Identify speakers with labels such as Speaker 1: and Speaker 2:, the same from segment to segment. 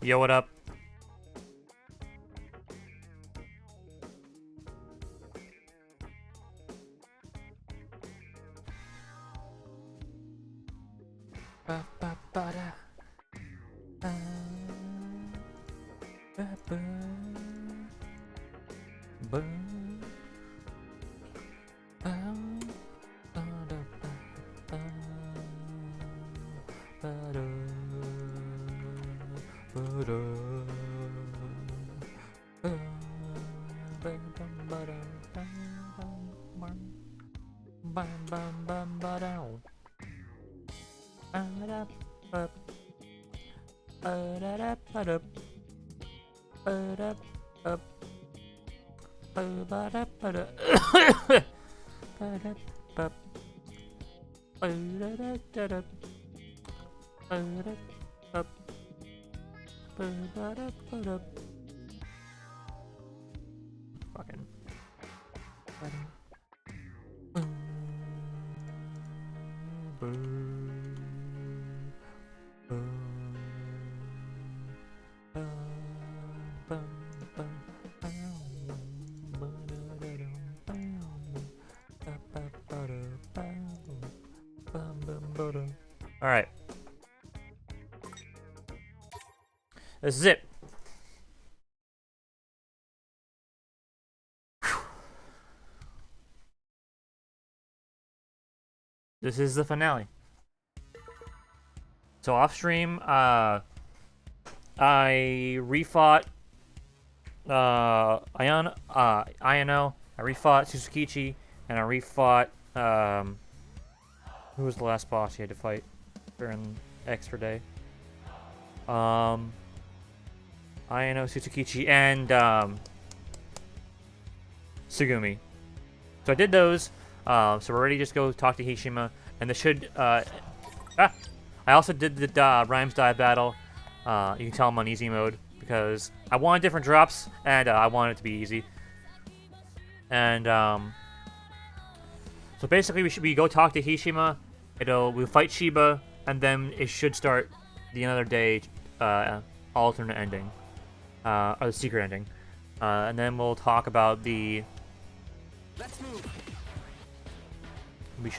Speaker 1: Yo, what up? Fucking. All right. This is it. This is the finale. So off stream, I refought Iono, I refought Tsukichi, and I refought who was the last boss you had to fight during extra day? Iono, Tsukichi, and Sugumi. So I did those. So we're ready to just go talk to Hishima, and this should I also did the Rhymes Dive battle. You can tell I'm on easy mode because I wanted different drops and I wanted it to be easy. And so basically we go talk to Hishima. We'll fight Shiba, and then it should start the another day alternate ending, or the secret ending, and then we'll talk about the.
Speaker 2: Let's move.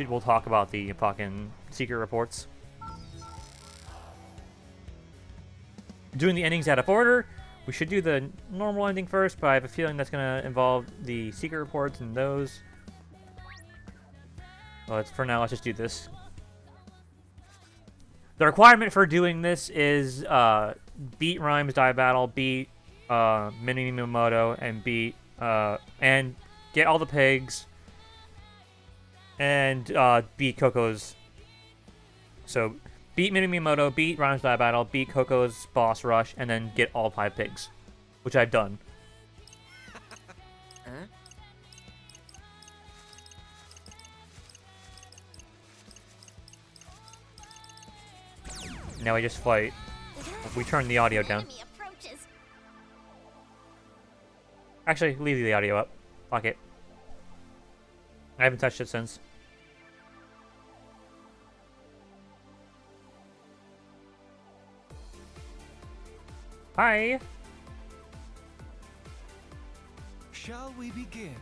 Speaker 1: We'll talk about the fucking secret reports. Doing the endings out of order. We should do the normal ending first, but I have a feeling that's gonna involve the secret reports and those. Well, for now, let's just do this. The requirement for doing this is beat Rhymes Dive Battle, beat Mini Miyamoto, and beat and get all the pigs. And beat Coco's. So beat Mini Miyamoto, beat Rhymes Dive Battle, beat Coco's boss rush, and then get all 5 pigs, which I've done.
Speaker 2: Huh?
Speaker 1: Now we just fight. We turn the audio down. Actually, leave the audio up. Fuck it. I haven't touched it since. Hi.
Speaker 3: Shall we begin?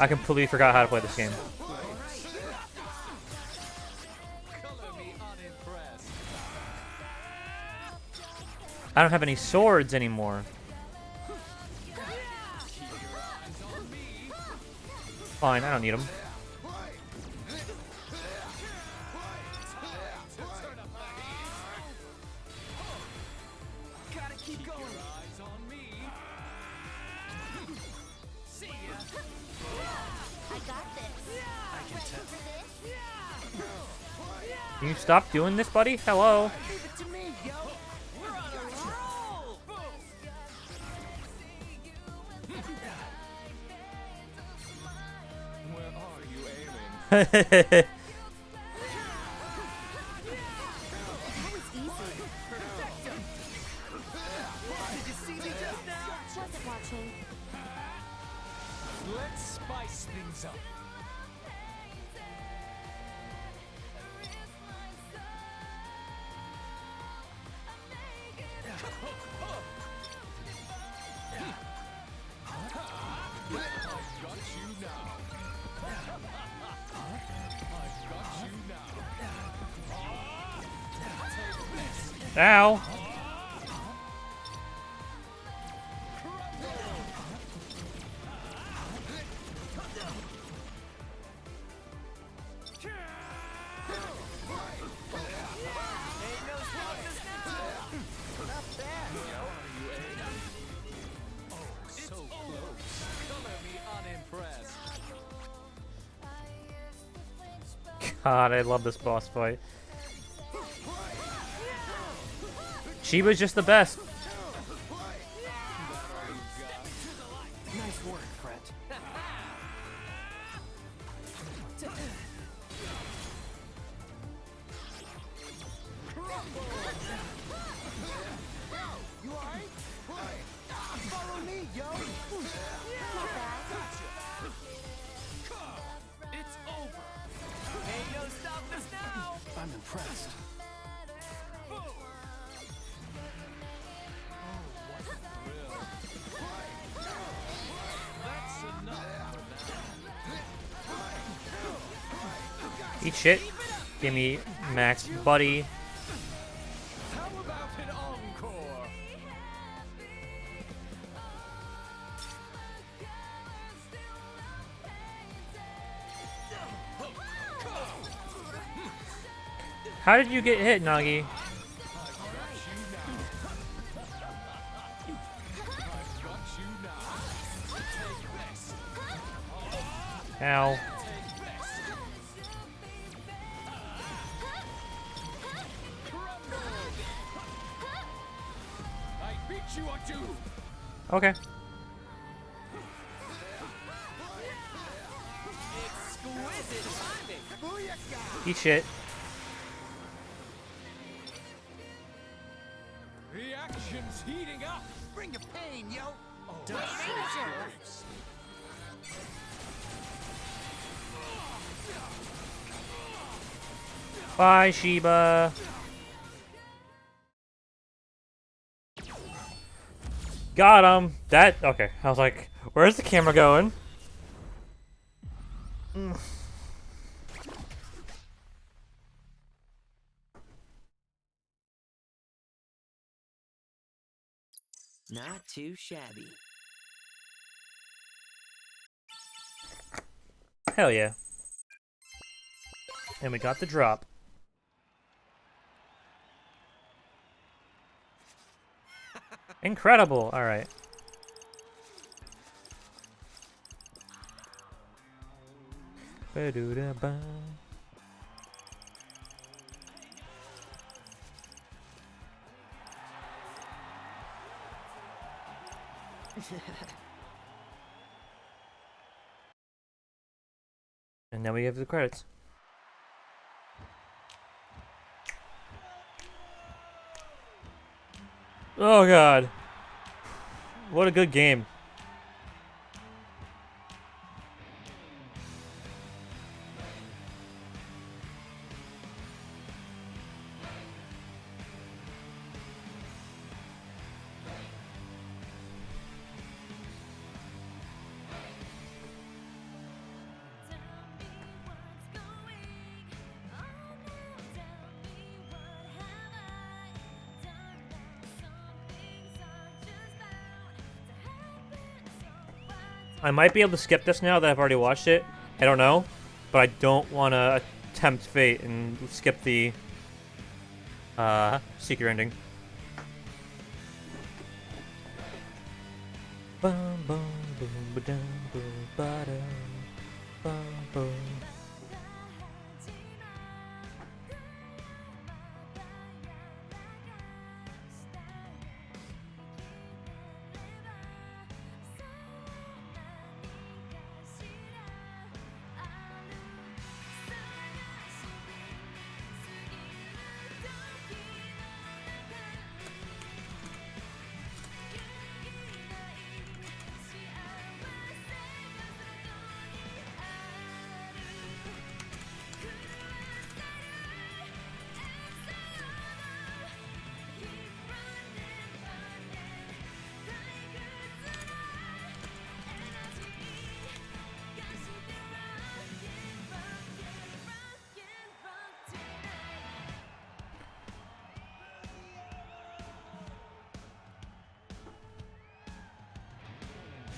Speaker 1: I completely forgot how to play this game. I don't have any swords anymore. Fine, I don't need them. Can you stop doing this, buddy? Hello?
Speaker 3: Let's spice things up.
Speaker 1: Ow! God, I love this boss fight. Shiba's just the best.
Speaker 2: Nice work, Fred. You alright? Follow me, yo! It's over! Ain't no stopping us now! I'm impressed.
Speaker 1: Eat shit. Give me max buddy.
Speaker 3: How about an encore?
Speaker 1: How did you get hit, Nagi? Ow. Okay. Eat shit.
Speaker 3: The action's heating up.
Speaker 2: Bring the pain, yo!
Speaker 1: Bye, Shiba. Got him. That okay. I was like, where's the camera going?
Speaker 2: Not too shabby.
Speaker 1: Hell yeah. And we got the drop. Incredible. All right. Ba-do-da-ba. And now we have the credits. Oh god. What a good game. I might be able to skip this now that I've already watched it. I don't know. But I don't want to tempt fate and skip the secret ending. Bum, bum, boom, ba-dum, boom, ba-dum, bum, boom.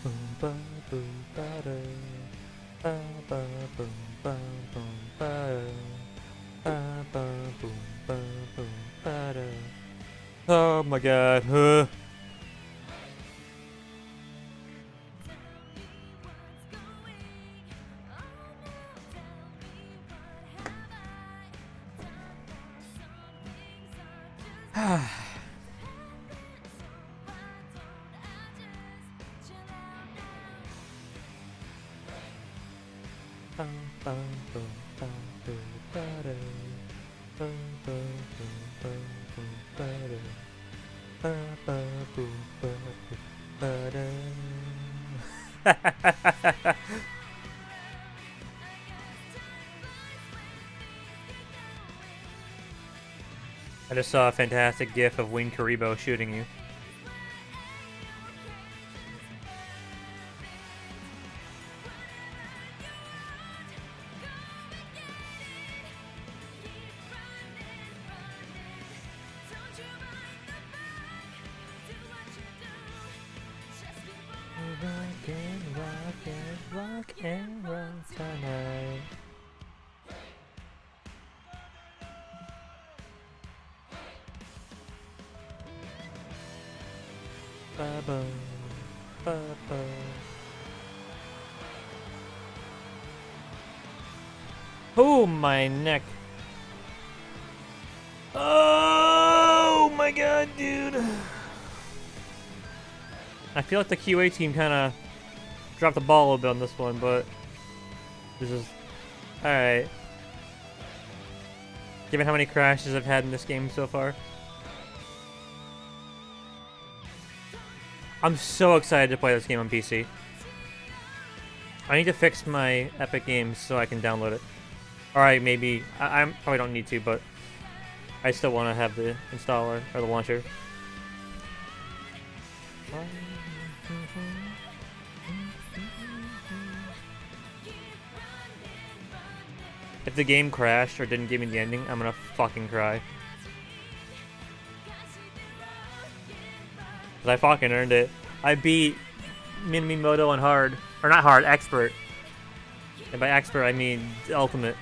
Speaker 1: Boom, ba, boom, ba, da. Ba, ba, boom, ba, boom, ba, da. Ba, ba, boom, ba, boom, ba, da. Oh my god. I just saw a fantastic gif of Wing Karibo shooting you. Rock and roll tonight. Ba-ba, ba-ba. Oh, my neck. Oh my god, dude. I feel like the QA team kind of dropped the ball a little bit on this one, but this is alright. Given how many crashes I've had in this game so far. I'm so excited to play this game on PC. I need to fix my Epic Games so I can download it. Alright, maybe. I probably don't need to, but I still want to have the installer or the launcher. If the game crashed or didn't give me the ending, I'm gonna fucking cry. 'Cause I fucking earned it. I beat Minamimoto on hard. Or not hard, expert. And by expert, I mean ultimate.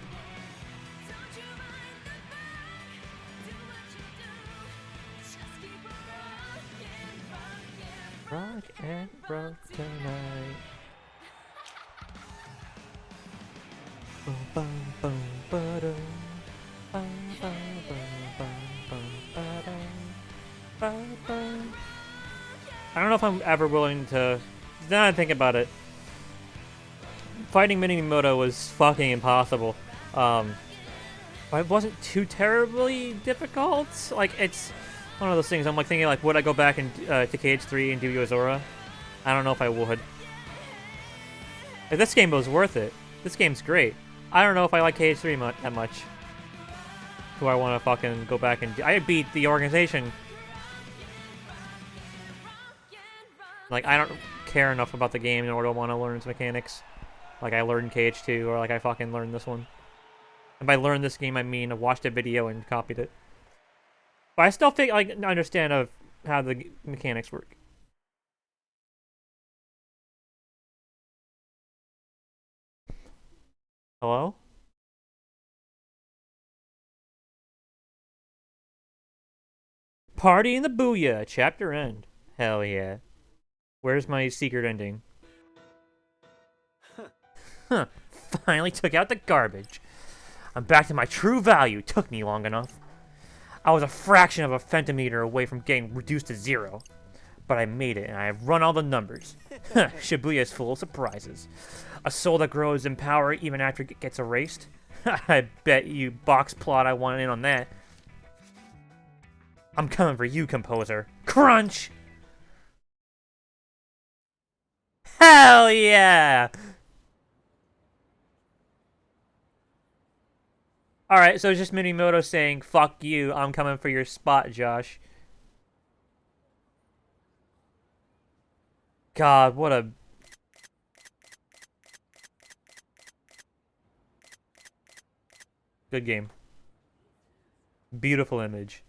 Speaker 1: Rock and roll tonight. Boom, boom, boom, ba-dum. Bum, bum, bum, bum, bum, ba-dum. Bum, bum. I don't know if I'm ever willing to. Now that I think about it, fighting Minamimoto was fucking impossible. But it wasn't too terribly difficult. Like, it's one of those things. I'm like thinking, like, would I go back and to KH3 and do Yozora? I don't know if I would. Like, this game was worth it. This game's great. I don't know if I like KH3 that much. Do I want to fucking go back and I beat the organization. Like, I don't care enough about the game in order to want to learn its mechanics. Like I learned KH2, or like I fucking learned this one. And by learn this game, I mean I watched a video and copied it. But I still think, like, understand of how the mechanics work. Hello? Party in the Booyah, chapter end. Hell yeah. Where's my secret ending? Huh. Finally took out the garbage. I'm back to my true value. Took me long enough. I was a fraction of a femtometer away from getting reduced to 0. But I made it, and I have run all the numbers. Shibuya is full of surprises. A soul that grows in power even after it gets erased? I bet you box plot I want in on that. I'm coming for you, composer. Crunch! Hell yeah! Alright, so it's just Minimoto saying, fuck you, I'm coming for your spot, Josh. God, what a... good game. Beautiful image.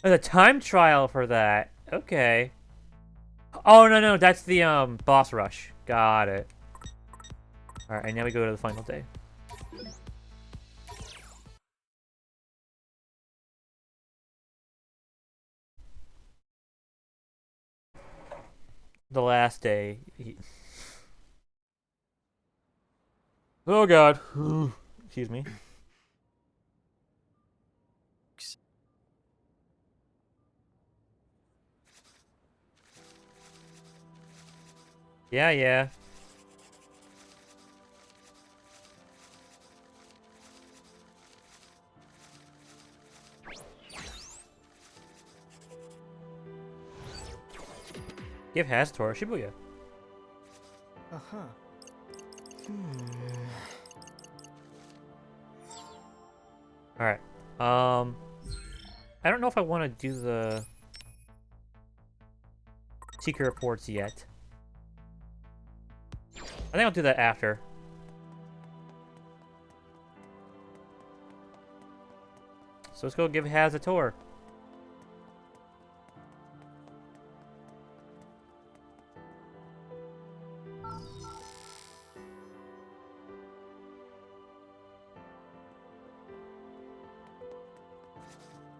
Speaker 1: There's a time trial for that. Okay. Oh, no, that's the, boss rush. Got it. Alright, and now we go to the final day. The last day. Oh, God. Excuse me. Yeah. Give Hastor Shibuya.
Speaker 2: Uh-huh.
Speaker 1: Alright. I don't know if I want to do the secret reports yet. I think I'll do that after. So let's go give Haz a tour.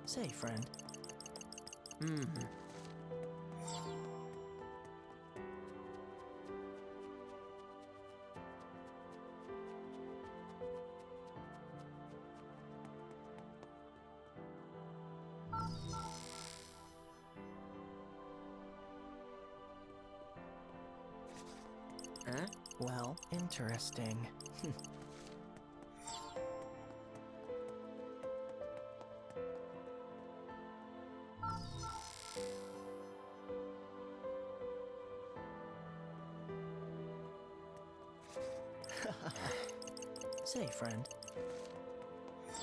Speaker 2: Say, friend. Huh? Well, interesting. Say, friend.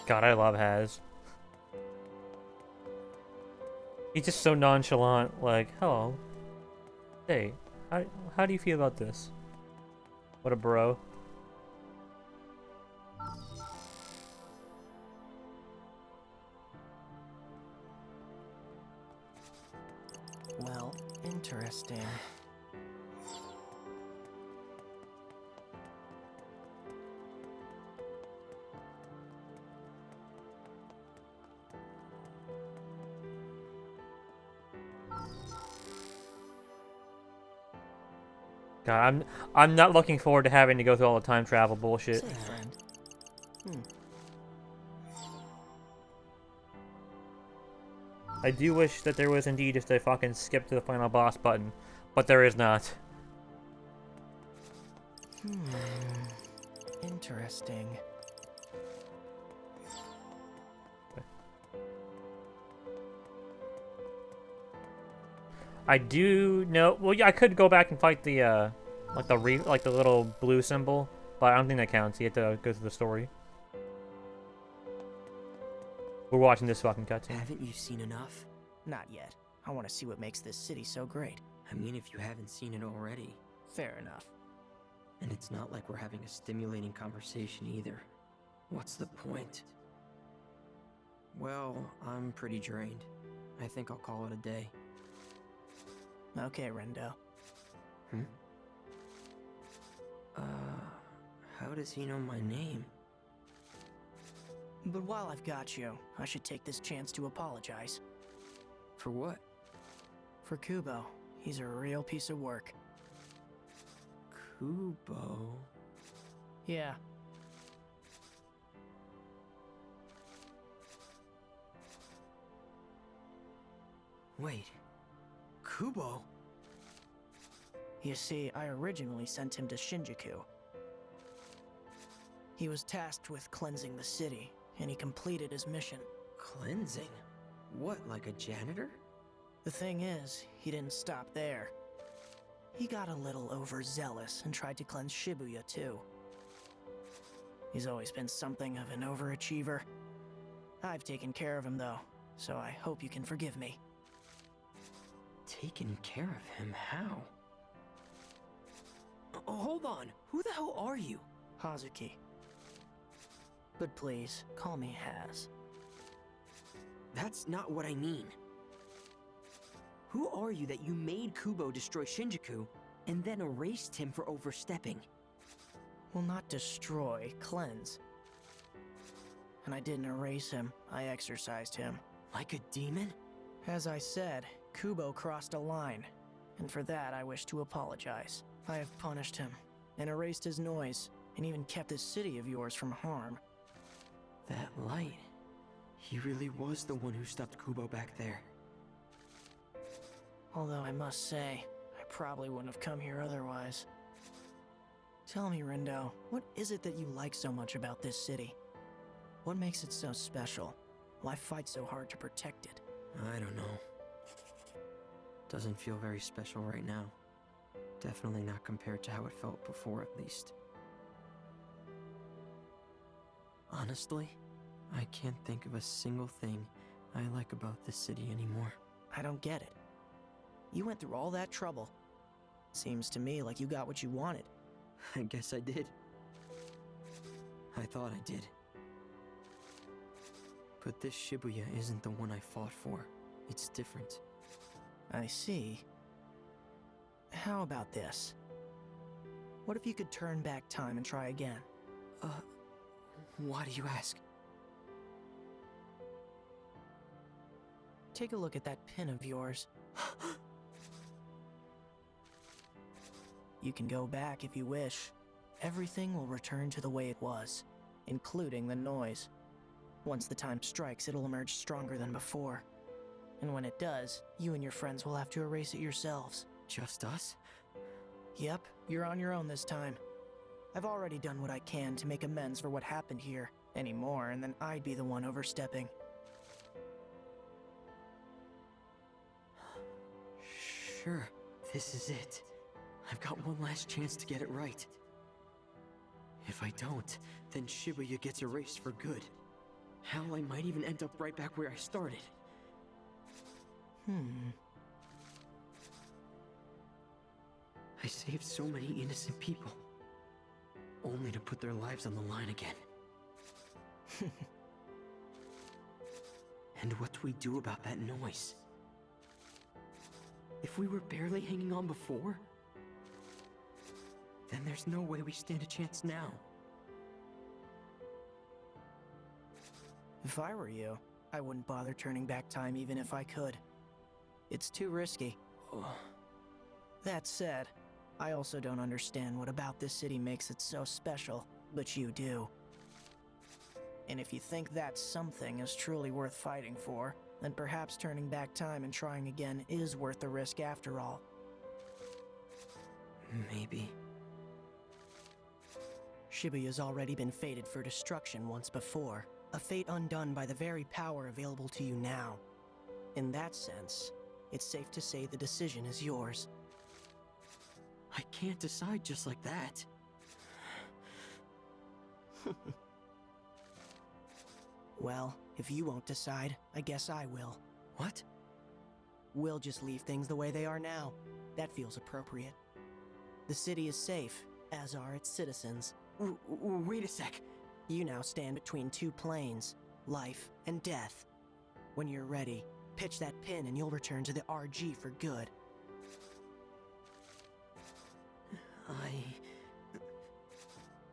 Speaker 1: God, I love Haz. He's just so nonchalant, like, hello. Hey, how do you feel about this? What a bro.
Speaker 2: Well, interesting.
Speaker 1: God, I'm not looking forward to having to go through all the time travel bullshit.
Speaker 2: Say, friend.
Speaker 1: I do wish that there was indeed just a fucking skip to the final boss button, but there is not.
Speaker 2: Interesting.
Speaker 1: I do know. Well, yeah, I could go back and fight the like the little blue symbol, but I don't think that counts. You have to go through the story. We're watching this fucking cutscene.
Speaker 4: Haven't you seen enough?
Speaker 2: Not yet. I want to see what makes this city so great.
Speaker 4: I mean, if you haven't seen it already.
Speaker 2: Fair enough.
Speaker 4: And it's not like we're having a stimulating conversation either. What's the point? Well, I'm pretty drained. I think I'll call it a day.
Speaker 2: Okay, Rendo.
Speaker 4: How does he know my name?
Speaker 2: But while I've got you, I should take this chance to apologize.
Speaker 4: For what?
Speaker 2: For Kubo. He's a real piece of work.
Speaker 4: Kubo?
Speaker 2: Yeah.
Speaker 4: Wait. Kubo?
Speaker 2: You see, I originally sent him to Shinjuku. He was tasked with cleansing the city, and he completed his mission.
Speaker 4: Cleansing? What, like a janitor?
Speaker 2: The thing is, he didn't stop there. He got a little overzealous and tried to cleanse Shibuya too. He's always been something of an overachiever. I've taken care of him though, so I hope you can forgive me.
Speaker 4: Taken care of him? How? Hold on. Who the hell are you?
Speaker 2: Hazuki. But please, call me Haz.
Speaker 4: That's not what I mean. Who are you that you made Kubo destroy Shinjuku, and then erased him for overstepping?
Speaker 2: Well, not destroy, cleanse. And I didn't erase him, I exorcised him.
Speaker 4: Like a demon?
Speaker 2: As I said, Kubo crossed a line, and for that I wish to apologize. I have punished him, and erased his noise, and even kept this city of yours from harm.
Speaker 4: That light. He really was the one who stopped Kubo back there.
Speaker 2: Although I must say, I probably wouldn't have come here otherwise. Tell me, Rindo, what is it that you like so much about this city? What makes it so special? Why fight so hard to protect it?
Speaker 4: I don't know. Doesn't feel very special right now. Definitely not compared to how it felt before, at least. Honestly, I can't think of a single thing I like about this city anymore.
Speaker 2: I don't get it. You went through all that trouble. Seems to me like you got what you wanted.
Speaker 4: I guess I did. I thought I did. But this Shibuya isn't the one I fought for. It's different.
Speaker 2: I see. How about this? What if you could turn back time and try again?
Speaker 4: Why do you ask?
Speaker 2: Take a look at that pin of yours. You can go back if you wish. Everything will return to the way it was, including the noise. Once the time strikes, it'll emerge stronger than before. And when it does, you and your friends will have to erase it yourselves.
Speaker 4: Just us?
Speaker 2: Yep, you're on your own this time. I've already done what I can to make amends for what happened here. Any more, and then I'd be the one overstepping.
Speaker 4: Sure, this is it. I've got one last chance to get it right. If I don't, then Shibuya gets erased for good. Hell, I might even end up right back where I started. I saved so many innocent people, only to put their lives on the line again. And what do we do about that noise? If we were barely hanging on before, then there's no way we stand a chance now.
Speaker 2: If I were you, I wouldn't bother turning back time even if I could. It's too risky. That said, I also don't understand what about this city makes it so special, but you do. And if you think that something is truly worth fighting for, then perhaps turning back time and trying again is worth the risk after all.
Speaker 4: Maybe.
Speaker 2: Shibuya's already been fated for destruction once before, a fate undone by the very power available to you now. In that sense, it's safe to say the decision is yours.
Speaker 4: I can't decide just like that.
Speaker 2: Well, if you won't decide, I guess I will.
Speaker 4: What?
Speaker 2: We'll just leave things the way they are now. That feels appropriate. The city is safe, as are its citizens.
Speaker 4: Wait a sec.
Speaker 2: You now stand between two planes, life and death. When you're ready, pitch that pin and you'll return to the RG for good.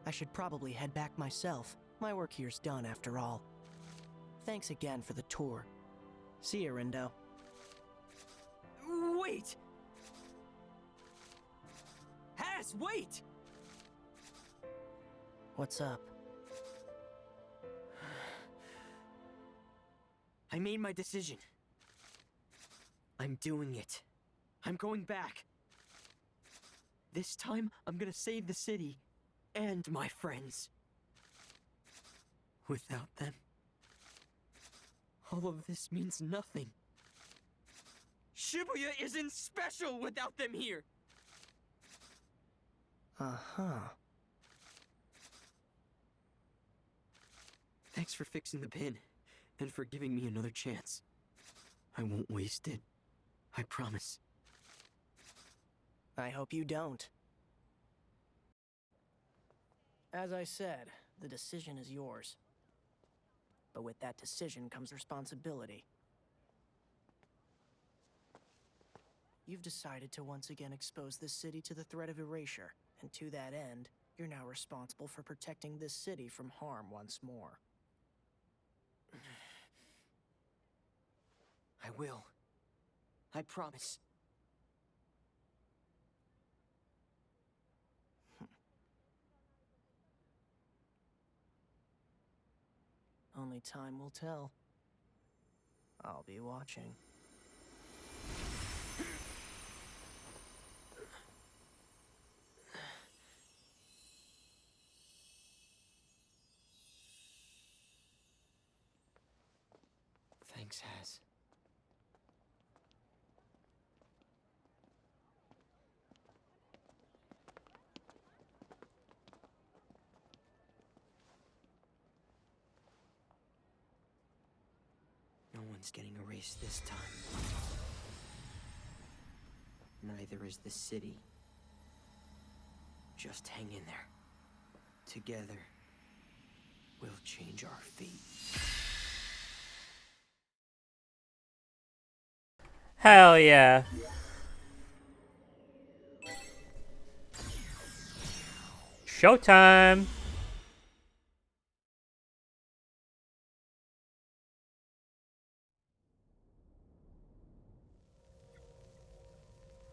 Speaker 2: I should probably head back myself. My work here's done after all. Thanks again for the tour. See you, Rindo.
Speaker 4: Wait! Has, wait!
Speaker 2: What's up?
Speaker 4: I made my decision. I'm doing it. I'm going back. This time, I'm gonna save the city and my friends. Without them, all of this means nothing. Shibuya isn't special without them here!
Speaker 2: Uh-huh.
Speaker 4: Thanks for fixing the pin, and for giving me another chance. I won't waste it. I promise.
Speaker 2: I hope you don't. As I said, the decision is yours. But with that decision comes responsibility. you've decided to once again expose this city to the threat of erasure, and to that end, you're now responsible for protecting this city from harm once more.
Speaker 4: I will. I promise.
Speaker 2: Only time will tell. I'll be watching.
Speaker 4: Thanks, Haz. No one's getting erased this time. Neither is the city. Just hang in there. Together, we'll change our fate.
Speaker 1: Hell yeah. Showtime.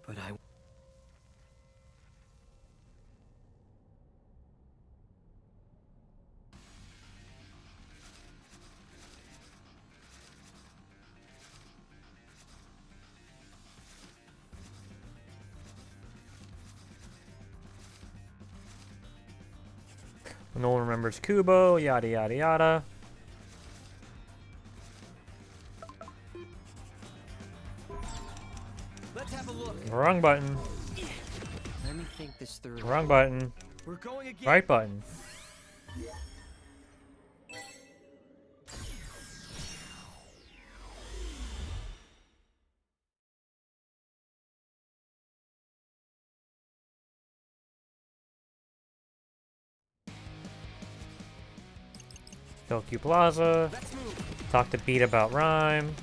Speaker 4: But I...
Speaker 1: No one remembers Kubo, yada yada yada.
Speaker 4: Let's have a look.
Speaker 1: Wrong button.
Speaker 4: Let me think this through.
Speaker 1: Wrong button.
Speaker 4: We're going again.
Speaker 1: Right button. Tokyo Plaza.
Speaker 4: Let's move.
Speaker 1: Talk to Beat about Rhyme.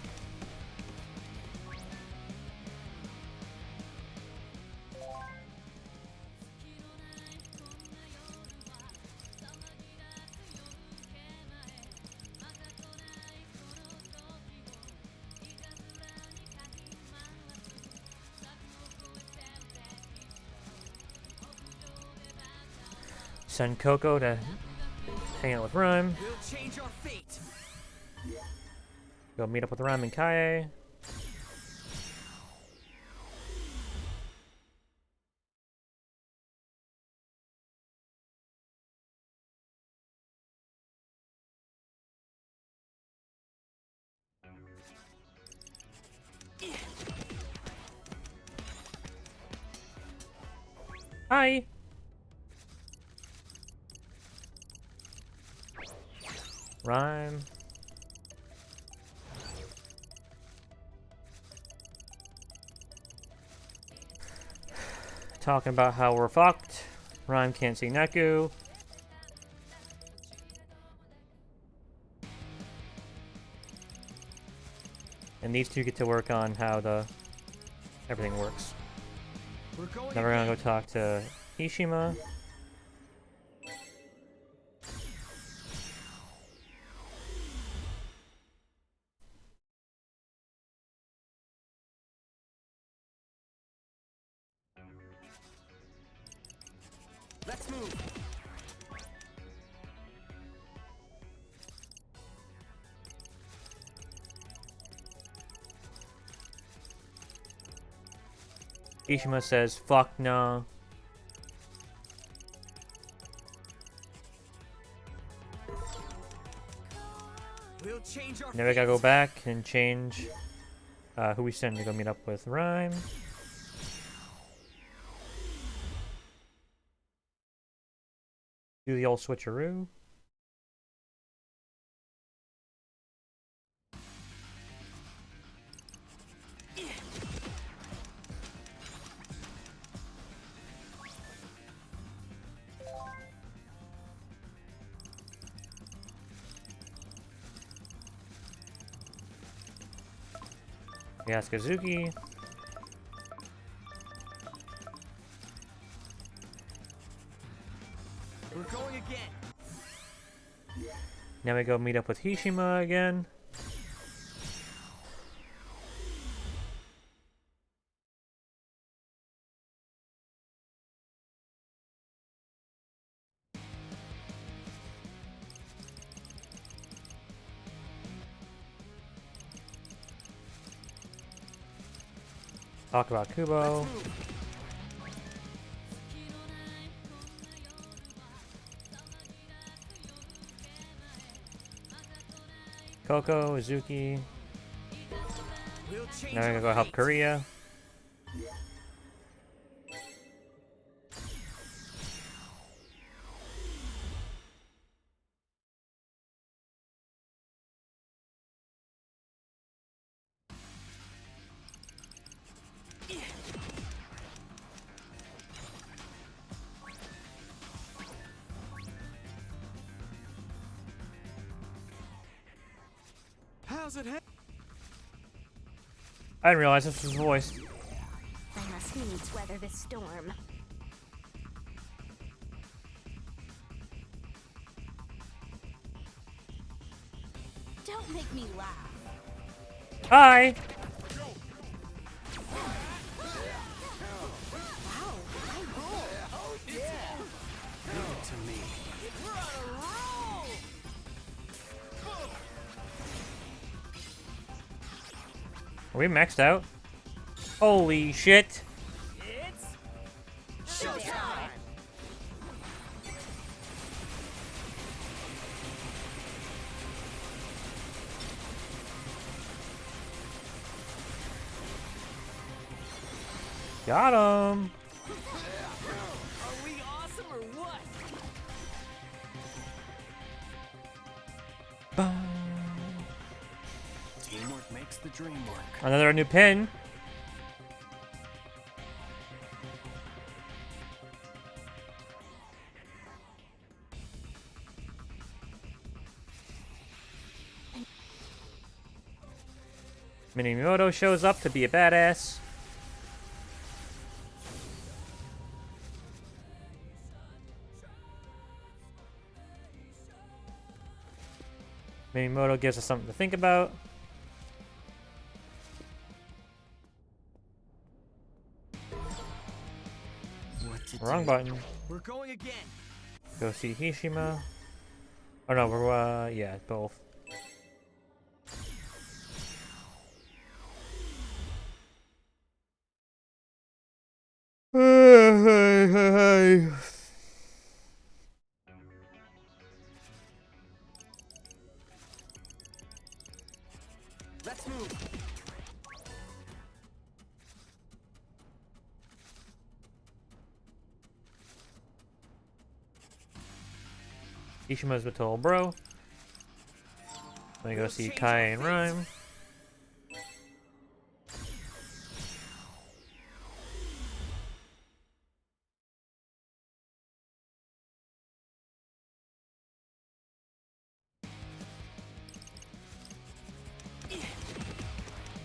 Speaker 1: Send Coco to hang out with Rhyme.
Speaker 4: We'll change our fate.
Speaker 1: Go meet up with Rhyme and Kaie. Hi. Rhyme. Talking about how we're fucked. Rhyme can't see Neku. And these two get to work on how everything works.
Speaker 4: We're going
Speaker 1: Then we're gonna go talk to Hishima.
Speaker 4: Let's move.
Speaker 1: Ishima says, fuck no.
Speaker 4: We'll change our
Speaker 1: Now we gotta go back and change who we send to go meet up with Rhyme. Do the old switcheroo. We ask Kazuki. Now we go meet up with Hishima again. Talk about Kubo. Coco, Izuki. Now we're gonna go help Korea.
Speaker 3: How's it?
Speaker 1: I didn't realize this was his voice.
Speaker 5: I must needs weather this storm. Don't make me laugh.
Speaker 1: Hi!
Speaker 5: Wow, I roll.
Speaker 4: Give it to me.
Speaker 1: Are we maxed out? Holy shit!
Speaker 5: Showtime!
Speaker 1: Got him!
Speaker 3: Are we awesome or what?
Speaker 4: Teamwork makes the dream work.
Speaker 1: Another new pin. Minimoto shows up to be a badass. Minimoto gives us something to think about.
Speaker 4: What to
Speaker 1: Wrong
Speaker 4: do?
Speaker 1: button.
Speaker 3: We're going again.
Speaker 1: Go see Hishima. Oh no, we're yeah, both.
Speaker 3: Let's move.
Speaker 1: Ishima's with little bro. Let me go see Kai and Rhyme.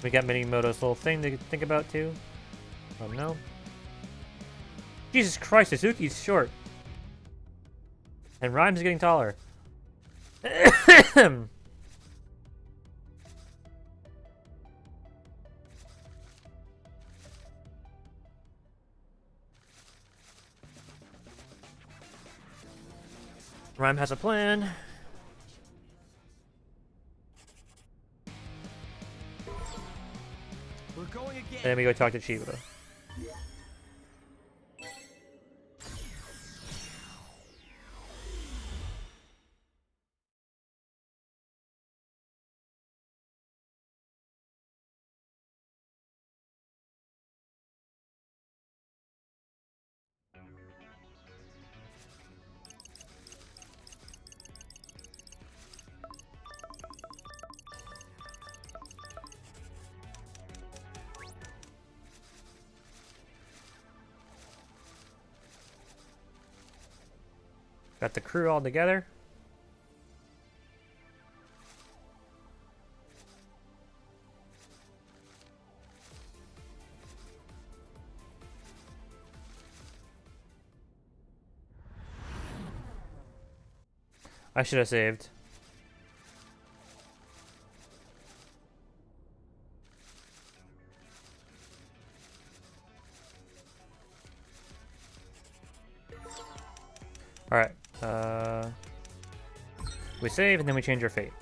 Speaker 1: We got Minimoto's little thing to think about too. Oh no. Jesus Christ, Suzuki's short. And Rhyme's getting taller. Rhyme has a plan.
Speaker 3: We're going again.
Speaker 1: And then we go talk to Chiba. Got the crew all together. I should have saved. Alright, we save and then we change our fate.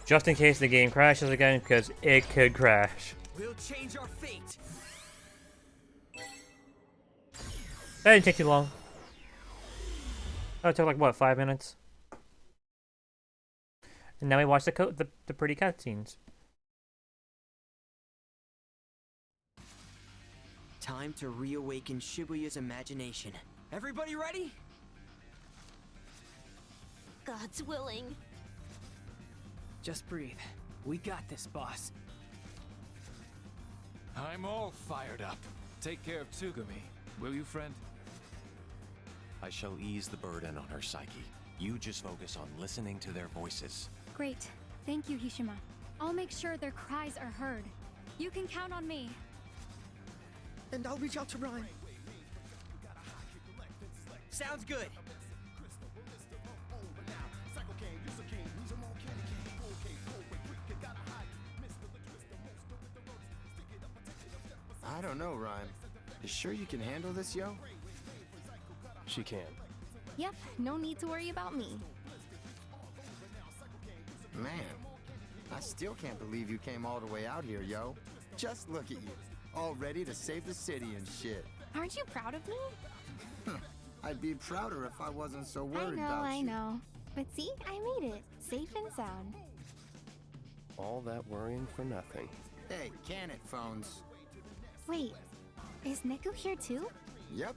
Speaker 1: Just in case the game crashes again, because it could crash.
Speaker 3: We'll change our fate.
Speaker 1: That didn't take too long. Oh, it took like, what, 5 minutes? And now we watch the pretty cutscenes.
Speaker 4: Time to reawaken Shibuya's imagination. Everybody ready?
Speaker 5: God's willing.
Speaker 3: Just breathe. We got this, boss.
Speaker 6: I'm all fired up. Take care of Tsugumi, will you, friend?
Speaker 7: I shall ease the burden on her psyche. You just focus on listening to their voices.
Speaker 8: Great. Thank you, Hishima. I'll make sure their cries are heard. You can count on me.
Speaker 4: And I'll reach out to Ryan.
Speaker 3: Sounds good.
Speaker 9: I don't know, Ryan. You sure you can handle this, yo?
Speaker 6: She can.
Speaker 5: Yep, no need to worry about me.
Speaker 9: Man, I still can't believe you came all the way out here, yo. Just look at you, all ready to save the city and shit.
Speaker 5: Aren't you proud of me?
Speaker 9: I'd be prouder if I wasn't so worried about you.
Speaker 5: I know. But see, I made it. Safe and sound.
Speaker 6: All that worrying for nothing.
Speaker 9: Hey, can it, phones?
Speaker 5: Wait, is Neku here too?
Speaker 9: Yep.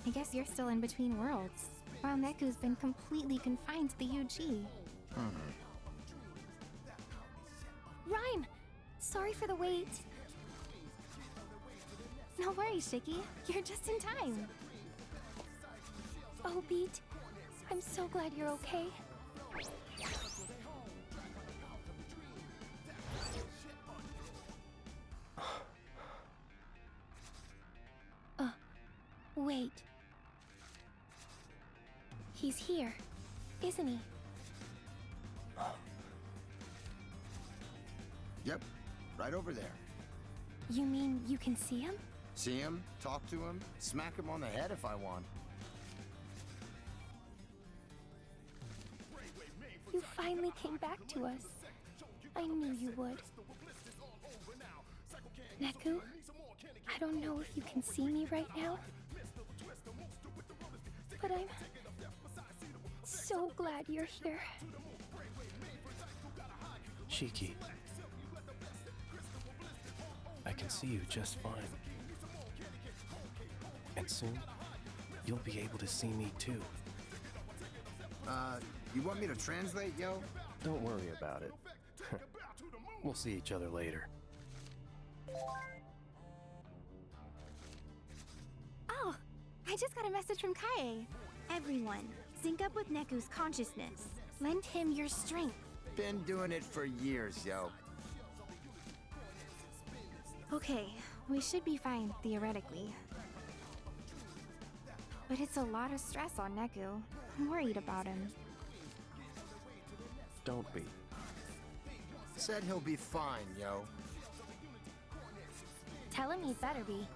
Speaker 5: I guess you're still in between worlds, while Neku's been completely confined to the UG. Rhyme! Sorry for the wait. No worries, Shiki. You're just in time. Oh, Beat. I'm so glad you're okay. Wait. He's here, isn't he?
Speaker 9: Yep, right over there.
Speaker 5: You mean you can see him?
Speaker 9: See him, talk to him, smack him on the head if I want.
Speaker 5: You finally came back to us. I knew you would. Neku, I don't know if you can see me right now, but I'm so glad you're here.
Speaker 6: Shiki. I can see you just fine. And soon, you'll be able to see me too.
Speaker 9: You want me to translate, yo?
Speaker 6: Don't worry about it. We'll see each other later.
Speaker 5: Oh, I just got a message from Kaie. Everyone, sync up with Neku's consciousness. Lend him your strength.
Speaker 9: Been doing it for years, yo.
Speaker 5: Okay, we should be fine, theoretically. But it's a lot of stress on Neku. I'm worried about him.
Speaker 6: Don't be.
Speaker 9: Said he'll be fine, yo.
Speaker 5: Tell him he better be.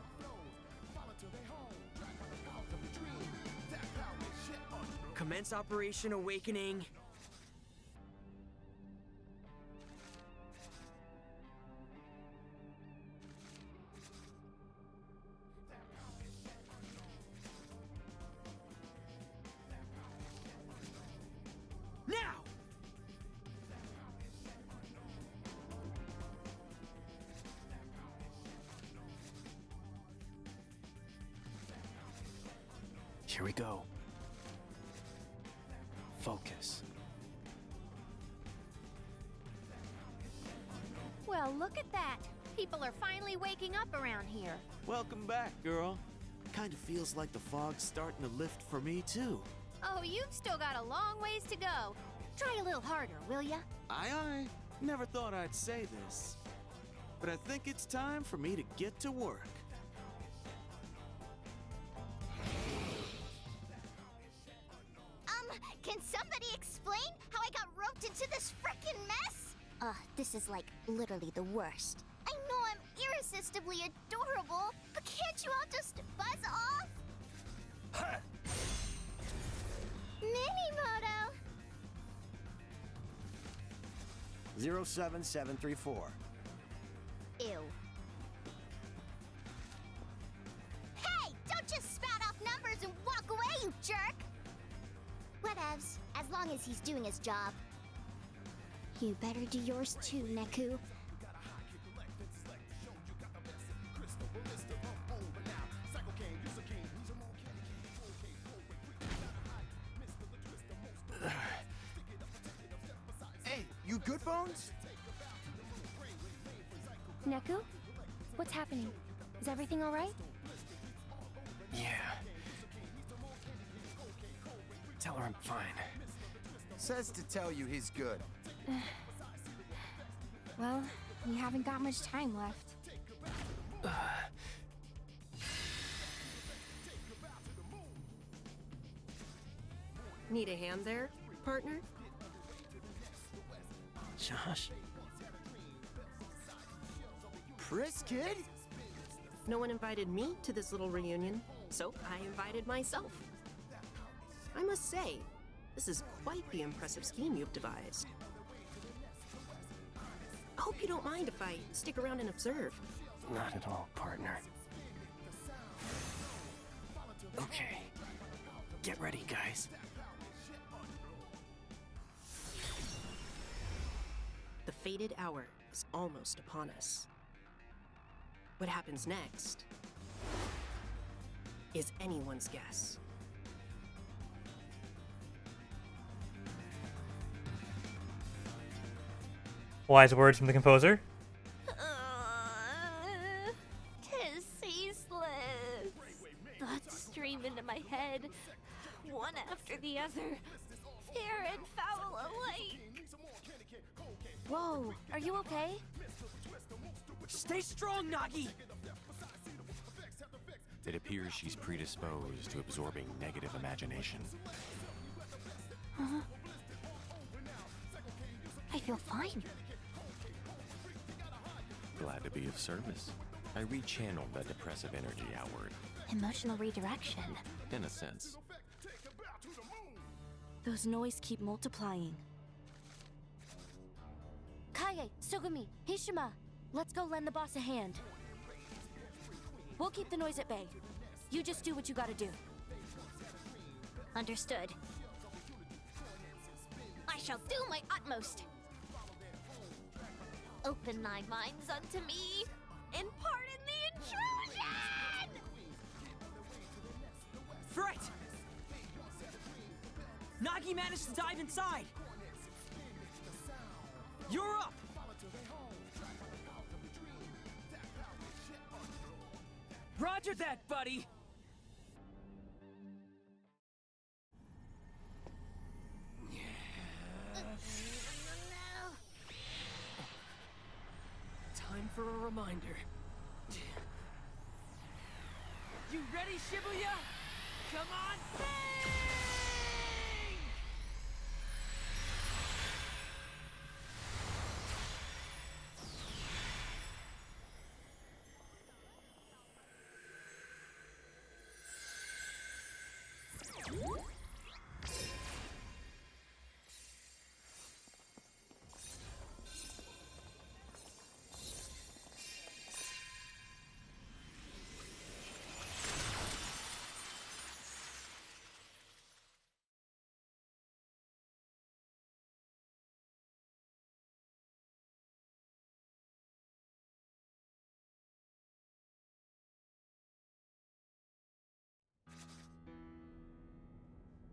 Speaker 4: Commence Operation Awakening. Now!
Speaker 6: Here we go. Focus.
Speaker 5: Well, look at that. People are finally waking up around here.
Speaker 10: Welcome back, girl. Kinda feels like the fog's starting to lift for me, too.
Speaker 5: Oh, you've still got a long ways to go. Try a little harder, will ya?
Speaker 10: Aye, aye. Never thought I'd say this. But I think it's time for me to get to work.
Speaker 5: Can somebody explain how I got roped into this frickin' mess?
Speaker 11: This is like literally the worst.
Speaker 5: I know I'm irresistibly adorable, but can't you all just buzz off?
Speaker 11: Minimoto!
Speaker 12: 07734.
Speaker 11: Ew. Hey! Don't just spout off numbers and walk away, you jerk! Whatevs, as long as he's doing his job. You better do yours too, Neku.
Speaker 9: Hey, you good, Bones?
Speaker 8: Neku? What's happening? Is everything alright?
Speaker 12: Yeah. Tell her I'm fine.
Speaker 9: Says to tell you he's good.
Speaker 8: Well, we haven't got much time left.
Speaker 13: Need a hand there, partner?
Speaker 12: Josh?
Speaker 9: Pris, kid?
Speaker 13: No one invited me to this little reunion, so I invited myself. I must say, this is quite the impressive scheme you've devised. I hope you don't mind if I stick around and observe.
Speaker 12: Not at all, partner. Okay. Get ready, guys.
Speaker 13: The fated hour is almost upon us. What happens next is anyone's guess.
Speaker 1: Wise words from the composer.
Speaker 5: Tis ceaseless. Thoughts stream into my head, one after the other. Fear and foul alike. Whoa, are you okay?
Speaker 4: Stay strong, Nagi!
Speaker 7: It appears she's predisposed to absorbing negative imagination.
Speaker 5: I feel fine.
Speaker 7: Glad to be of service. I rechanneled that depressive energy outward.
Speaker 5: Emotional redirection.
Speaker 7: In a sense.
Speaker 5: Those noise keep multiplying. Kaie, Sugumi, Hishima, let's go lend the boss a hand. We'll keep the noise at bay. You just do what you gotta do. Understood. I shall do my utmost. Open thy minds unto me, and pardon the intrusion!
Speaker 4: Fright! Nagi managed to dive inside! You're up! Roger that, buddy! Time for a reminder. You ready, Shibuya? Come on, bang!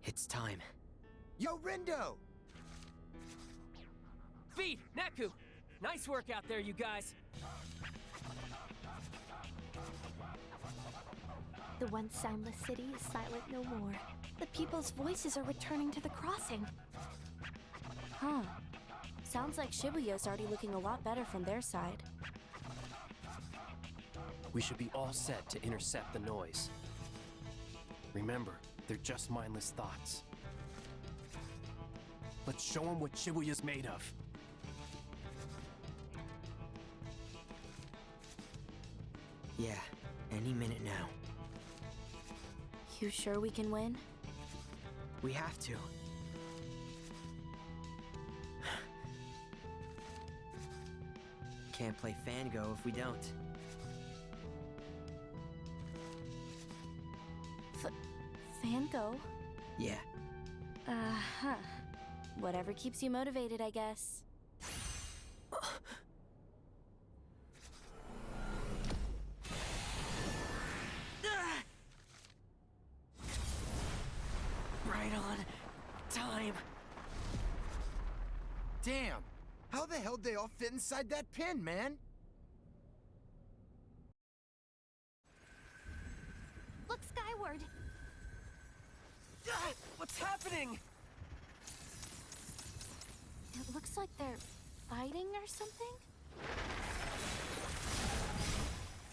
Speaker 4: It's time.
Speaker 9: Yo, Rindo!
Speaker 4: Feed, Neku! Nice work out there, you guys!
Speaker 8: The once soundless city is silent no more. The people's voices are returning to the crossing.
Speaker 5: Huh. Sounds like Shibuya's already looking a lot better from their side.
Speaker 12: We should be all set to intercept the noise. Remember, they're just mindless thoughts. Let's show them what Shibuya's made of.
Speaker 4: Yeah, any minute now.
Speaker 5: You sure we can win?
Speaker 4: We have to. Can't play Fango if we don't.
Speaker 5: Fango?
Speaker 4: Yeah.
Speaker 5: Uh-huh. Whatever keeps you motivated, I guess.
Speaker 4: Right on time.
Speaker 9: Damn! How the hell they all fit inside that pin, man?
Speaker 5: Look skyward.
Speaker 12: What's happening?
Speaker 5: It looks like they're fighting or something.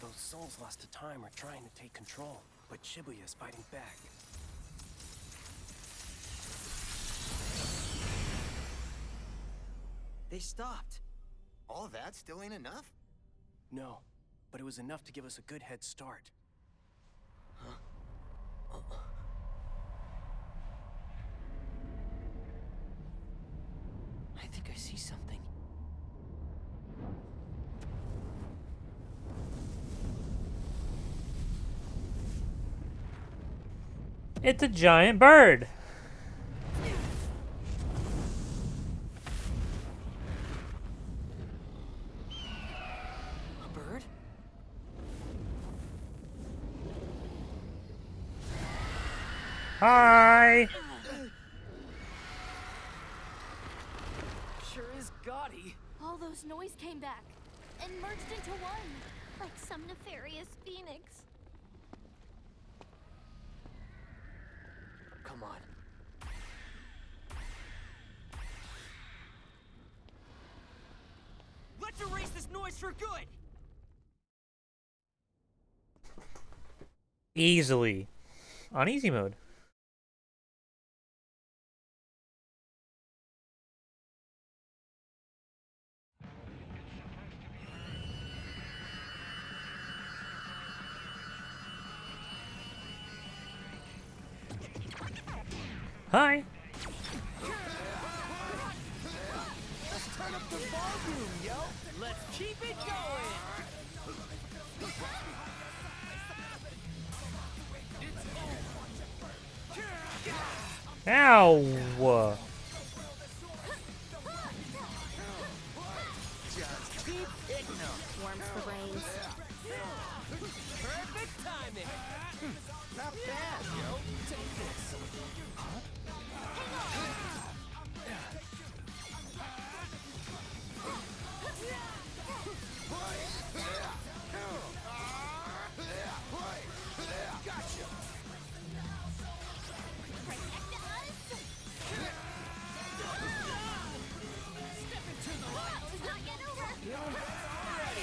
Speaker 12: Those souls lost to time are trying to take control, but Shibuya's fighting back.
Speaker 4: They stopped.
Speaker 9: All that still ain't enough?
Speaker 12: No, but it was enough to give us a good head start.
Speaker 4: I think I see something.
Speaker 1: It's a giant bird.
Speaker 4: A bird?
Speaker 1: Hi.
Speaker 3: Sure is gaudy.
Speaker 5: All those noise came back and merged into one, like some nefarious phoenix.
Speaker 4: Come on.
Speaker 3: Let's erase this noise for good.
Speaker 1: Easily. On easy mode. Hi.
Speaker 3: Let's turn up the volume, yo. Let's keep it going.
Speaker 1: Ow.
Speaker 3: Just keep hitting them.
Speaker 5: Warms the brains.
Speaker 3: Perfect timing. Not bad, yo. Take this.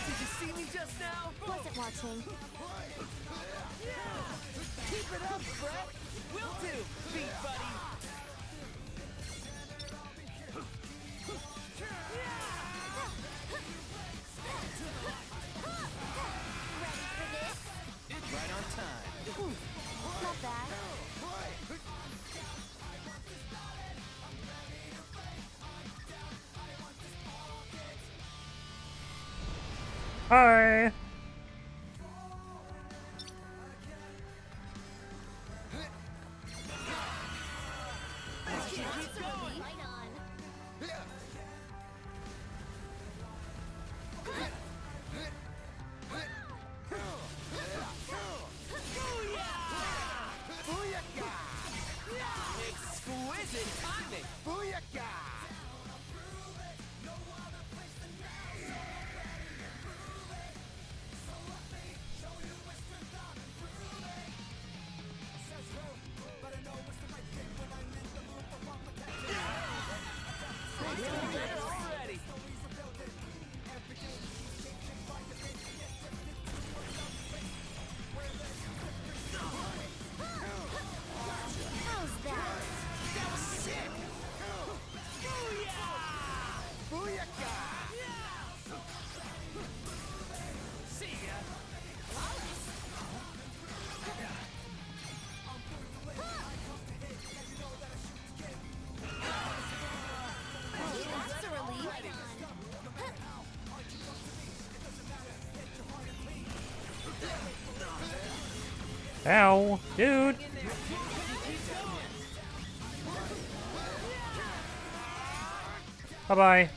Speaker 3: Did you see me just now?
Speaker 5: Wasn't watching.
Speaker 3: Keep it up, Brett. Will do, beat buddy. Right on time.
Speaker 5: Not bad.
Speaker 1: Hi.
Speaker 3: Exquisite timing.
Speaker 9: Booyaka!
Speaker 1: Ow, dude. Bye-bye.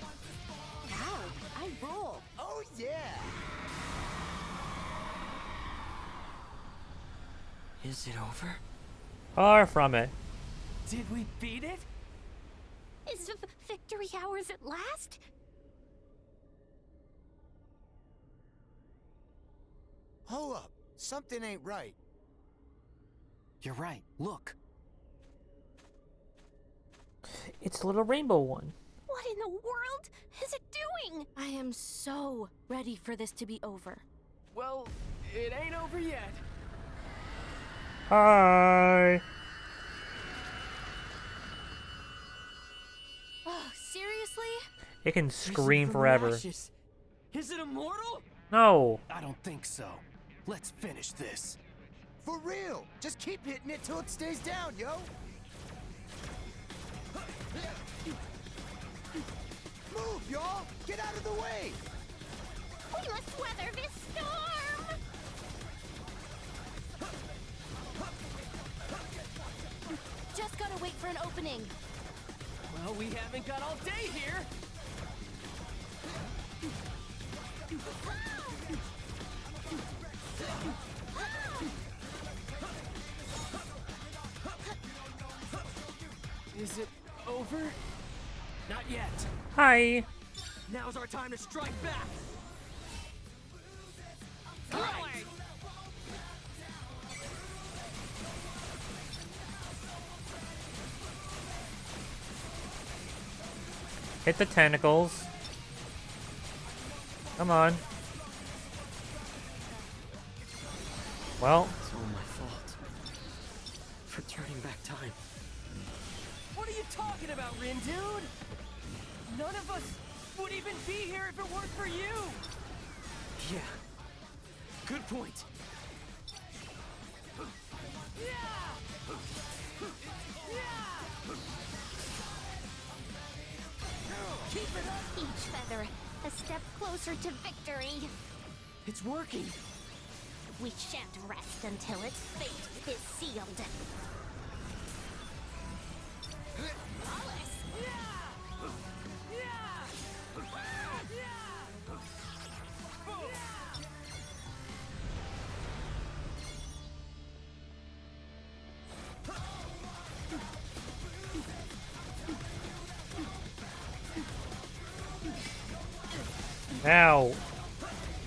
Speaker 13: Ow, I roll.
Speaker 3: Oh yeah.
Speaker 4: Is it over?
Speaker 1: Far from it.
Speaker 3: Did we beat it?
Speaker 5: Is victory ours at last?
Speaker 9: Hold up. Something ain't right.
Speaker 12: You're right. Look.
Speaker 1: It's the little rainbow one.
Speaker 5: What in the world is it doing? I am so ready for this to be over.
Speaker 3: Well, it ain't over yet.
Speaker 1: Hi.
Speaker 5: Oh, seriously?
Speaker 1: It can scream forever.
Speaker 3: Is it immortal?
Speaker 1: No.
Speaker 12: I don't think so. Let's finish this.
Speaker 9: For real. Just keep hitting it till it stays down, yo. Move, y'all. Get out of the way.
Speaker 5: We must weather this storm! Just gotta wait for an opening.
Speaker 3: Well, we haven't got all day here. Is it over? Not yet.
Speaker 1: Hi.
Speaker 3: Now's our time to strike back.
Speaker 5: Forward!
Speaker 1: Hit the tentacles. Come on. Well,
Speaker 4: It's all my fault. For turning back time.
Speaker 3: What are you talking about, Rin, dude? None of us would even be here if it weren't for you.
Speaker 4: Yeah. Good point.
Speaker 5: Keep it up! Each feather, a step closer to victory.
Speaker 3: It's working.
Speaker 5: We shan't rest until its fate is sealed.
Speaker 1: ow.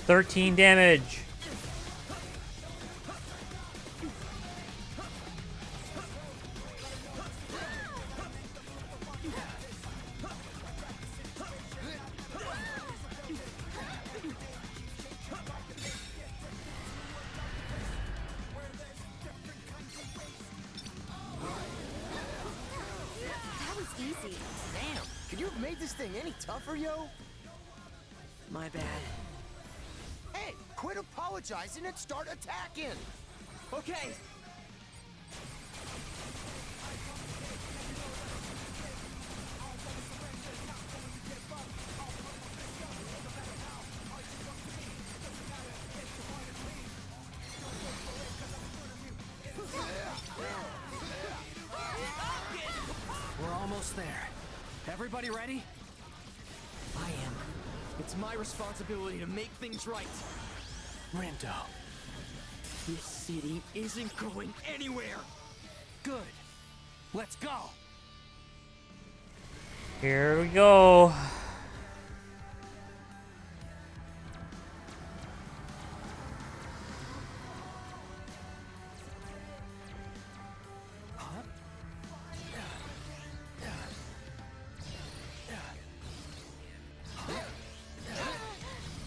Speaker 1: 13 damage.
Speaker 13: That was easy.
Speaker 9: Damn. Could you have made this thing any tougher, yo?
Speaker 4: My bad.
Speaker 9: Hey, quit apologizing and start attacking.
Speaker 3: Okay.
Speaker 12: We're almost there. Everybody ready?
Speaker 3: I am. It's my responsibility to make things right.
Speaker 12: Rando.
Speaker 3: This city isn't going anywhere.
Speaker 12: Good. Let's go.
Speaker 1: Here we go.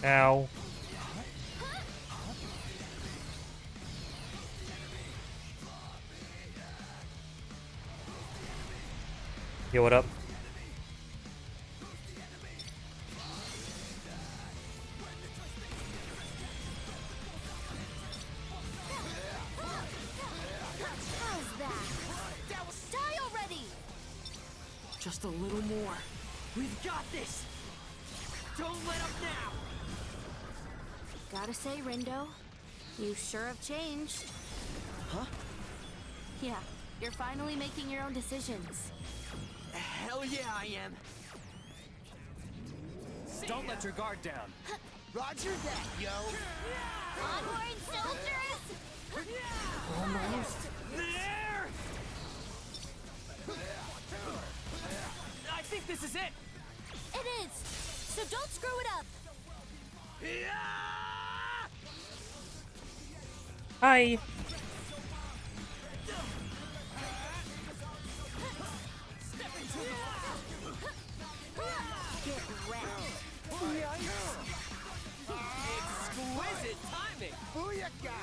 Speaker 1: Ow. Yo, what up?
Speaker 5: How's that? Die already!
Speaker 4: Just a little more.
Speaker 3: We've got this. Don't let up now.
Speaker 5: Gotta say, Rindo, you sure have changed.
Speaker 13: Huh?
Speaker 5: Yeah, you're finally making your own decisions.
Speaker 13: Hell yeah, I am.
Speaker 12: Don't let your guard down.
Speaker 9: Roger that, yo.
Speaker 11: Onward, soldiers!
Speaker 3: Almost there. I think this is it.
Speaker 5: It is! So don't screw it up!
Speaker 1: Hi.
Speaker 3: Exquisite timing.
Speaker 9: Booyaka!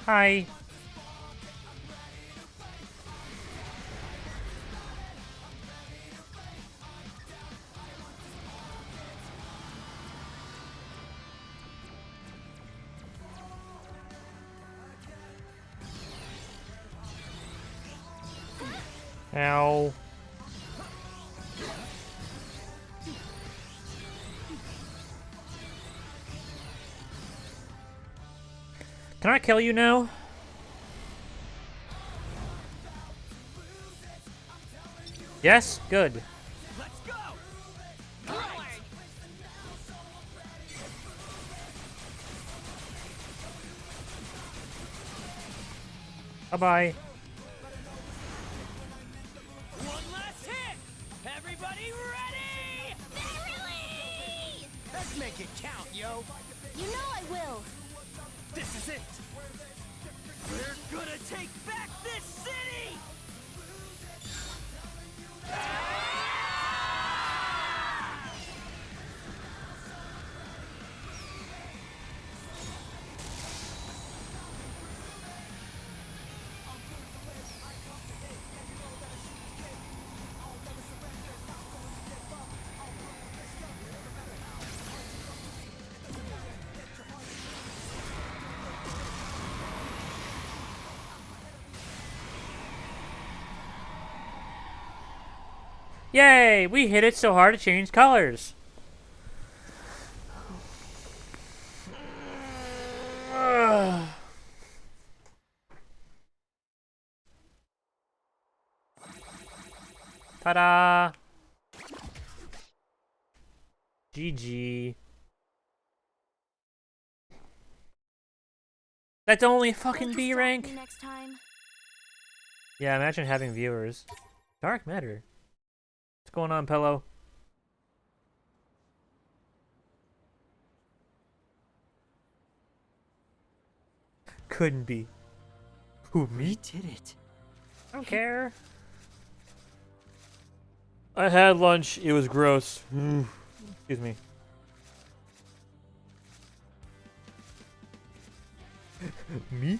Speaker 1: Hi. Ow. Can I kill you now? Yes? Good.
Speaker 3: Let's go.
Speaker 1: Bye-bye.
Speaker 3: One last hit. Everybody ready?
Speaker 11: Barely!
Speaker 9: Let's make it count, yo.
Speaker 5: You know I will!
Speaker 3: This is it. We're gonna take back this city.
Speaker 1: Yay! We hit it so hard it changed colors. Ta-da! GG. That's only fucking B rank.
Speaker 5: Next time.
Speaker 1: Yeah, imagine having viewers. Dark matter. What's going on, Pello? Couldn't be. Who, me?
Speaker 4: We did it.
Speaker 1: I don't care. I had lunch. It was gross. Excuse me. Me?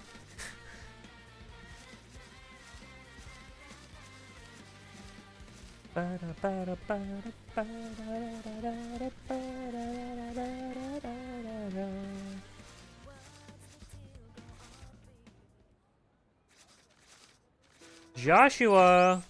Speaker 1: Joshua.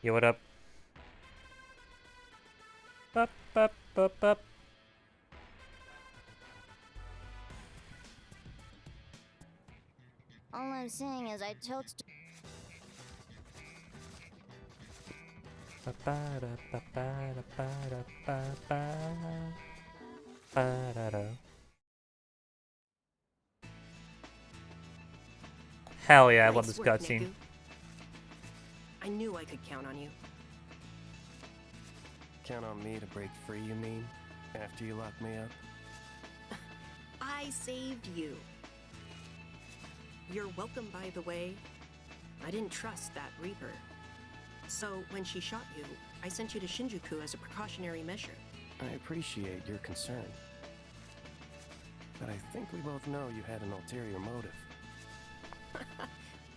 Speaker 1: Yo, what up? Bup, bup, bup, bup.
Speaker 11: All I'm saying is I totes.
Speaker 1: Hell yeah, I love
Speaker 13: Nice
Speaker 1: this
Speaker 13: work,
Speaker 1: cutscene.
Speaker 13: Niku. I knew I could count on you.
Speaker 12: Count on me to break free, you mean? After you lock me up?
Speaker 13: I saved you. You're welcome, by the way. I didn't trust that Reaper. So when she shot you, I sent you to Shinjuku as a precautionary measure.
Speaker 12: I appreciate your concern. But I think we both know you had an ulterior motive.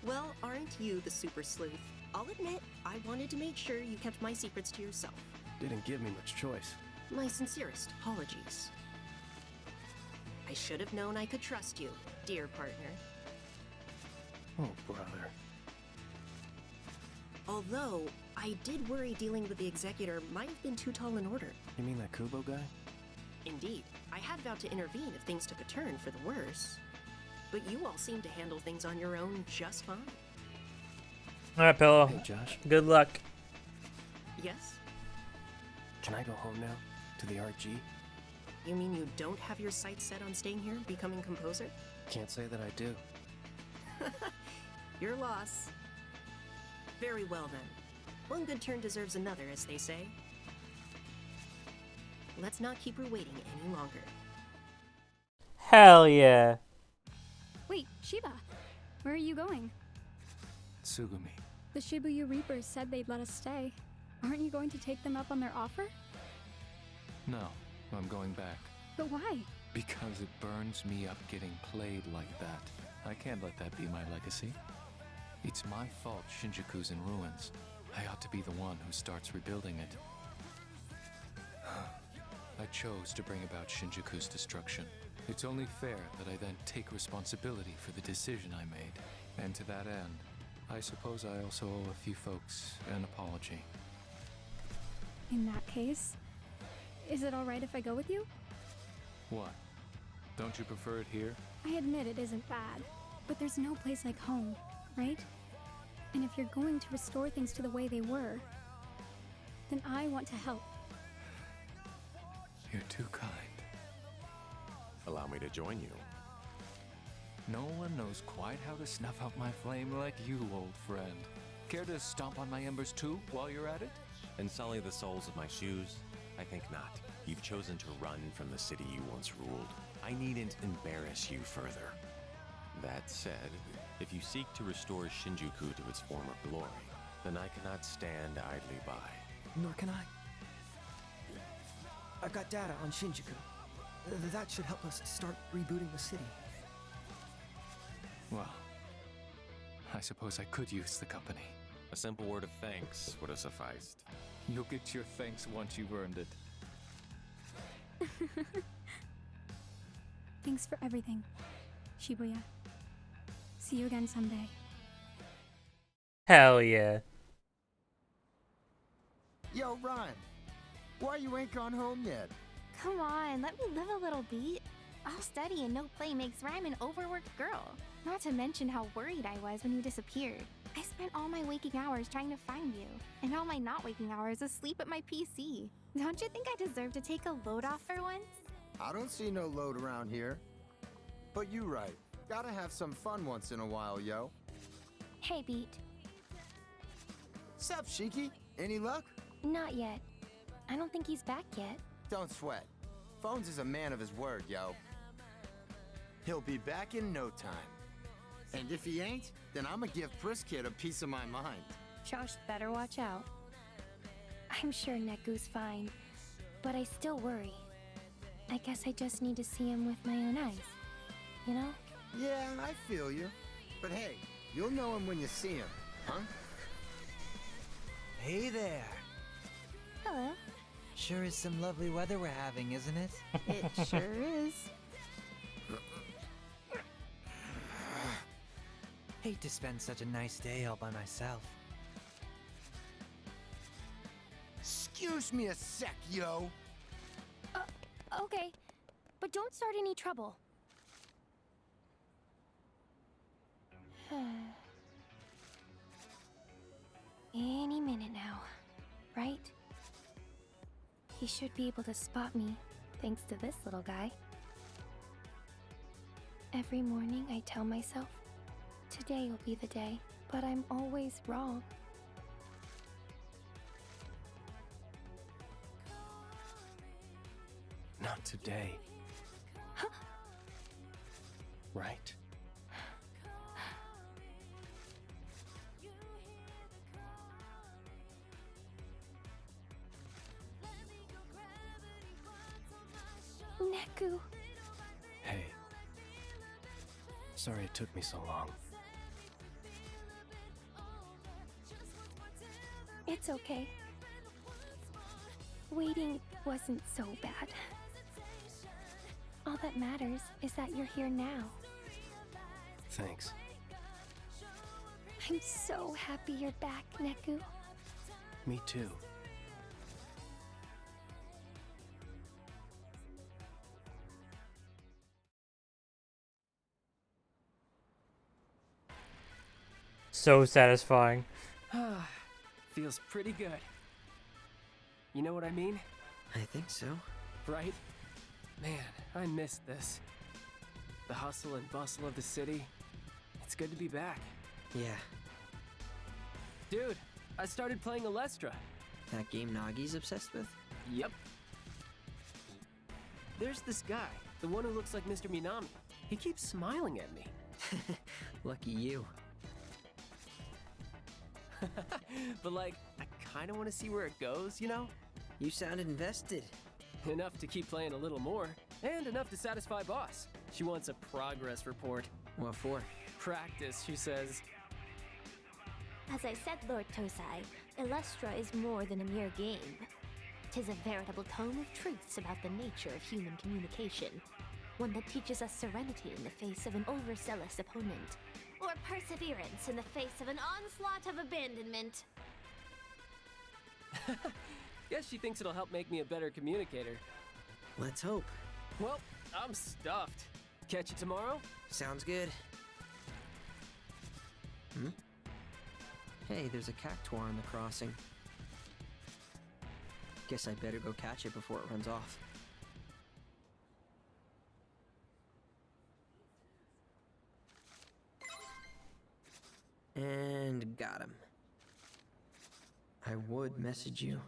Speaker 13: Well, aren't you the super sleuth? I'll admit, I wanted to make sure you kept my secrets to yourself.
Speaker 12: Didn't give me much choice.
Speaker 13: My sincerest apologies. I should have known I could trust you, dear partner.
Speaker 12: Oh, brother.
Speaker 13: Although, I did worry dealing with the Executor might have been too tall an order.
Speaker 12: You mean that Kubo guy?
Speaker 13: Indeed, I had vowed to intervene if things took a turn for the worse. But you all seem to handle things on your own just fine.
Speaker 1: All right, Pillow.
Speaker 12: Hey, Josh.
Speaker 1: Good luck.
Speaker 13: Yes?
Speaker 12: Can I go home now? To the RG?
Speaker 13: You mean you don't have your sights set on staying here, becoming composer?
Speaker 12: Can't say that I do.
Speaker 13: Your loss. Very well then. One good turn deserves another, as they say. Let's not keep her waiting any longer.
Speaker 1: Hell yeah.
Speaker 8: Wait, Shiba, where are you going?
Speaker 6: Tsugumi.
Speaker 8: The Shibuya Reapers said they'd let us stay. Aren't you going to take them up on their offer?
Speaker 6: No, I'm going back.
Speaker 8: But why?
Speaker 6: Because it burns me up getting played like that. I can't let that be my legacy. It's my fault Shinjuku's in ruins. I ought to be the one who starts rebuilding it. I chose to bring about Shinjuku's destruction. It's only fair that I then take responsibility for the decision I made. And to that end, I suppose I also owe a few folks an apology.
Speaker 8: In that case, is it alright if I go with you?
Speaker 6: What? Don't you prefer it here?
Speaker 8: I admit it isn't bad, but there's no place like home, right? And if you're going to restore things to the way they were, then I want to help.
Speaker 6: You're too kind.
Speaker 7: Allow me to join you.
Speaker 6: No one knows quite how to snuff out my flame like you, old friend. Care to stomp on my embers too, while you're at it?
Speaker 7: And sully the soles of my shoes? I think not. You've chosen to run from the city you once ruled. I needn't embarrass you further. That said, if you seek to restore Shinjuku to its former glory, then I cannot stand idly by.
Speaker 3: Nor can I. I've got data on Shinjuku. That should help us start rebooting the city.
Speaker 6: Well, I suppose I could use the company.
Speaker 7: A simple word of thanks would have sufficed.
Speaker 6: You'll get your thanks once you've earned it.
Speaker 8: Thanks for everything, Shibuya. See you again someday.
Speaker 1: Hell yeah.
Speaker 9: Yo, Ryan. Why you ain't gone home yet?
Speaker 5: Come on, let me live a little beat. All study and no play makes Rhyme an overworked girl. Not to mention how worried I was when you disappeared. I spent all my waking hours trying to find you, and all my not waking hours asleep at my PC. Don't you think I deserve to take a load off for once?
Speaker 9: I don't see no load around here. But you right. Gotta have some fun once in a while, yo.
Speaker 5: Hey, Beat.
Speaker 9: Sup, Shiki? Any luck?
Speaker 5: Not yet. I don't think he's back yet.
Speaker 9: Don't sweat. Phones is a man of his word, yo. He'll be back in no time. And if he ain't, then I'ma give Priskid a piece of my mind.
Speaker 5: Josh better watch out. I'm sure Neku's fine, but I still worry. I guess I just need to see him with my own eyes. You know?
Speaker 9: Yeah, I feel you. But hey, you'll know him when you see him, huh?
Speaker 14: Hey there.
Speaker 5: Hello.
Speaker 14: Sure is some lovely weather we're having, isn't it?
Speaker 5: It sure is.
Speaker 14: Hate to spend such a nice day all by myself.
Speaker 9: Excuse me a sec, yo.
Speaker 5: Okay, but don't start any trouble. Any minute now, right? He should be able to spot me, thanks to this little guy. Every morning I tell myself, today will be the day, but I'm always wrong.
Speaker 12: Not today. Right?
Speaker 8: Neku.
Speaker 12: Hey. Sorry it took me so long.
Speaker 8: It's okay. Waiting wasn't so bad. All that matters is that you're here now.
Speaker 12: Thanks.
Speaker 8: I'm so happy you're back, Neku.
Speaker 12: Me too.
Speaker 1: So satisfying.
Speaker 3: Feels pretty good. You know what I mean?
Speaker 4: I think so.
Speaker 3: Right? Man, I missed this. The hustle and bustle of the city. It's good to be back.
Speaker 4: Yeah.
Speaker 3: Dude, I started playing Alestra.
Speaker 4: That game Nagi's obsessed with?
Speaker 3: Yep. There's this guy, the one who looks like Mr. Minami. He keeps smiling at me.
Speaker 4: Lucky you.
Speaker 3: But like, I kinda wanna see where it goes, you know?
Speaker 4: You sounded invested.
Speaker 3: Enough to keep playing a little more, and enough to satisfy boss. She wants a progress report.
Speaker 4: What for?
Speaker 3: Practice, she says.
Speaker 15: As I said, Lord Tosai, Illustra is more than a mere game. 'Tis a veritable tome of truths about the nature of human communication. One that teaches us serenity in the face of an overzealous opponent, or perseverance in the face of an onslaught of abandonment.
Speaker 3: Guess she thinks it'll help make me a better communicator.
Speaker 4: Let's hope.
Speaker 3: Well, I'm stuffed. Catch you tomorrow?
Speaker 4: Sounds good. Hey, there's a cactuar in the crossing. Guess I better go catch it before it runs off. And got him. I would message you,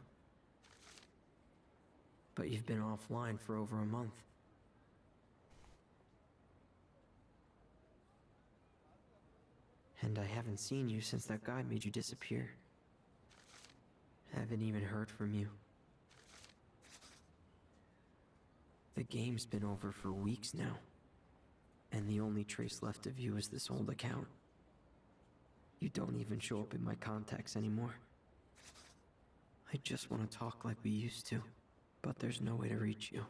Speaker 4: but you've been offline for over a month. And I haven't seen you since that guy made you disappear. Haven't even heard from you. The game's been over for weeks now, and the only trace left of you is this old account. You don't even show up in my contacts anymore. I just want to talk like we used to, but there's no way to reach you.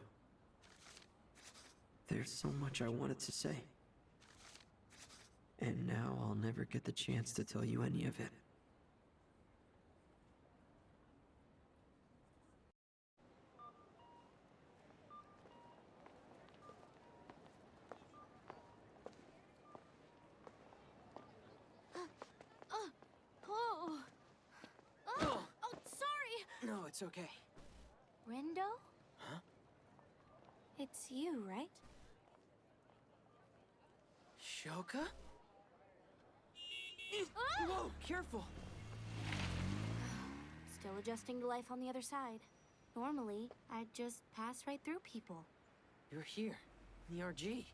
Speaker 4: There's so much I wanted to say. And now I'll never get the chance to tell you any of it.
Speaker 15: Oh, sorry!
Speaker 4: No, it's okay.
Speaker 15: Rindo?
Speaker 4: Huh?
Speaker 15: It's you, right?
Speaker 4: Shoka?
Speaker 3: Whoa, careful!
Speaker 15: Still adjusting to life on the other side. Normally, I'd just pass right through people.
Speaker 4: You're here, in the RG.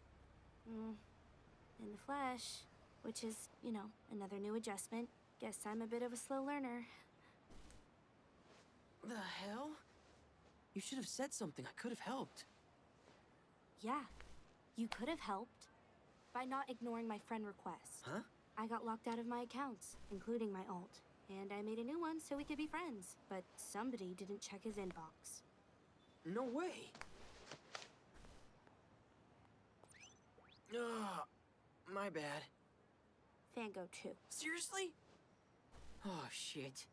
Speaker 15: In the flesh, which is, you know, another new adjustment. Guess I'm a bit of a slow learner.
Speaker 4: The hell? You should have said something. I could have helped.
Speaker 15: Yeah, you could have helped by not ignoring my friend requests.
Speaker 4: Huh?
Speaker 15: I got locked out of my accounts, including my alt, and I made a new one so we could be friends, but somebody didn't check his inbox.
Speaker 4: No way. Oh, my bad.
Speaker 15: Fango too.
Speaker 4: Seriously? Oh, shit.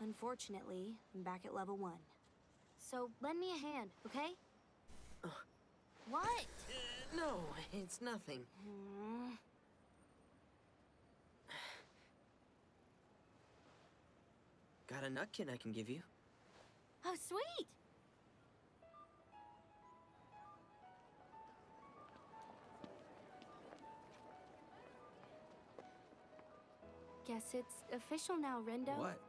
Speaker 15: Unfortunately, I'm back at level 1. So lend me a hand, okay? What?
Speaker 4: No, it's nothing. Got a nutkin I can give you.
Speaker 15: Oh, sweet! Guess it's official now, Rindo.
Speaker 4: What?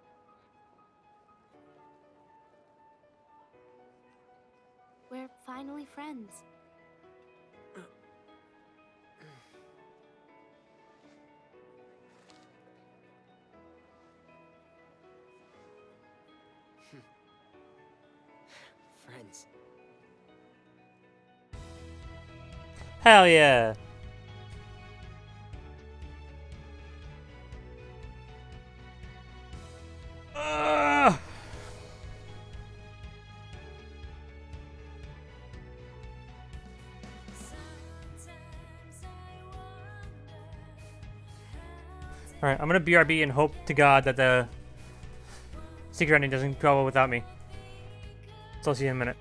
Speaker 15: We're finally friends.
Speaker 12: Friends.
Speaker 1: Hell yeah. Alright, I'm gonna BRB and hope to God that the secret ending doesn't go without me. So I'll see you in a minute.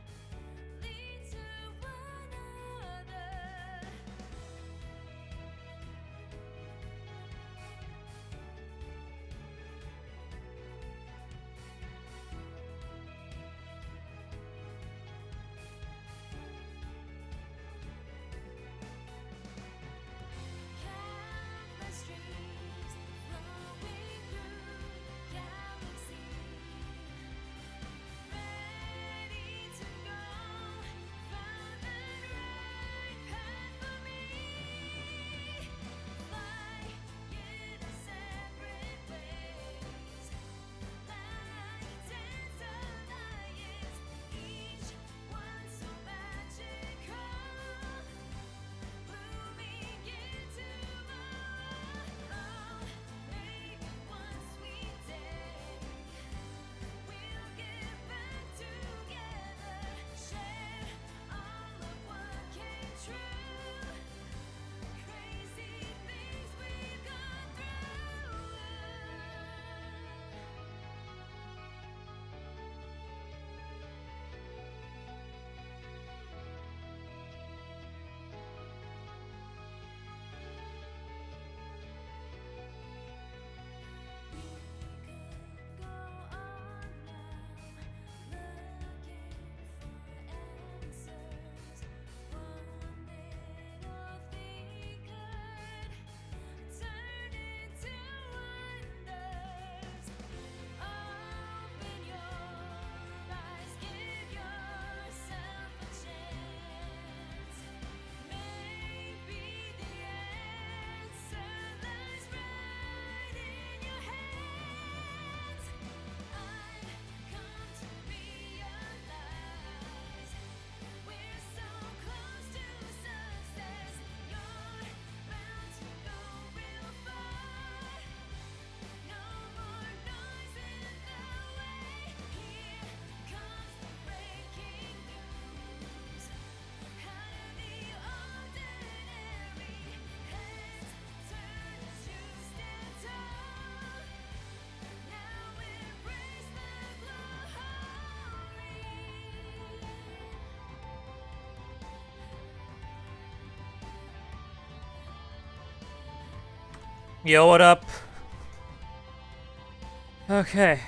Speaker 1: Yo, what up? Okay.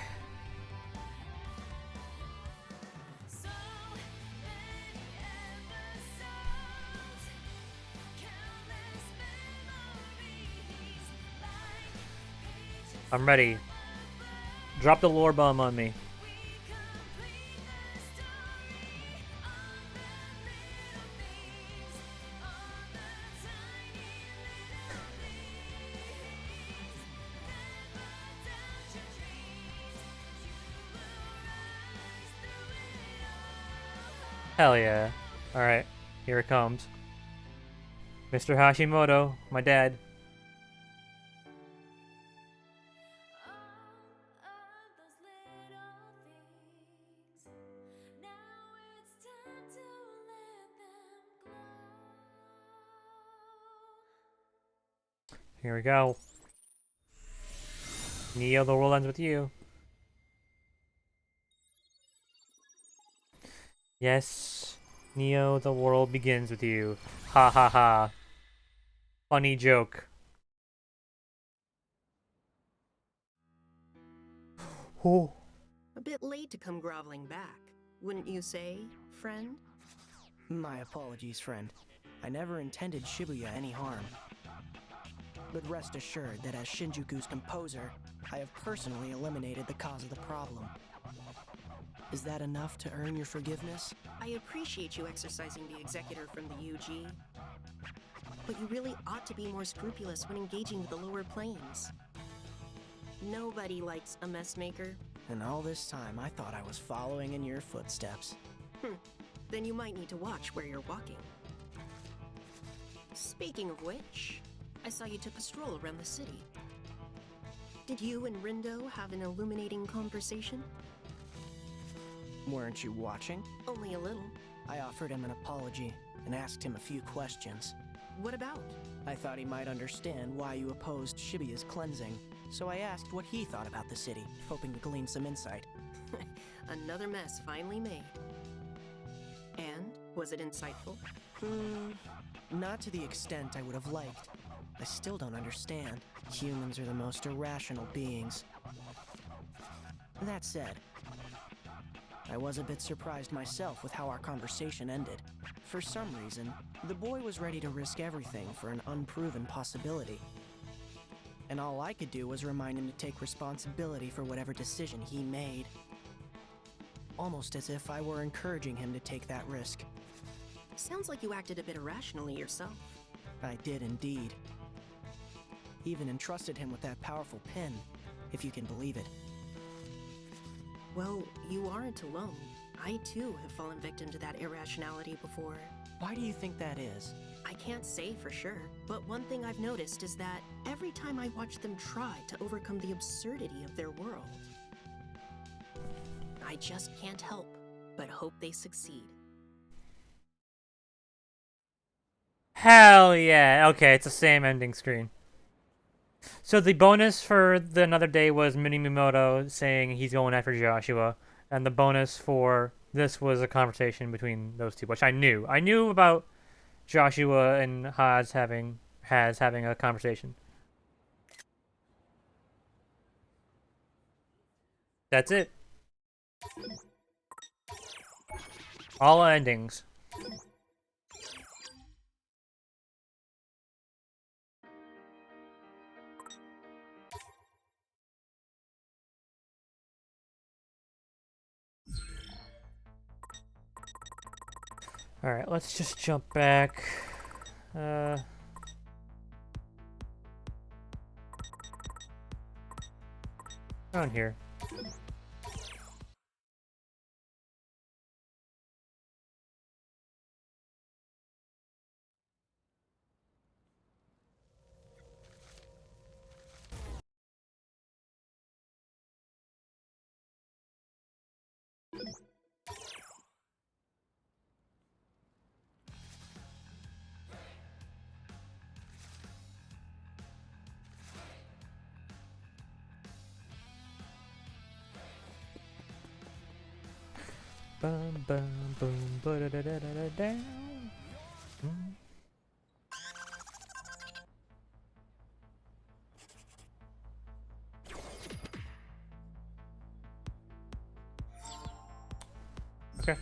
Speaker 1: I'm ready. Drop the lore bomb on me. Hell yeah. Alright, here it comes. Mr. Hashimoto, my dad. Here we go. Neo, the world ends with you. Yes, Neo, the world begins with you. Ha ha ha. Funny joke. Oh.
Speaker 13: A bit late to come groveling back, wouldn't you say, friend?
Speaker 2: My apologies, friend. I never intended Shibuya any harm. But rest assured that as Shinjuku's composer, I have personally eliminated the cause of the problem. Is that enough to earn your forgiveness?
Speaker 13: I appreciate you exercising the executor from the UG. But you really ought to be more scrupulous when engaging with the lower planes. Nobody likes a messmaker.
Speaker 2: And all this time, I thought I was following in your footsteps.
Speaker 13: Then you might need to watch where you're walking. Speaking of which, I saw you took a stroll around the city. Did you and Rindo have an illuminating conversation?
Speaker 2: Weren't you watching?
Speaker 13: Only a little.
Speaker 2: I offered him an apology and asked him a few questions.
Speaker 13: What about?
Speaker 2: I thought he might understand why you opposed Shibuya's cleansing, so I asked what he thought about the city, hoping to glean some insight.
Speaker 13: Another mess finally made. And was it insightful?
Speaker 2: Not to the extent I would have liked. I still don't understand. Humans are the most irrational beings. That said, I was a bit surprised myself with how our conversation ended. For some reason, the boy was ready to risk everything for an unproven possibility. And all I could do was remind him to take responsibility for whatever decision he made. Almost as if I were encouraging him to take that risk.
Speaker 13: Sounds like you acted a bit irrationally yourself.
Speaker 2: I did indeed. Even entrusted him with that powerful pin, if you can believe it.
Speaker 13: Well, you aren't alone. I too have fallen victim to that irrationality before.
Speaker 2: Why do you think that is?
Speaker 13: I can't say for sure, but one thing I've noticed is that every time I watch them try to overcome the absurdity of their world, I just can't help but hope they succeed.
Speaker 1: Hell yeah. Okay, it's the same ending screen. So the bonus for the another day was Minimoto saying he's going after Joshua, and the bonus for this was a conversation between those two, which I knew. I knew about Joshua and Haz having a conversation. That's it. All endings. Alright, let's just jump back. Around here. Bum bum boom ba da da da da da down. Okay.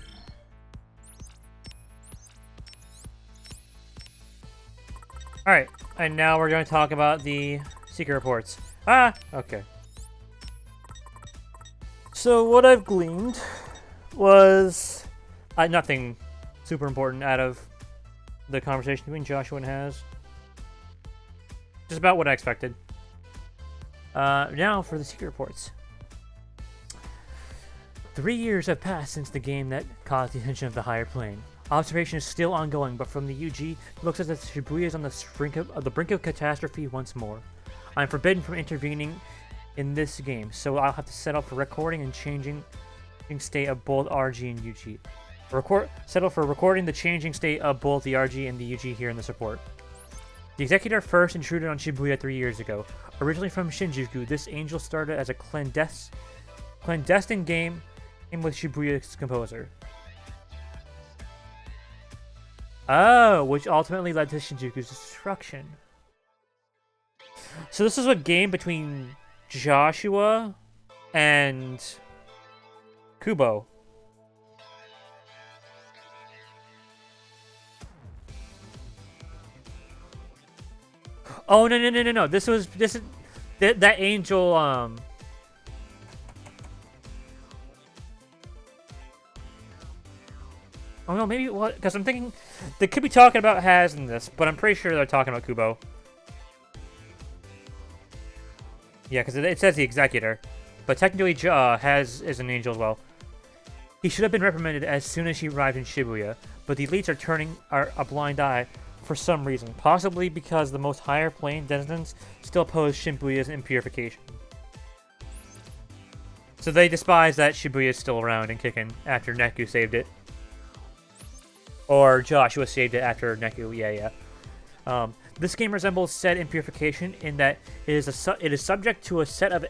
Speaker 1: Alright, and now we're going to talk about the secret reports. Okay. So what I've gleaned was nothing super important out of the conversation between Joshua and Haz. Just about what I expected. Now for the secret reports. 3 years have passed since the game that caused the attention of the higher plane. Observation is still ongoing, but from the UG, it looks as if Shibuya is on the brink of catastrophe once more. I'm forbidden from intervening in this game, so I'll have to settle for recording and changing state of both RG and UG. Settle for recording the changing state of both the RG and the UG here in this report. The Executor first intruded on Shibuya 3 years ago. Originally from Shinjuku, this angel started as a clandestine game with Shibuya's composer. Oh, which ultimately led to Shinjuku's destruction. So this is a game between Joshua and Kubo. Oh no! This is that angel. Oh no, maybe what? Because I'm thinking they could be talking about Haz in this, but I'm pretty sure they're talking about Kubo. Yeah, because it says the Executor, but technically Haz is an angel as well. He should have been reprimanded as soon as he arrived in Shibuya, but the elites are turning a blind eye for some reason, possibly because the most higher plane denizens still oppose Shibuya's Purification. So they despise that Shibuya is still around and kicking after Neku saved it. Or Joshua saved it after Neku, yeah. This game resembles said Purification in that it is subject to a set of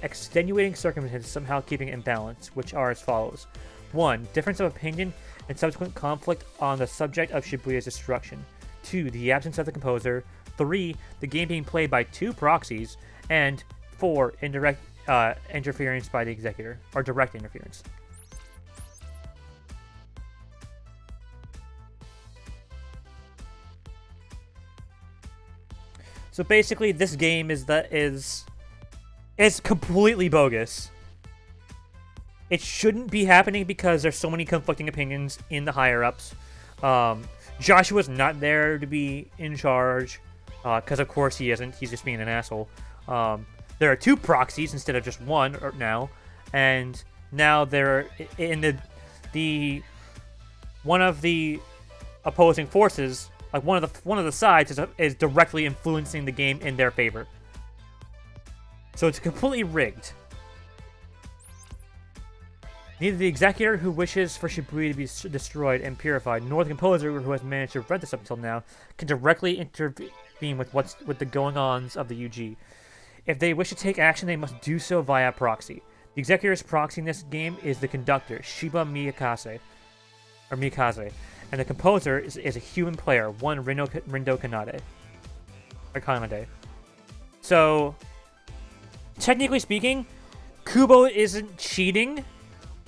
Speaker 1: extenuating circumstances somehow keeping it in balance, which are as follows. 1. Difference of opinion and subsequent conflict on the subject of Shibuya's destruction. 2. The absence of the composer. 3. The game being played by 2 proxies. And 4. Indirect interference by the Executor, or direct interference. So basically, this game is completely bogus. It shouldn't be happening because there's so many conflicting opinions in the higher-ups. Joshua's not there to be in charge, because of course he isn't. He's just being an asshole. There are 2 proxies instead of just 1 now, and now they're in the one of the opposing forces, like one of the sides is directly influencing the game in their favor. So it's completely rigged. Neither the Executor, who wishes for Shibuya to be destroyed and purified, nor the composer, who has managed to read this up until now, can directly intervene with the going-ons of the UG. If they wish to take action, they must do so via proxy. The Executor's proxy in this game is the conductor, Shiba Miyakaze, and the composer is a human player, one Rindo Kanade. Or Kanade. So, technically speaking, Kubo isn't cheating.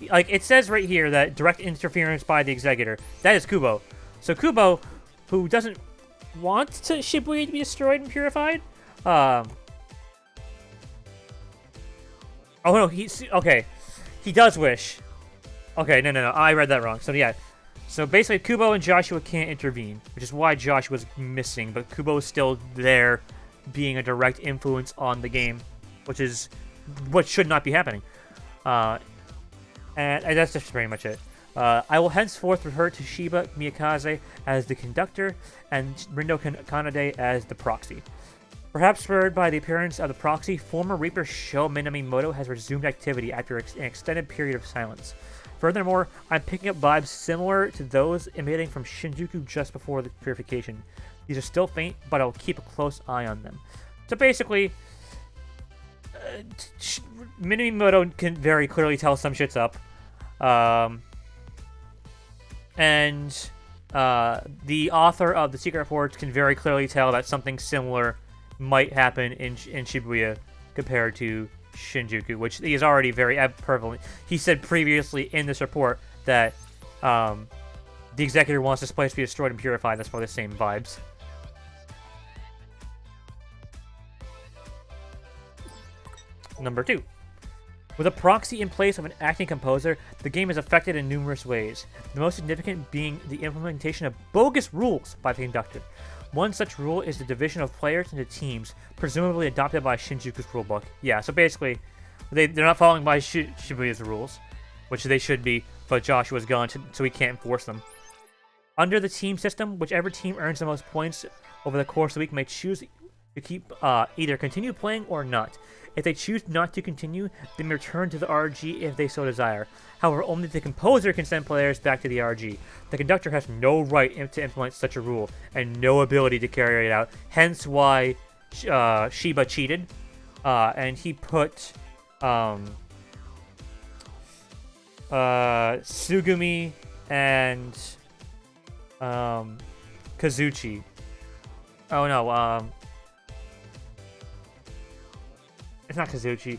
Speaker 1: Like, it says right here that direct interference by the Executor. That is Kubo. So Kubo, who doesn't want Shibuya to be destroyed and purified, oh no, okay. He does wish. Okay, no, I read that wrong. So yeah. So basically, Kubo and Joshua can't intervene, which is why Joshua's missing, but Kubo is still there, being a direct influence on the game, which is what should not be happening. And that's just pretty much it. I will henceforth refer to Shiba Miyakaze as the conductor and Rindo Kanade as the proxy. Perhaps spurred by the appearance of the proxy, former Reaper Sho Minamimoto has resumed activity after an extended period of silence. Furthermore, I'm picking up vibes similar to those emanating from Shinjuku just before the Purification. These are still faint, but I'll keep a close eye on them. So basically, Minamimoto can very clearly tell some shit's up. And the author of the Secret Reports can very clearly tell that something similar might happen in Shibuya compared to Shinjuku, which is already very prevalent. He said previously in this report that the Executor wants this place to be destroyed and purified. That's probably the same vibes. Number 2. With a proxy in place of an acting composer, the game is affected in numerous ways, the most significant being the implementation of bogus rules by the conductor. One such rule is the division of players into teams, presumably adopted by Shinjuku's rulebook. Yeah, so basically, they're not following by Shibuya's rules, which they should be, but Joshua's gone, so he can't enforce them. Under the team system, whichever team earns the most points over the course of the week may choose to keep either continue playing or not. If they choose not to continue, they may return to the RG if they so desire. However, only the composer can send players back to the RG. The conductor has no right to implement such a rule, and no ability to carry it out. Hence why Shiba cheated, and he put Sugumi and Kazuchi. Oh no, it's not Kazuchi.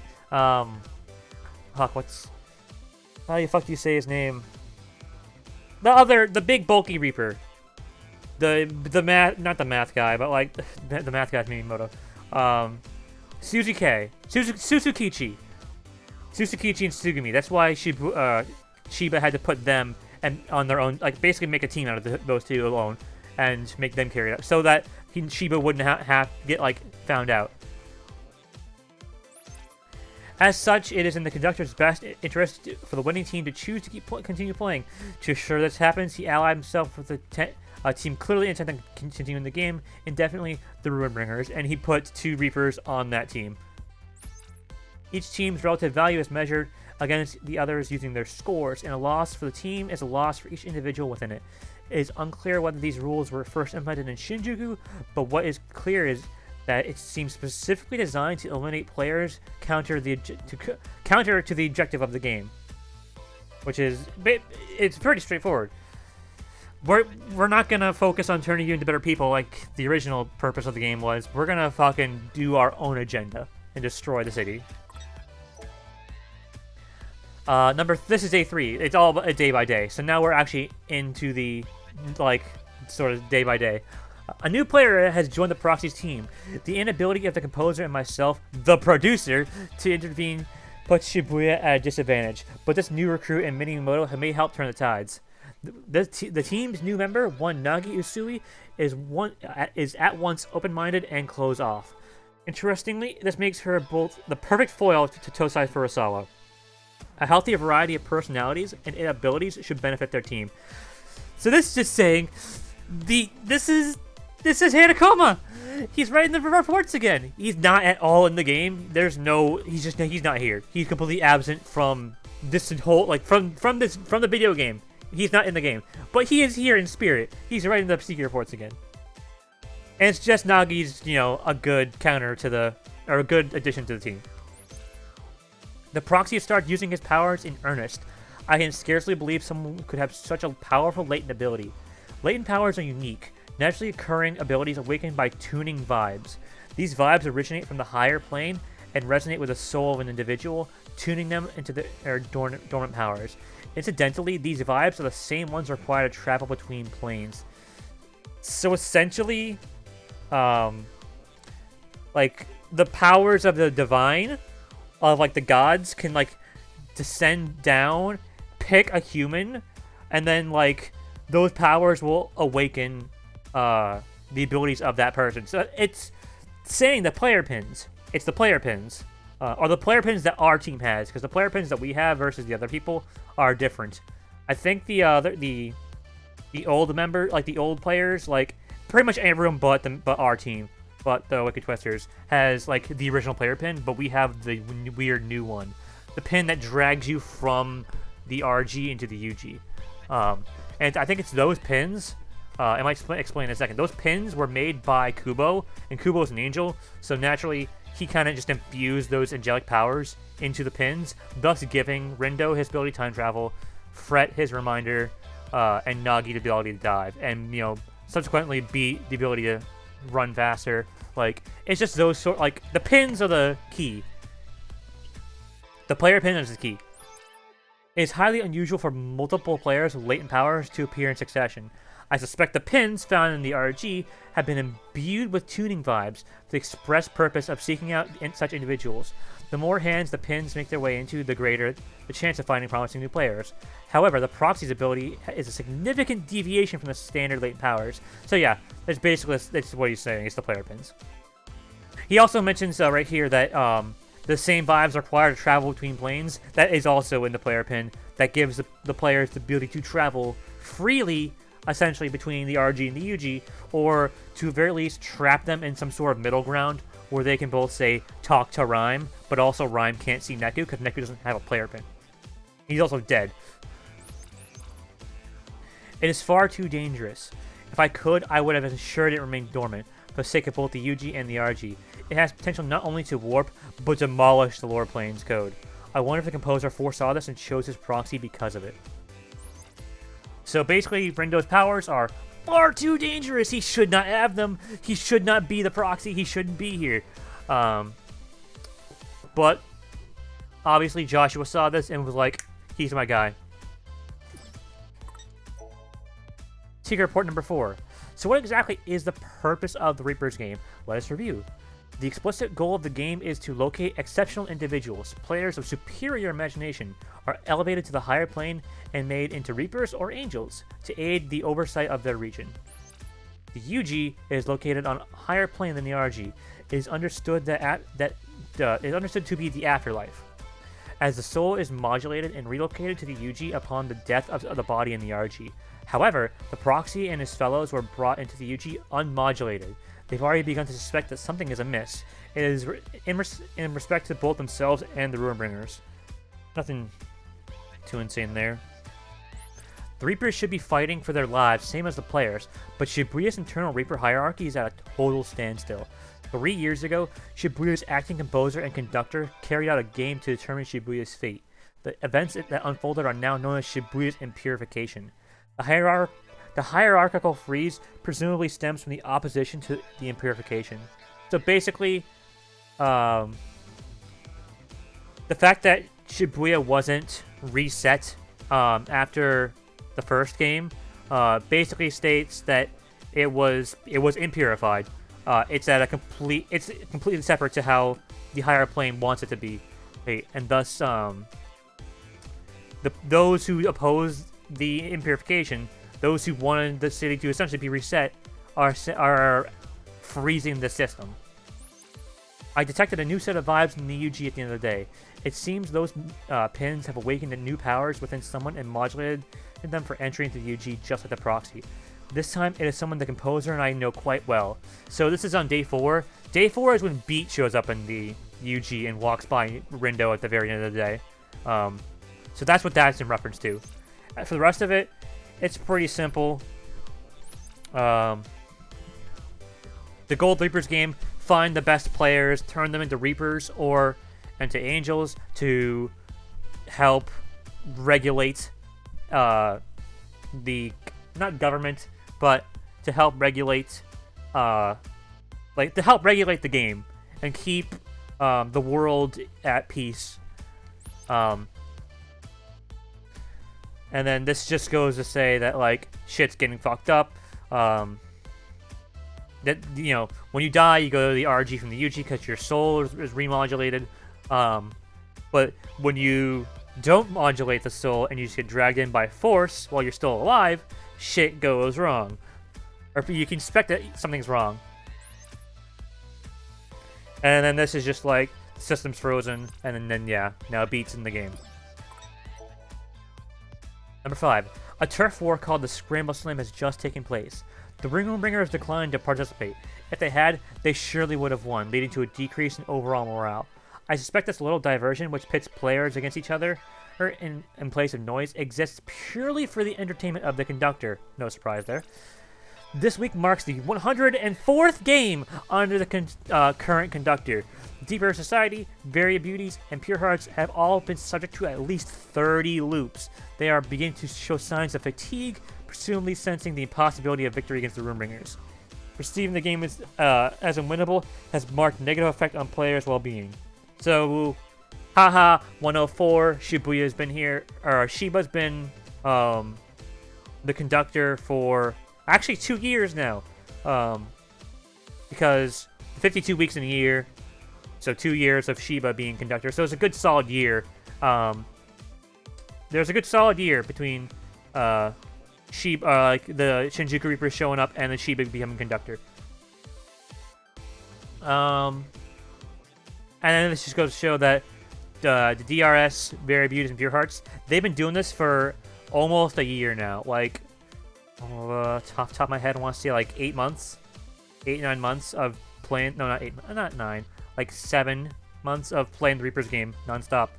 Speaker 1: Fuck, how the fuck do you say his name? The big bulky Reaper. Not the math guy, but like, the math guy's Minimoto. Suzukichi. Suzukichi and Sugumi. That's why Shiba had to put them and on their own, like basically make a team out of those two alone and make them carry it out so that Shiba wouldn't have to get like found out. As such, it is in the conductor's best interest for the winning team to choose to continue playing. To ensure this happens, he allied himself with a team clearly intent on continuing the game, indefinitely the Ruinbringers, and he put 2 Reapers on that team. Each team's relative value is measured against the others using their scores, and a loss for the team is a loss for each individual within it. It is unclear whether these rules were first implemented in Shinjuku, but what is clear is that it seems specifically designed to eliminate players counter to the objective of the game, which is it's pretty straightforward. We're not gonna focus on turning you into better people like the original purpose of the game was. We're gonna fucking do our own agenda and destroy the city. This is day 3. It's all a day by day. So now we're actually into the like sort of day by day. A new player has joined the Proxy's team. The inability of the composer and myself, the producer, to intervene puts Shibuya at a disadvantage. But this new recruit and Minimoto may help turn the tides. The team's new member, one Nagi Usui, is at once open-minded and closed-off. Interestingly, this makes her both the perfect foil to Tosai Furusawa. A healthy variety of personalities and abilities should benefit their team. So this is just saying, this is Hanakoma. He's writing the reports again. He's not at all in the game. He's not here. He's completely absent from this whole from the video game. He's not in the game, but he is here in spirit. He's writing the secret reports again. And it's just Nagi's, a good counter to a good addition to the team. The Proxy started using his powers in earnest. I can scarcely believe someone could have such a powerful latent ability. Latent powers are unique, naturally occurring abilities awakened by tuning vibes. These vibes originate from the higher plane and resonate with the soul of an individual, tuning them into their dormant powers. Incidentally, these vibes are the same ones required to travel between planes. So essentially, like the powers of the divine, of like the gods, can like descend down, pick a human, and then like those powers will awaken the abilities of that person. So it's saying the player pins. It's the player pins. Or the player pins that our team has, because the player pins that we have versus the other people are different. I think the old member, like the old players, like pretty much everyone but our team, but the Wicked Twisters has like the original player pin, but we have the weird new one, the pin that drags you from the RG into the UG. And I think it's those pins. I might explain in a second. Those pins were made by Kubo, and Kubo's an angel, so naturally he kind of just infused those angelic powers into the pins, thus giving Rindo his ability to time travel, Fret his reminder, and Nagi the ability to dive, and subsequently beat the ability to run faster. Like, it's just those sort, like, the pins are the key. The player pin is the key. It is highly unusual for multiple players with latent powers to appear in succession. I suspect the pins found in the RG have been imbued with tuning vibes for the express purpose of seeking out such individuals. The more hands the pins make their way into, the greater the chance of finding promising new players. However, the Proxy's ability is a significant deviation from the standard latent powers. So yeah, that's basically that's what he's saying, it's the player pins. He also mentions right here that the same vibes are required to travel between planes. That is also in the player pin. That gives the players the ability to travel freely, essentially between the RG and the UG, or to very least trap them in some sort of middle ground where they can both say talk to Rhyme, but also Rhyme can't see Neku because Neku doesn't have a player pin. He's also dead. It is far too dangerous. If I could, I would have ensured it remained dormant for the sake of both the UG and the RG. It has potential not only to warp, but demolish the lower planes code. I wonder if the composer foresaw this and chose his Proxy because of it. So basically, Rindo's powers are far too dangerous. He should not have them. He should not be the Proxy. He shouldn't be here. But obviously, Joshua saw this and was like, he's my guy. Secret report number 4. So what exactly is the purpose of the Reaper's game? Let us review. The explicit goal of the game is to locate exceptional individuals. Players of superior imagination are elevated to the higher plane and made into Reapers or Angels to aid the oversight of their region. The UG is located on a higher plane than the RG. It is understood is understood to be the afterlife, as the soul is modulated and relocated to the UG upon the death of the body in the RG. However, the proxy and his fellows were brought into the UG unmodulated. They've already begun to suspect that something is amiss. It is in respect to both themselves and the Ruinbringers. Nothing too insane there. The Reapers should be fighting for their lives, same as the players, but Shibuya's internal Reaper hierarchy is at a total standstill. 3 years ago, Shibuya's acting composer and conductor carried out a game to determine Shibuya's fate. The events that unfolded are now known as Shibuya's Purification. The hierarchical freeze presumably stems from the opposition to the Purification. So basically, the fact that Shibuya wasn't reset after the first game basically states that it was impurified. It's completely separate to how the higher plane wants it to be, and thus those who opposed the Impurification, those who wanted the city to essentially be reset, are freezing the system. I detected a new set of vibes in the UG at the end of the day. It seems those pins have awakened the new powers within someone and modulated them for entry into the UG just like the proxy. This time, it is someone the composer and I know quite well. So this is on day 4. Day 4 is when Beat shows up in the UG and walks by Rindo at the very end of the day. So that's what that's in reference to. For the rest of it, it's pretty simple. The Gold Reapers game, find the best players, turn them into Reapers or into Angels to help regulate the, not government, but to help regulate, to help regulate the game and keep the world at peace. And then this just goes to say that, like, shit's getting fucked up. That, you know, when you die, you go to the RG from the UG because your soul is remodulated. But when you don't modulate the soul and you just get dragged in by force while you're still alive, shit goes wrong. Or you can suspect that something's wrong. And then this is just like, the system's frozen, and then yeah, now Beat's in the game. Number 5. A turf war called the Scramble Slam has just taken place. The Ruinbringers declined to participate. If they had, they surely would have won, leading to a decrease in overall morale. I suspect this little diversion, which pits players against each other in place of noise, exists purely for the entertainment of the conductor. No surprise there. This week marks the 104th game under the current conductor. Deep Earth Society, Varied Beauties, and Pure Hearts have all been subject to at least 30 loops. They are beginning to show signs of fatigue, presumably sensing the impossibility of victory against the Ruinbringers. Perceiving the game as unwinnable has marked negative effect on players' well-being. So, haha, 104, Shibuya's been here, or Shiba's been the conductor for actually 2 years now, because 52 weeks in a year, so 2 years of Shiba being conductor, so it's a good solid year. There's a good solid year between Shiba, the Shinjuku Reapers showing up and the Shiba becoming conductor. And then this just goes to show that the DRS, Varied Beauties, and Pure Hearts, they've been doing this for almost a year now. Like, top of my head, I want to say like 8 months, 8-9 months of playing. No, not 8, not 9, like 7 months of playing the Reapers game nonstop.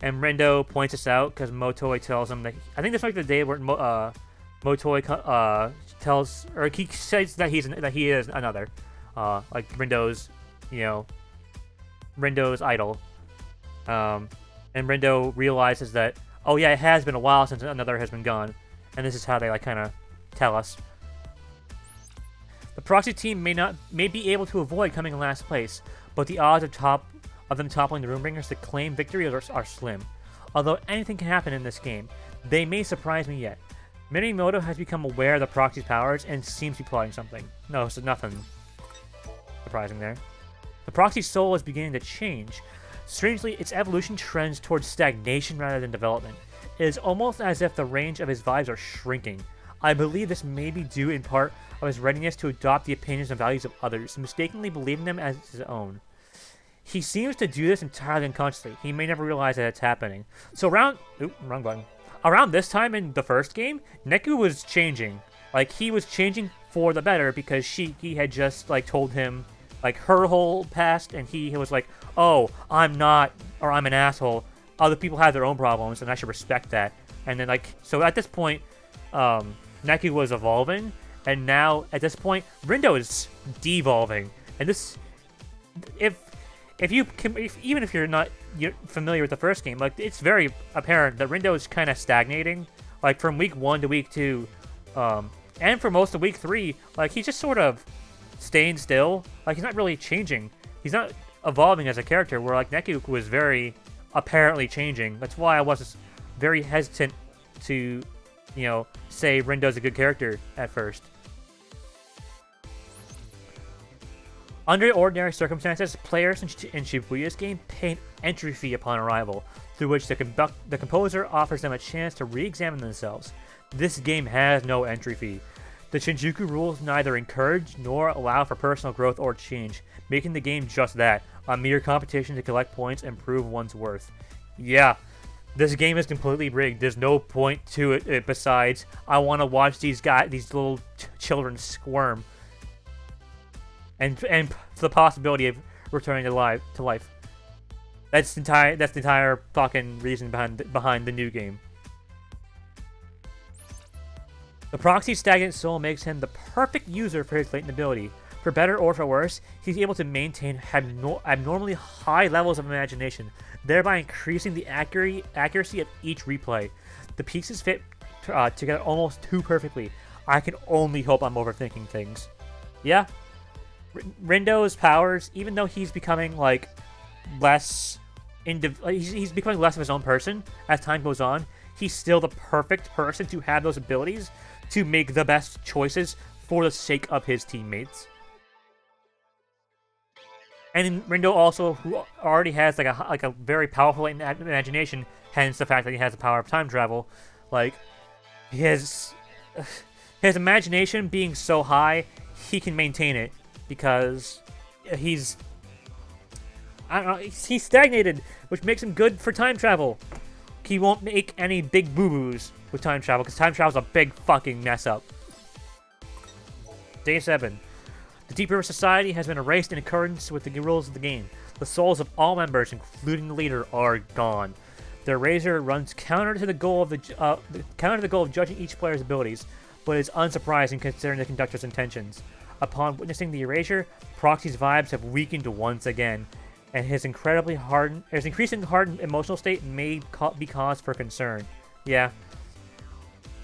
Speaker 1: And Rindo points this out because Motoi tells him that I think this might be the day where Motoi tells, or he says that he is another, like Rindo's, Rindo's idol. And Rindo realizes that, oh yeah, it has been a while since another has been gone, and this is how they like kind of tell us. The proxy team may be able to avoid coming in last place, but the odds of them toppling the Ruinbringers to claim victory are slim. Although anything can happen in this game, they may surprise me yet. Minimoto has become aware of the proxy's powers and seems to be plotting something. No, so nothing surprising there. The proxy's soul is beginning to change. Strangely, its evolution trends towards stagnation rather than development. It is almost as if the range of his vibes are shrinking. I believe this may be due in part of his readiness to adopt the opinions and values of others, mistakenly believing them as his own. He seems to do this entirely unconsciously. He may never realize that it's happening. So around... Oop, wrong button. Around this time in the first game, Neku was changing. Like, he was changing for the better because Shiki had just, like, told him, like, her whole past, and he was like, oh, I'm not, or I'm an asshole. Other people have their own problems, and I should respect that. And then, like, so at this point, Neku was evolving, and now, at this point, Rindo is devolving. And this, even if you're not familiar with the first game, like, it's very apparent that Rindo is kind of stagnating, like, from week 1 to week 2, and for most of week 3, like, he's just sort of staying still. Like, he's not really changing. He's not evolving as a character, where, like, Neku was very apparently changing. That's why I was very hesitant to, you know, say Rindo's a good character at first. Under ordinary circumstances, players in Shibuya's game pay an entry fee upon arrival, through which the composer offers them a chance to re-examine themselves. This game has no entry fee. The Shinjuku rules neither encourage nor allow for personal growth or change, making the game just that, a mere competition to collect points and prove one's worth. Yeah, this game is completely rigged. There's no point to it besides, I want to watch these little children squirm. And the possibility of returning to life. That's the entire fucking reason behind the new game. The Proxy's stagnant soul makes him the perfect user for his latent ability. For better or for worse, he's able to maintain abnormally high levels of imagination, thereby increasing the accuracy of each replay. The pieces fit together almost too perfectly. I can only hope I'm overthinking things. Yeah, Rindo's powers, even though he's becoming like less, he's becoming less of his own person as time goes on. He's still the perfect person to have those abilities to make the best choices for the sake of his teammates. And Rindo also, who already has like a very powerful imagination, hence the fact that he has the power of time travel, like his imagination being so high, he can maintain it because he's stagnated, which makes him good for time travel. He won't make any big boo-boos with time travel, because time travel's a big fucking mess up. Day 7. The Deep River Society has been erased in accordance with the rules of the game. The souls of all members, including the leader, are gone. The erasure runs counter to the goal of judging each player's abilities, but is unsurprising considering the conductor's intentions. Upon witnessing the erasure, Proxy's vibes have weakened once again, and his increasingly hardened emotional state may be cause for concern. Yeah.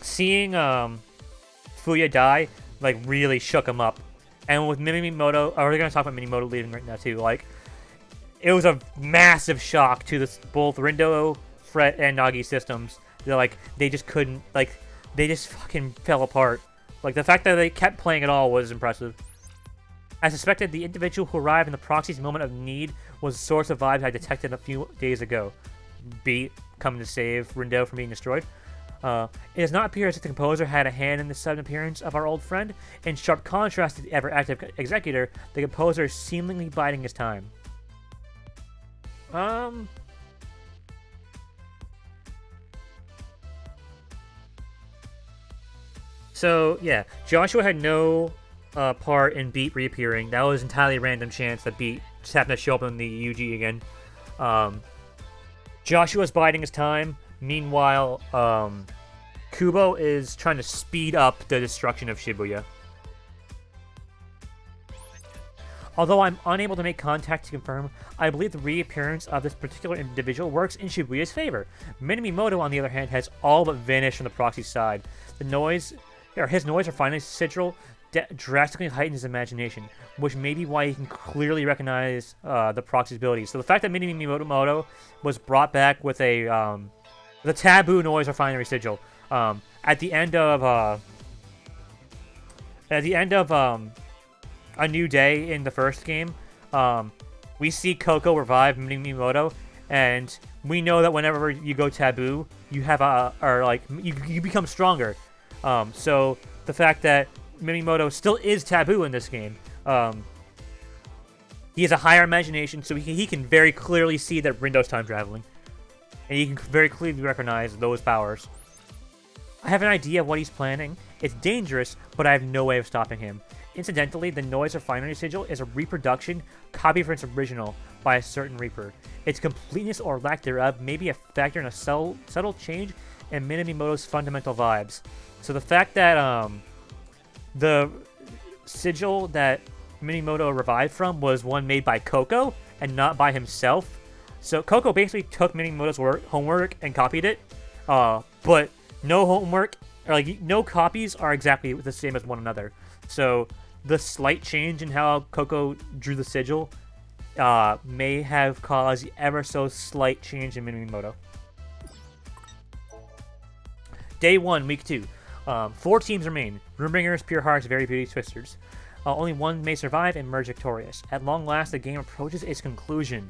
Speaker 1: Seeing Fuya die, like, really shook him up. And with Minimoto, we're going to talk about Minimoto leaving right now too, like, it was a massive shock to both Rindo, Fret, and Nagi systems. They're like, they just couldn't, like, they just fucking fell apart. Like, the fact that they kept playing at all was impressive. I suspected the individual who arrived in the Proxy's moment of need was the source of vibes I detected a few days ago. Beat coming to save Rindo from being destroyed. It does not appear as if the composer had a hand in the sudden appearance of our old friend. In sharp contrast to the ever-active executor, the composer is seemingly biding his time. So, yeah, Joshua had no part in Beat reappearing. That was entirely random chance that Beat just happened to show up in the UG again. Joshua's biding his time. Meanwhile, Kubo is trying to speed up the destruction of Shibuya. Although I'm unable to make contact to confirm, I believe the reappearance of this particular individual works in Shibuya's favor. Minimoto, on the other hand, has all but vanished from the Proxy side. His noise or finally sigil drastically heightened his imagination, which may be why he can clearly recognize the Proxy's abilities. So the fact that Minimoto was brought back with the taboo noise refinery sigil at the end of A New Day in the first game, we see Coco revive Minimoto, and we know that whenever you go taboo, you have you become stronger. So the fact that Minimoto still is taboo in this game, he has a higher imagination, so he can very clearly see that Rindo's time traveling, and he can very clearly recognize those powers. I have an idea of what he's planning. It's dangerous, but I have no way of stopping him. Incidentally, the Noise Refinery Sigil is a reproduction copy from its original by a certain Reaper. Its completeness or lack thereof may be a factor in a subtle change in Minimoto's fundamental vibes. So the fact that the sigil that Minimoto revived from was one made by Coco and not by himself. So Coco basically took Minimoto's homework and copied it, but no homework, or like no copies are exactly the same as one another. So the slight change in how Coco drew the sigil may have caused ever so slight change in Minimoto. Day 1, Week 2. 4 teams remain. Runebringers, Pure Hearts, Very Beauty, Twisters. Only one may survive and emerge victorious. At long last, the game approaches its conclusion.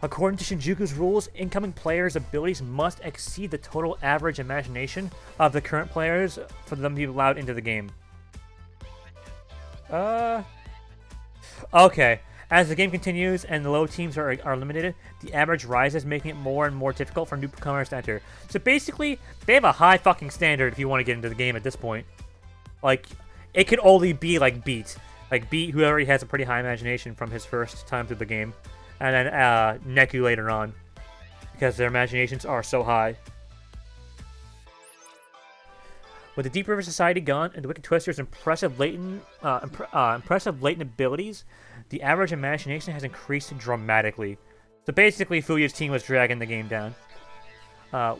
Speaker 1: According to Shinjuku's rules, incoming players' abilities must exceed the total average imagination of the current players for them to be allowed into the game. Okay. As the game continues and the low teams are eliminated, the average rises, making it more and more difficult for newcomers to enter. So basically, they have a high fucking standard if you want to get into the game at this point. Like, it could only be like Beat. Like Beat, who already has a pretty high imagination from his first time through the game. And then Neku later on, because their imaginations are so high. With the Deep River Society gone and the Wicked Twister's impressive latent abilities, the average imagination has increased dramatically. So basically, Fuyu's team was dragging the game down,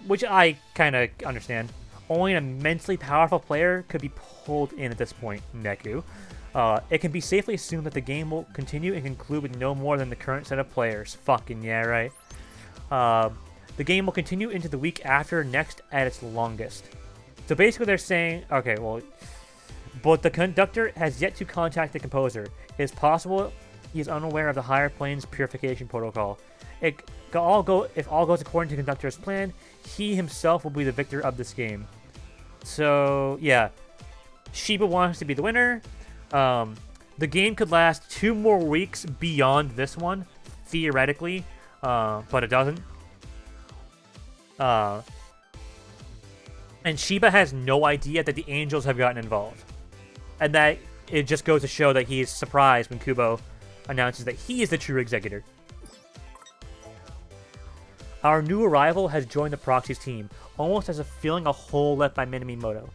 Speaker 1: which I kind of understand. Only an immensely powerful player could be pulled in at this point, Neku. It can be safely assumed that the game will continue and conclude with no more than the current set of players. Fucking yeah, right? The game will continue into the week after next at its longest. So basically they're saying, okay, well, but the conductor has yet to contact the composer. It is possible he is unaware of the higher plane's purification protocol. If all goes according to the conductor's plan, he himself will be the victor of this game. So, yeah. Shiba wants to be the winner. The game could last 2 more weeks beyond this one, theoretically, but it doesn't. And Shiba has no idea that the Angels have gotten involved. And that it just goes to show that he is surprised when Kubo announces that he is the true executor. Our new arrival has joined the Proxy's team, almost as if filling a hole left by Minimoto.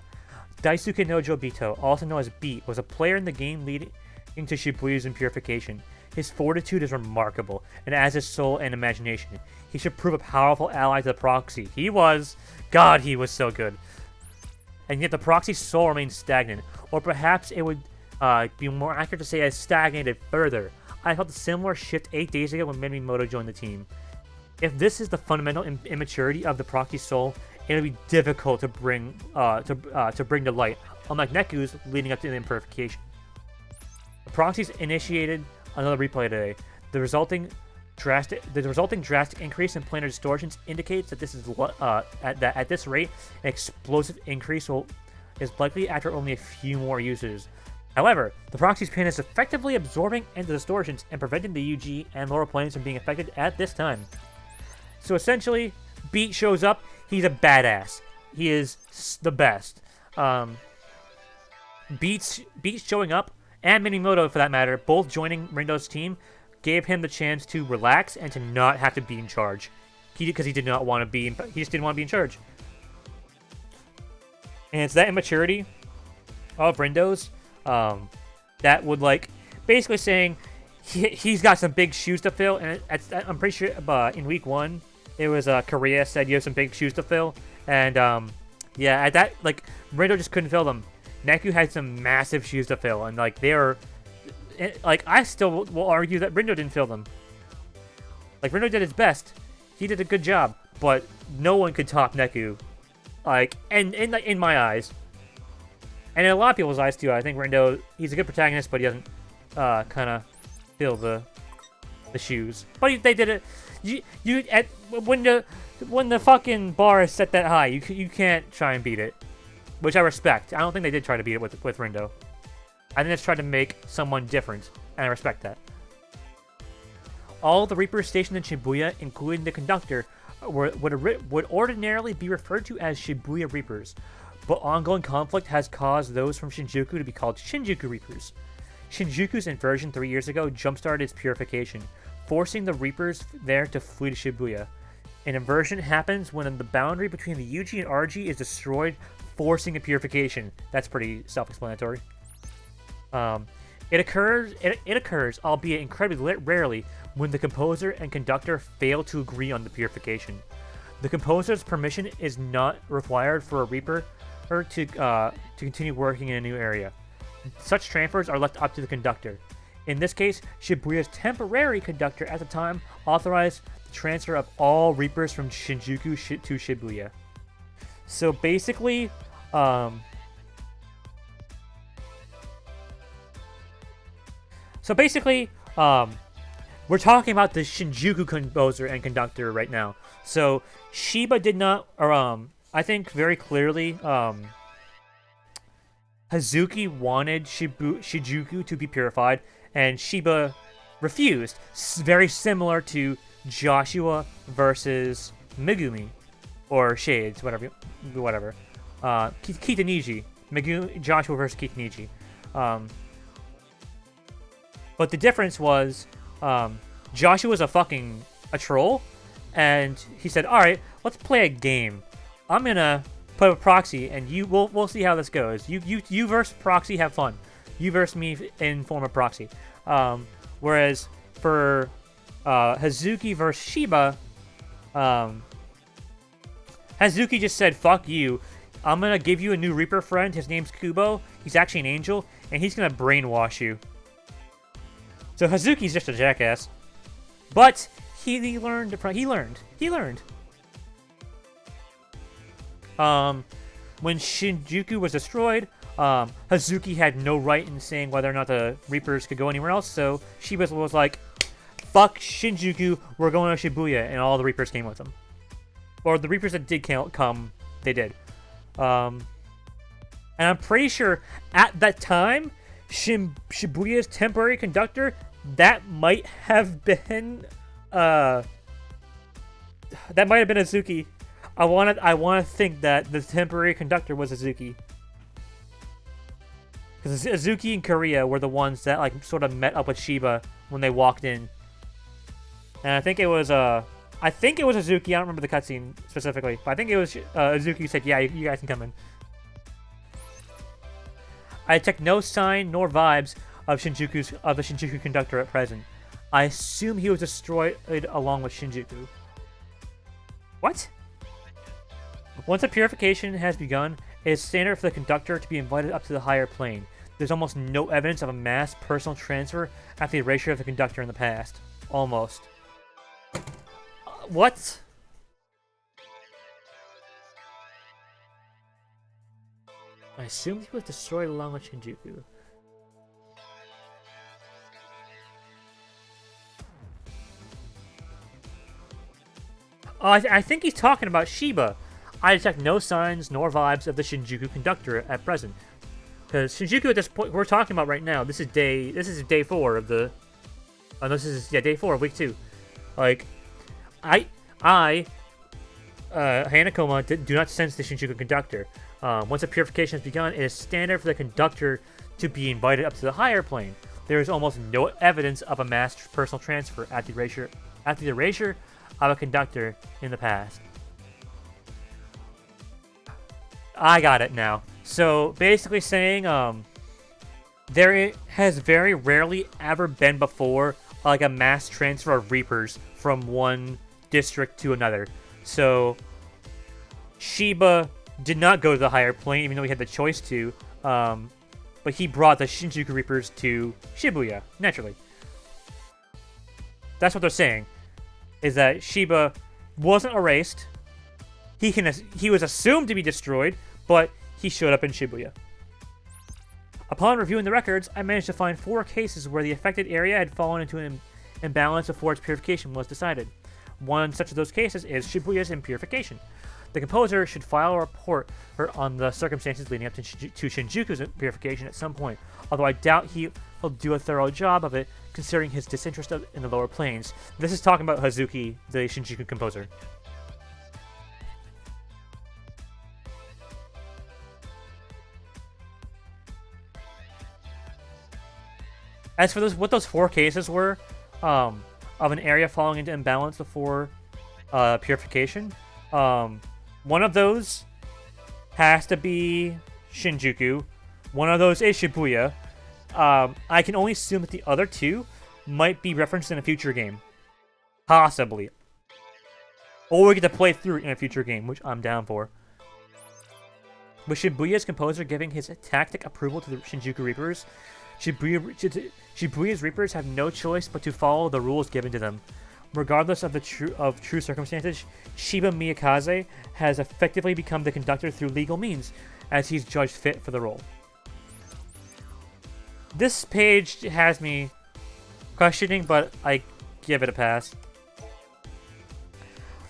Speaker 1: Daisuke Nojo Bito, also known as Beat, was a player in the game leading to Shibuyu's Purification. His fortitude is remarkable, and as his soul and imagination, he should prove a powerful ally to the Proxy. He was. God, he was so good. And yet the Proxy's soul remains stagnant, or perhaps it would be more accurate to say it has stagnated further. I felt a similar shift 8 days ago when Minimoto joined the team. If this is the fundamental immaturity of the Proxy soul, it'll be difficult to bring to light, unlike Neku's leading up to the Purification. The Proxies initiated another replay today. The resulting drastic increase in planar distortions indicates that this is at this rate, an explosive increase is likely after only a few more uses. However, the Proxy's pin is effectively absorbing into the distortions and preventing the UG and lower planes from being affected at this time. So essentially, Beat shows up. He's a badass. He is the best. Beat's showing up, and Minimoto, for that matter, both joining Rindo's team, gave him the chance to relax and to not have to be in charge. Because he did not want to be. He just didn't want to be in charge. And it's that immaturity of Rindo's that would basically saying he's got some big shoes to fill. And I'm pretty sure in week 1. It was Korea said you have some big shoes to fill, and yeah, at that Rindo just couldn't fill them. Neku had some massive shoes to fill, and I still will argue that Rindo didn't fill them. Rindo did his best, he did a good job, but no one could top Neku, in my eyes, and in a lot of people's eyes too. I think Rindo, he's a good protagonist, but he doesn't kind of fill the the shoes. But they did it. When the fucking bar is set that high, you can't try and beat it, which I respect. I don't think they did try to beat it with Rindo. I think it's tried to make someone different, and I respect that. All the Reapers stationed in Shibuya, including the conductor, would ordinarily be referred to as Shibuya Reapers, but ongoing conflict has caused those from Shinjuku to be called Shinjuku Reapers. Shinjuku's inversion 3 years ago jump-started its purification, forcing the Reapers there to flee to Shibuya. An inversion happens when the boundary between the UG and RG is destroyed, forcing a purification. That's pretty self-explanatory. It occurs, albeit incredibly rarely, when the composer and conductor fail to agree on the purification. The composer's permission is not required for a Reaper to continue working in a new area. Such transfers are left up to the conductor. In this case, Shibuya's temporary conductor at the time authorized the transfer of all Reapers from Shinjuku to Shibuya. So basically, we're talking about the Shinjuku composer and conductor right now. So Shiba did not, I think very clearly, Hazuki wanted Shinjuku to be purified, and Shiba refused. Very similar to Joshua versus Megumi, or Shades, whatever. Kitaniji. Joshua versus Kitaniji. But the difference was, Joshua was a troll, and he said, "All right, let's play a game. I'm gonna put a proxy, and we'll see how this goes. You versus proxy, have fun. You versus me in form of proxy." Whereas for Hazuki versus Shiba, Hazuki just said, "Fuck you. I'm gonna give you a new Reaper friend. His name's Kubo. He's actually an angel, and he's gonna brainwash you." So Hazuki's just a jackass, but he learned. When Shinjuku was destroyed, Hazuki had no right in saying whether or not the Reapers could go anywhere else. So Shiba was like, "Fuck Shinjuku, we're going to Shibuya," and all the Reapers came with them. Or the Reapers that did come, they did. And I'm pretty sure at that time, Shibuya's temporary conductor, that might have been Azuki. I want to think that the temporary conductor was Azuki, because Azuki and Korea were the ones that like sort of met up with Shiba when they walked in, and I think it was Azuki. I don't remember the cutscene specifically, but I think it was Azuki who said, "Yeah, you guys can come in." I detect no sign nor vibes of the Shinjuku conductor at present. I assume he was destroyed along with Shinjuku. What? Once a purification has begun, it is standard for the conductor to be invited up to the higher plane. There's almost no evidence of a mass personal transfer after the erasure of the conductor in the past. Almost. What? I assumed he was destroyed along with Shinjuku. Oh, I think he's talking about Shiba. I detect no signs nor vibes of the Shinjuku conductor at present. Because Shinjuku at this point, we're talking about right now, this is day 4 of the... Oh, no, this is, yeah, day 4 of week 2. Like, Hanakoma do not sense the Shinjuku conductor. Once a purification has begun, it is standard for the conductor to be invited up to the higher plane. There is almost no evidence of a mass personal transfer at the erasure of a conductor in the past. I got it now. So basically saying there has very rarely ever been before like a mass transfer of Reapers from one district to another. So Shiba did not go to the higher plane, even though he had the choice to. But he brought the Shinjuku Reapers to Shibuya, naturally. That's what they're saying, is that Shiba wasn't erased. He was assumed to be destroyed, but he showed up in Shibuya. Upon reviewing the records, I managed to find 4 cases where the affected area had fallen into an imbalance before its purification was decided. One such of those cases is Shibuya's Purification. The composer should file a report on the circumstances leading up to Shinjuku's purification at some point, although I doubt he'll do a thorough job of it, considering his disinterest in the lower planes. This is talking about Hazuki, the Shinjuku composer. As for what those 4 cases were, of an area falling into imbalance before purification, one of those has to be Shinjuku. One of those is Shibuya. I can only assume that the other 2 might be referenced in a future game. Possibly. Or we get to play through in a future game, which I'm down for. With Shibuya's composer giving his tactic approval to the Shinjuku Reapers, Shibuya's Reapers have no choice but to follow the rules given to them. Regardless of the true circumstances, Shiba Miyakaze has effectively become the conductor through legal means, as he's judged fit for the role. This page has me questioning, but I give it a pass.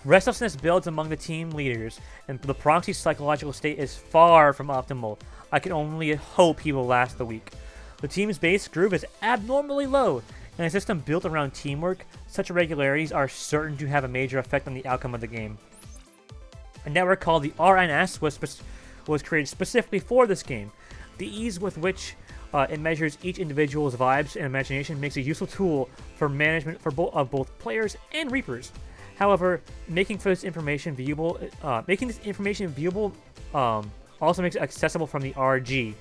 Speaker 1: Restlessness builds among the team leaders, and the proxy's psychological state is far from optimal. I can only hope he will last the week. The team's base groove is abnormally low, and a system built around teamwork, such irregularities are certain to have a major effect on the outcome of the game. A network called the RNS was created specifically for this game. The ease with which it measures each individual's vibes and imagination makes a useful tool for management of both players and Reapers. However, making this information viewable also makes it accessible from the RG.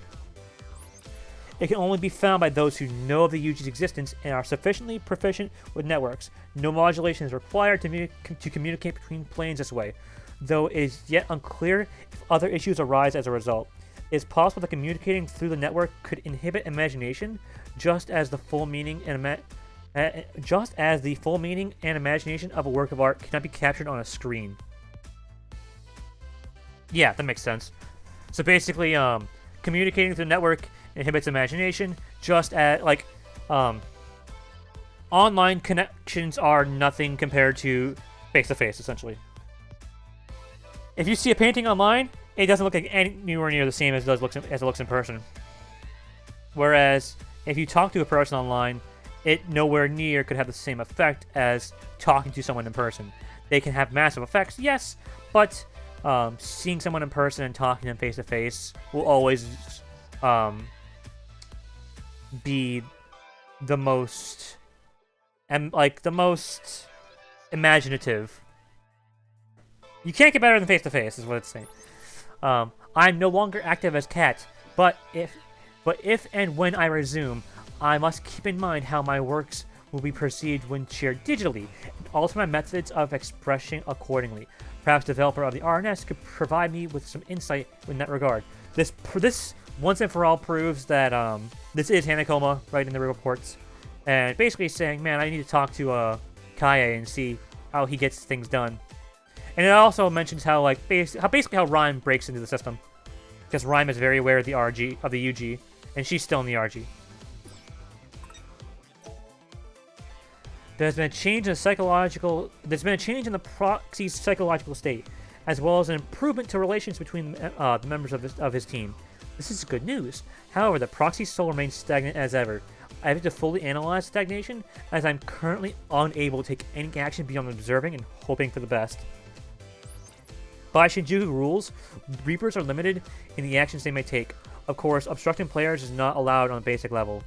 Speaker 1: It can only be found by those who know of the UG's existence and are sufficiently proficient with networks. No modulation is required to communicate between planes this way, though it is yet unclear if other issues arise as a result. It is possible that communicating through the network could inhibit imagination, just as the full meaning and imagination of a work of art cannot be captured on a screen. Yeah, that makes sense. So basically, communicating through the network inhibits imagination, just as online connections are nothing compared to face-to-face, essentially. If you see a painting online, it doesn't look like anywhere near the same as it looks in person. Whereas if you talk to a person online, it nowhere near could have the same effect as talking to someone in person. They can have massive effects, yes, but seeing someone in person and talking to them face-to-face will always be the most imaginative. You can't get better than face-to-face, is what it's saying. I'm no longer active as Cat, but if and when I resume, I must keep in mind how my works will be perceived when shared digitally, and alter my methods of expression accordingly. Perhaps the developer of the RNS could provide me with some insight in that regard. This once and for all proves that this is Hanekoma writing the reports, and basically saying, man, I need to talk to Kaye and see how he gets things done. And it also mentions how basically how Rhyme breaks into the system, because Rhyme is very aware of the UG, and she's still in the RG. There's been a change in the proxy's psychological state, as well as an improvement to relations between the members of his team. This is good news. However, the proxy still remains stagnant as ever. I have to fully analyze stagnation, as I'm currently unable to take any action beyond observing and hoping for the best. By Shinjuku rules, Reapers are limited in the actions they may take. Of course, obstructing players is not allowed on a basic level.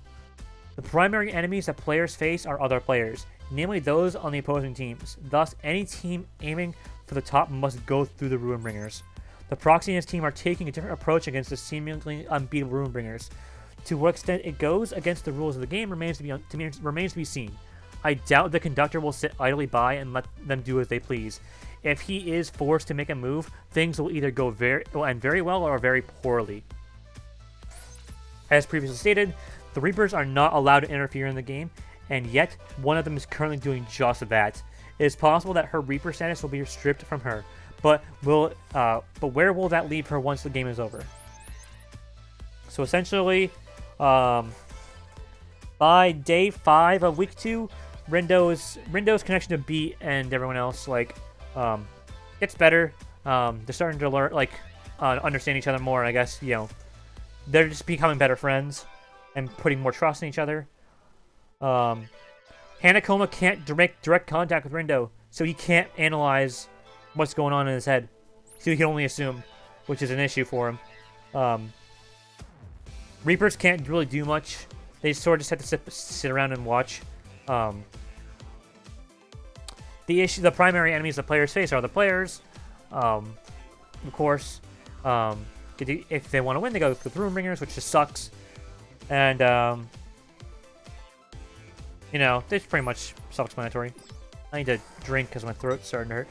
Speaker 1: The primary enemies that players face are other players, namely those on the opposing teams. Thus, any team aiming for the top must go through the Ruinbringers. The proxy and his team are taking a different approach against the seemingly unbeatable Ruinbringers. To what extent it goes against the rules of the game remains to be seen. I doubt the conductor will sit idly by and let them do as they please. If he is forced to make a move, things will either end very well or very poorly. As previously stated, the Reapers are not allowed to interfere in the game, and yet one of them is currently doing just that. It is possible that her Reaper status will be stripped from her, but where will that leave her once the game is over? So essentially, by day 5 of week 2, Rindo's connection to Beat and everyone else like gets better. They're starting to learn understand each other more. I guess they're just becoming better friends and putting more trust in each other. Hanakoma can't make direct contact with Rindo, so he can't analyze what's going on in his head. So he can only assume, which is an issue for him. Reapers can't really do much. They sort of just have to sit around and watch. The primary enemies the players face are the players. Of course, if they want to win, they go with the Ruinbringers, which just sucks. And it's pretty much self-explanatory. I need to drink because my throat's starting to hurt.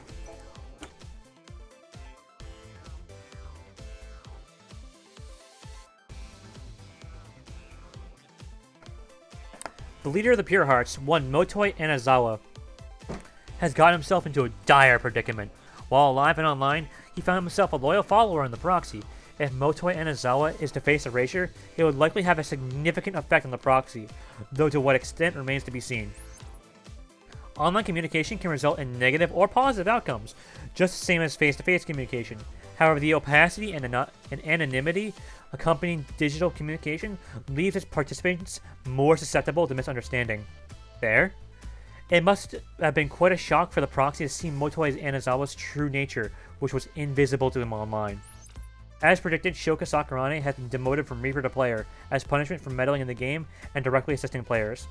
Speaker 1: The leader of the Pure Hearts, one Motoi Anazawa, has got himself into a dire predicament. While alive and online, he found himself a loyal follower in the proxy. If Motoi Anazawa is to face erasure, it would likely have a significant effect on the proxy, though to what extent remains to be seen. Online communication can result in negative or positive outcomes, just the same as face-to-face communication. However, the opacity and anonymity accompanying digital communication leaves its participants more susceptible to misunderstanding. There? It must have been quite a shock for the proxy to see Motoi Anazawa's true nature, which was invisible to him online. As predicted, Shoka Sakurane has been demoted from Reaper to player, as punishment for meddling in the game and directly assisting players.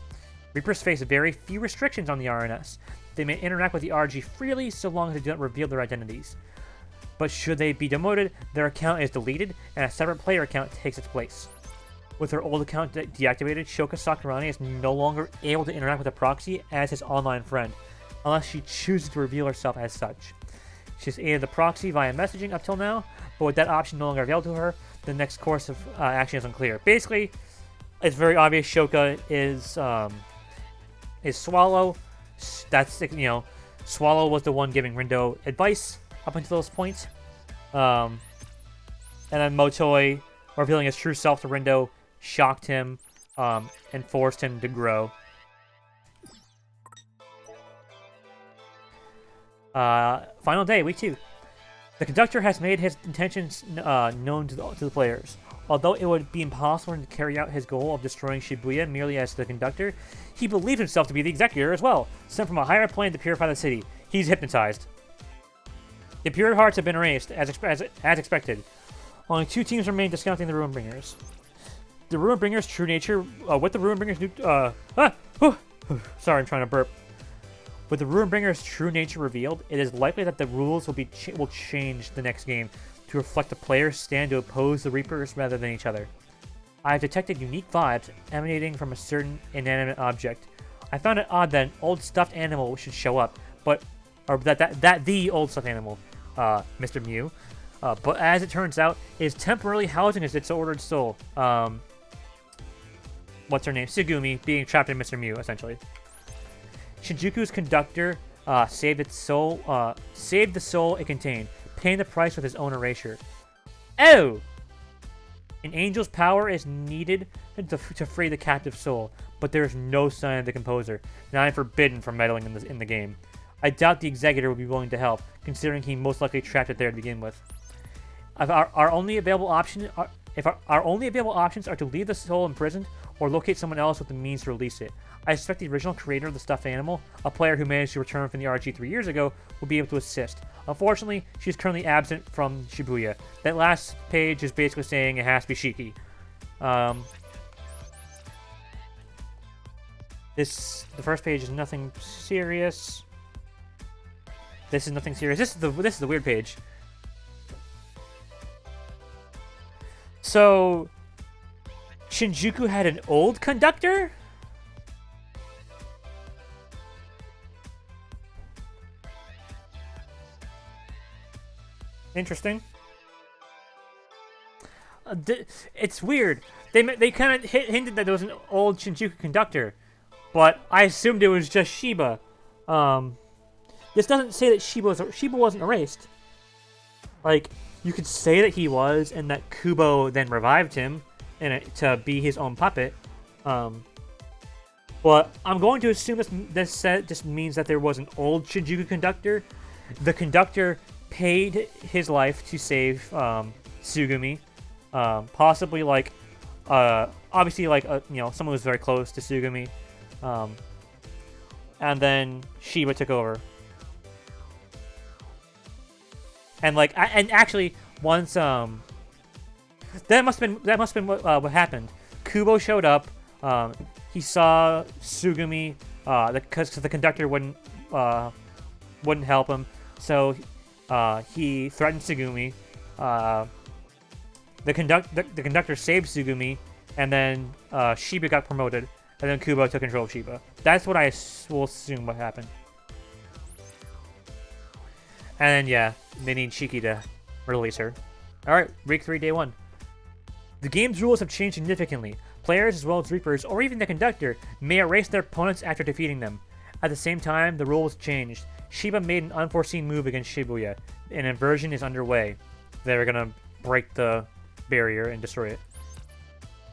Speaker 1: Reapers face very few restrictions on the RNS. They may interact with the RG freely so long as they do not reveal their identities. But should they be demoted, their account is deleted and a separate player account takes its place. With her old account deactivated, Shoka Sakurane is no longer able to interact with the proxy as his online friend, unless she chooses to reveal herself as such. She's aided the proxy via messaging up till now, but with that option no longer available to her, the next course of action is unclear. Basically, it's very obvious Shoka is Swallow. That's Swallow was the one giving Rindo advice up until this point. And then Motoi, revealing his true self to Rindo, shocked him and forced him to grow. Final day, week 2. The conductor has made his intentions known to the players. Although it would be impossible to carry out his goal of destroying Shibuya merely as the conductor, he believed himself to be the executor as well, sent from a higher plane to purify the city. He's hypnotized. The Pure Hearts have been erased, as expected. Only 2 teams remain discounting the Ruinbringers. The Ruinbringers' true nature, with the Ruinbringers' sorry, I'm trying to burp. With the Ruinbringers' true nature revealed, it is likely that the rules will change the next game to reflect the players' stand to oppose the Reapers rather than each other. I have detected unique vibes emanating from a certain inanimate object. I found it odd that an old stuffed animal should show up, that the old stuffed animal, Mr. Mew. But as it turns out, it is temporarily housing its disordered soul. What's her name? Sugumi, being trapped in Mr. Mew, essentially. Shinjuku's conductor saved the soul it contained, paying the price with his own erasure. Oh! An angel's power is needed to free the captive soul, but there is no sign of the composer, and I am forbidden from meddling in the game. I doubt the executor would be willing to help, considering he most likely trapped it there to begin with. If our only available options are to leave the soul imprisoned or locate someone else with the means to release it, I suspect the original creator of the stuffed animal, a player who managed to return from the RG 3 years ago, will be able to assist. Unfortunately, she is currently absent from Shibuya. That last page is basically saying it has to be Shiki. The first page is nothing serious. This is nothing serious. This is the weird page. So, Shinjuku had an old conductor? Interesting. It's weird. They kind of hinted that there was an old Shinjuku conductor, but I assumed it was just Shiba. This doesn't say that Shiba wasn't erased. Like, you could say that he was, and that Kubo then revived him to be his own puppet. Well, I'm going to assume this set just means that there was an old Shinjuku conductor. The conductor paid his life to save Tsugumi, possibly like, obviously like someone who's very close to Tsugumi, and then Shiba took over. And like, and actually, once that must have been what happened. Kubo showed up. He saw Tsugumi, because the conductor wouldn't help him, so he threatened Tsugumi. The conductor saved Tsugumi, and then Shiba got promoted, and then Kubo took control of Shiba. That's what I will assume what happened. And then yeah, they need Shiki to release her. Alright, week 3, day 1. The game's rules have changed significantly. Players, as well as Reapers, or even the conductor, may erase their opponents after defeating them. At the same time, the rules changed. Shiba made an unforeseen move against Shibuya. An inversion is underway. They're gonna break the barrier and destroy it.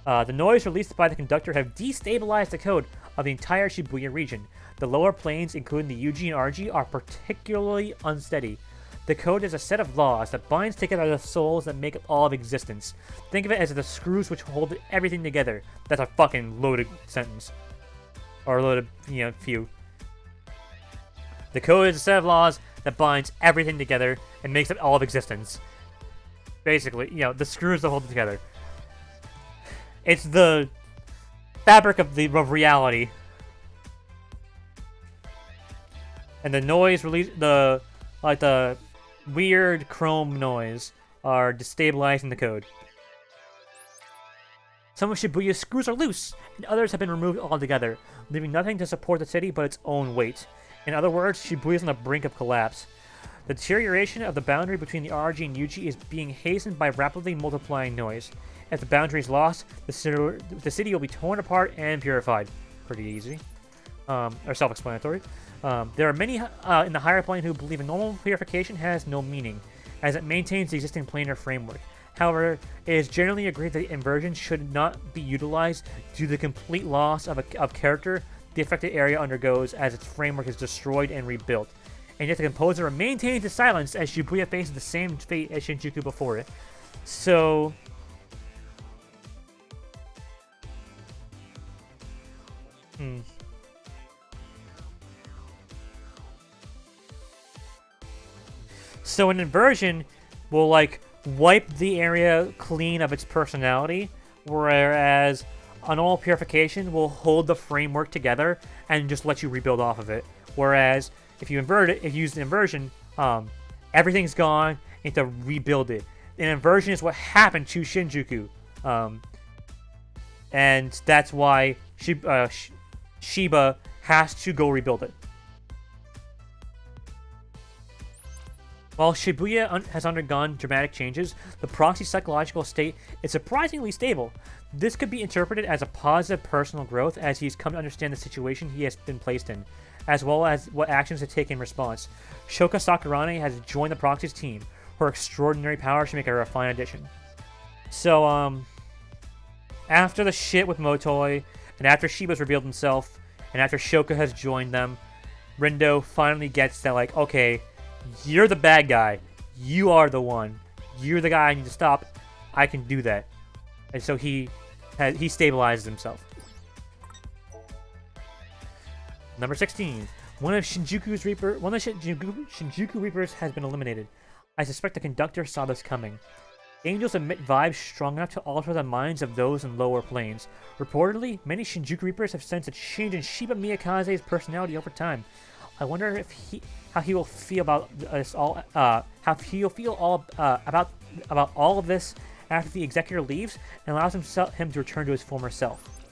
Speaker 1: The noise released by the conductor have destabilized the code of the entire Shibuya region. The lower planes, including the UG and RG, are particularly unsteady. The code is a set of laws that binds together the souls that make up all of existence. Think of it as the screws which hold everything together. That's a fucking loaded sentence. Or loaded, few. The code is a set of laws that binds everything together and makes up all of existence. Basically, the screws that hold it together. It's the fabric of reality. And the noise released, the weird chrome noise are destabilizing the code. Some of Shibuya's screws are loose, and others have been removed altogether, leaving nothing to support the city but its own weight. In other words, Shibuya is on the brink of collapse. The deterioration of the boundary between the RG and UG is being hastened by rapidly multiplying noise. If the boundary is lost, the city will be torn apart and purified. Pretty easy. Or self-explanatory. There are many in the higher plane who believe a normal purification has no meaning, as it maintains the existing planar framework. However, it is generally agreed that inversion should not be utilized due to the complete loss of character the affected area undergoes as its framework is destroyed and rebuilt. And yet the composer maintains his silence as Shibuya faces the same fate as Shinjuku before it. So... So an inversion will, wipe the area clean of its personality, whereas an all purification will hold the framework together and just let you rebuild off of it. Whereas if you use the inversion, everything's gone, you have to rebuild it. An inversion is what happened to Shinjuku. And that's why Shiba has to go rebuild it. While Shibuya has undergone dramatic changes, the proxy's psychological state is surprisingly stable. This could be interpreted as a positive personal growth as he's come to understand the situation he has been placed in, as well as what actions to take in response. Shoka Sakurane has joined the proxy's team. Her extraordinary powers should make her a fine addition. So, after the shit with Motoi, and after Shiba's revealed himself, and after Shoka has joined them, Rindo finally gets that, okay, you're the bad guy. You are the one. You're the guy I need to stop. I can do that. And so he stabilizes himself. Number 16. One of Shinjuku Reapers has been eliminated. I suspect the conductor saw this coming. Angels emit vibes strong enough to alter the minds of those in lower planes. Reportedly, many Shinjuku Reapers have sensed a change in Shiba Miyakaze's personality over time. I wonder how he will feel about this all. How he'll feel about all of this after the executor leaves and allows him to return to his former self.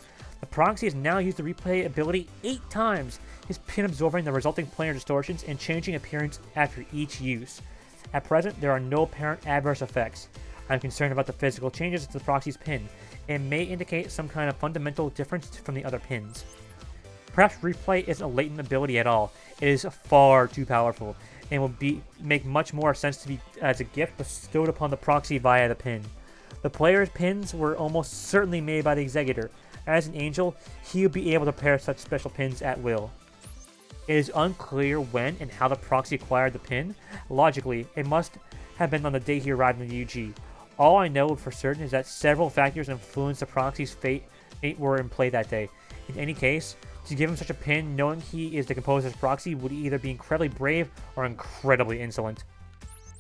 Speaker 1: The proxy has now used the replay ability 8 times, his pin absorbing the resulting planar distortions and changing appearance after each use. At present, there are no apparent adverse effects. I'm concerned about the physical changes to the proxy's pin. It may indicate some kind of fundamental difference from the other pins. Perhaps replay isn't a latent ability at all. It is far too powerful, and will make much more sense to be as a gift bestowed upon the proxy via the pin. The player's pins were almost certainly made by the executor, as an angel, he would be able to pair such special pins at will. It is unclear when and how the proxy acquired the pin. Logically, it must have been on the day he arrived in the UG. All I know for certain is that several factors influenced the proxy's fate were in play that day. In any case, to give him such a pin, knowing he is the composer's proxy, would either be incredibly brave or incredibly insolent.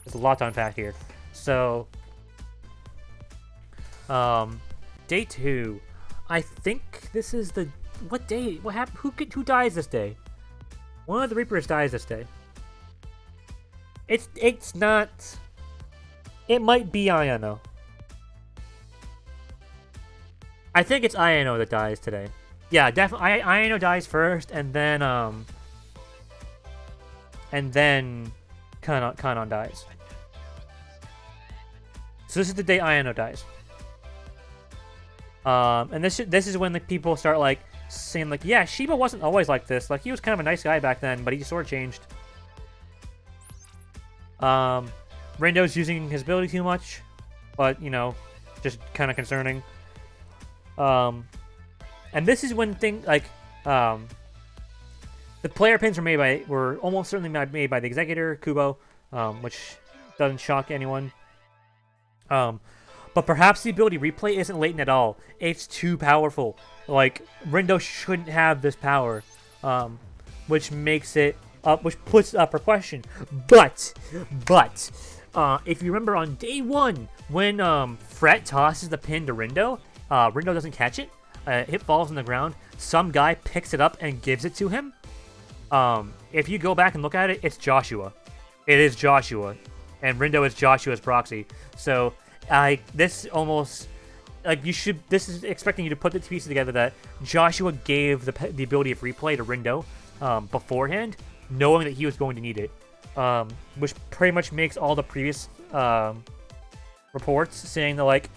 Speaker 1: There's a lot to unpack here. So, day 2. I think this is the... What day? What happened? Who dies this day? One of the Reapers dies this day. It's not... It might be Ayano. I think it's Ayano that dies today. Yeah, definitely. Ayano dies first, and then Kanon dies. So this is the day Ayano dies. And this is when the people start like saying like, yeah, Shiba wasn't always like this. Like he was kind of a nice guy back then, but he sort of changed. Rindo's using his ability too much, but you know, just kind of concerning. And this is when things like the player pins were almost certainly made by the Executor Kubo, which doesn't shock anyone. But perhaps the ability replay isn't latent at all. It's too powerful. Like Rindo shouldn't have this power, which makes it which puts up for question. But if you remember on day 1 when Fret tosses the pin to Rindo, Rindo doesn't catch it. It falls on the ground. Some guy picks it up and gives it to him. If you go back and look at it, it's Joshua. It is Joshua, and Rindo is Joshua's proxy. So this almost like you should. This is expecting you to put the two pieces together that Joshua gave the ability of replay to Rindo beforehand, knowing that he was going to need it, which pretty much makes all the previous reports saying that like,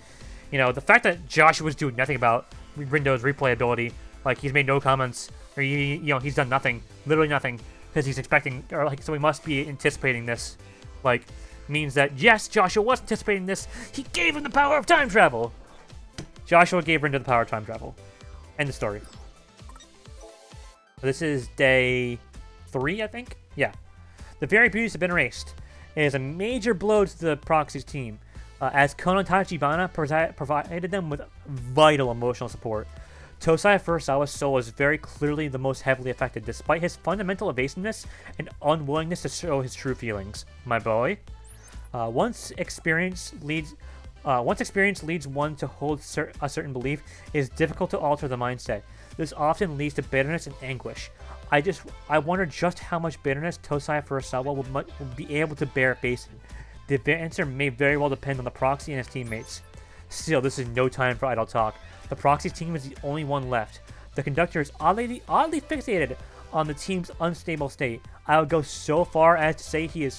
Speaker 1: you know, the fact that Joshua's doing nothing about Rindo's replay ability, like he's made no comments or you know he's done nothing, literally nothing, because he's expecting or like so he must be anticipating this, like means that yes, Joshua was anticipating this. He gave him the power of time travel. Joshua gave Rindo the power of time travel. End of story. This is day 3, I think. Yeah, the very beauties have been erased. It is a major blow to the Proxy's team, as Kono Tachibana provided them with vital emotional support. Tosai Furusawa's soul is very clearly the most heavily affected, despite his fundamental evasiveness and unwillingness to show his true feelings. My boy. Once experience leads one to hold a certain belief, it is difficult to alter the mindset. This often leads to bitterness and anguish. I wonder just how much bitterness Tosai Furusawa will be able to bear facing. The answer may very well depend on the Proxy and his teammates. Still, this is no time for idle talk. The Proxy's team is the only one left. The conductor is oddly fixated on the team's unstable state. I would go so far as to say he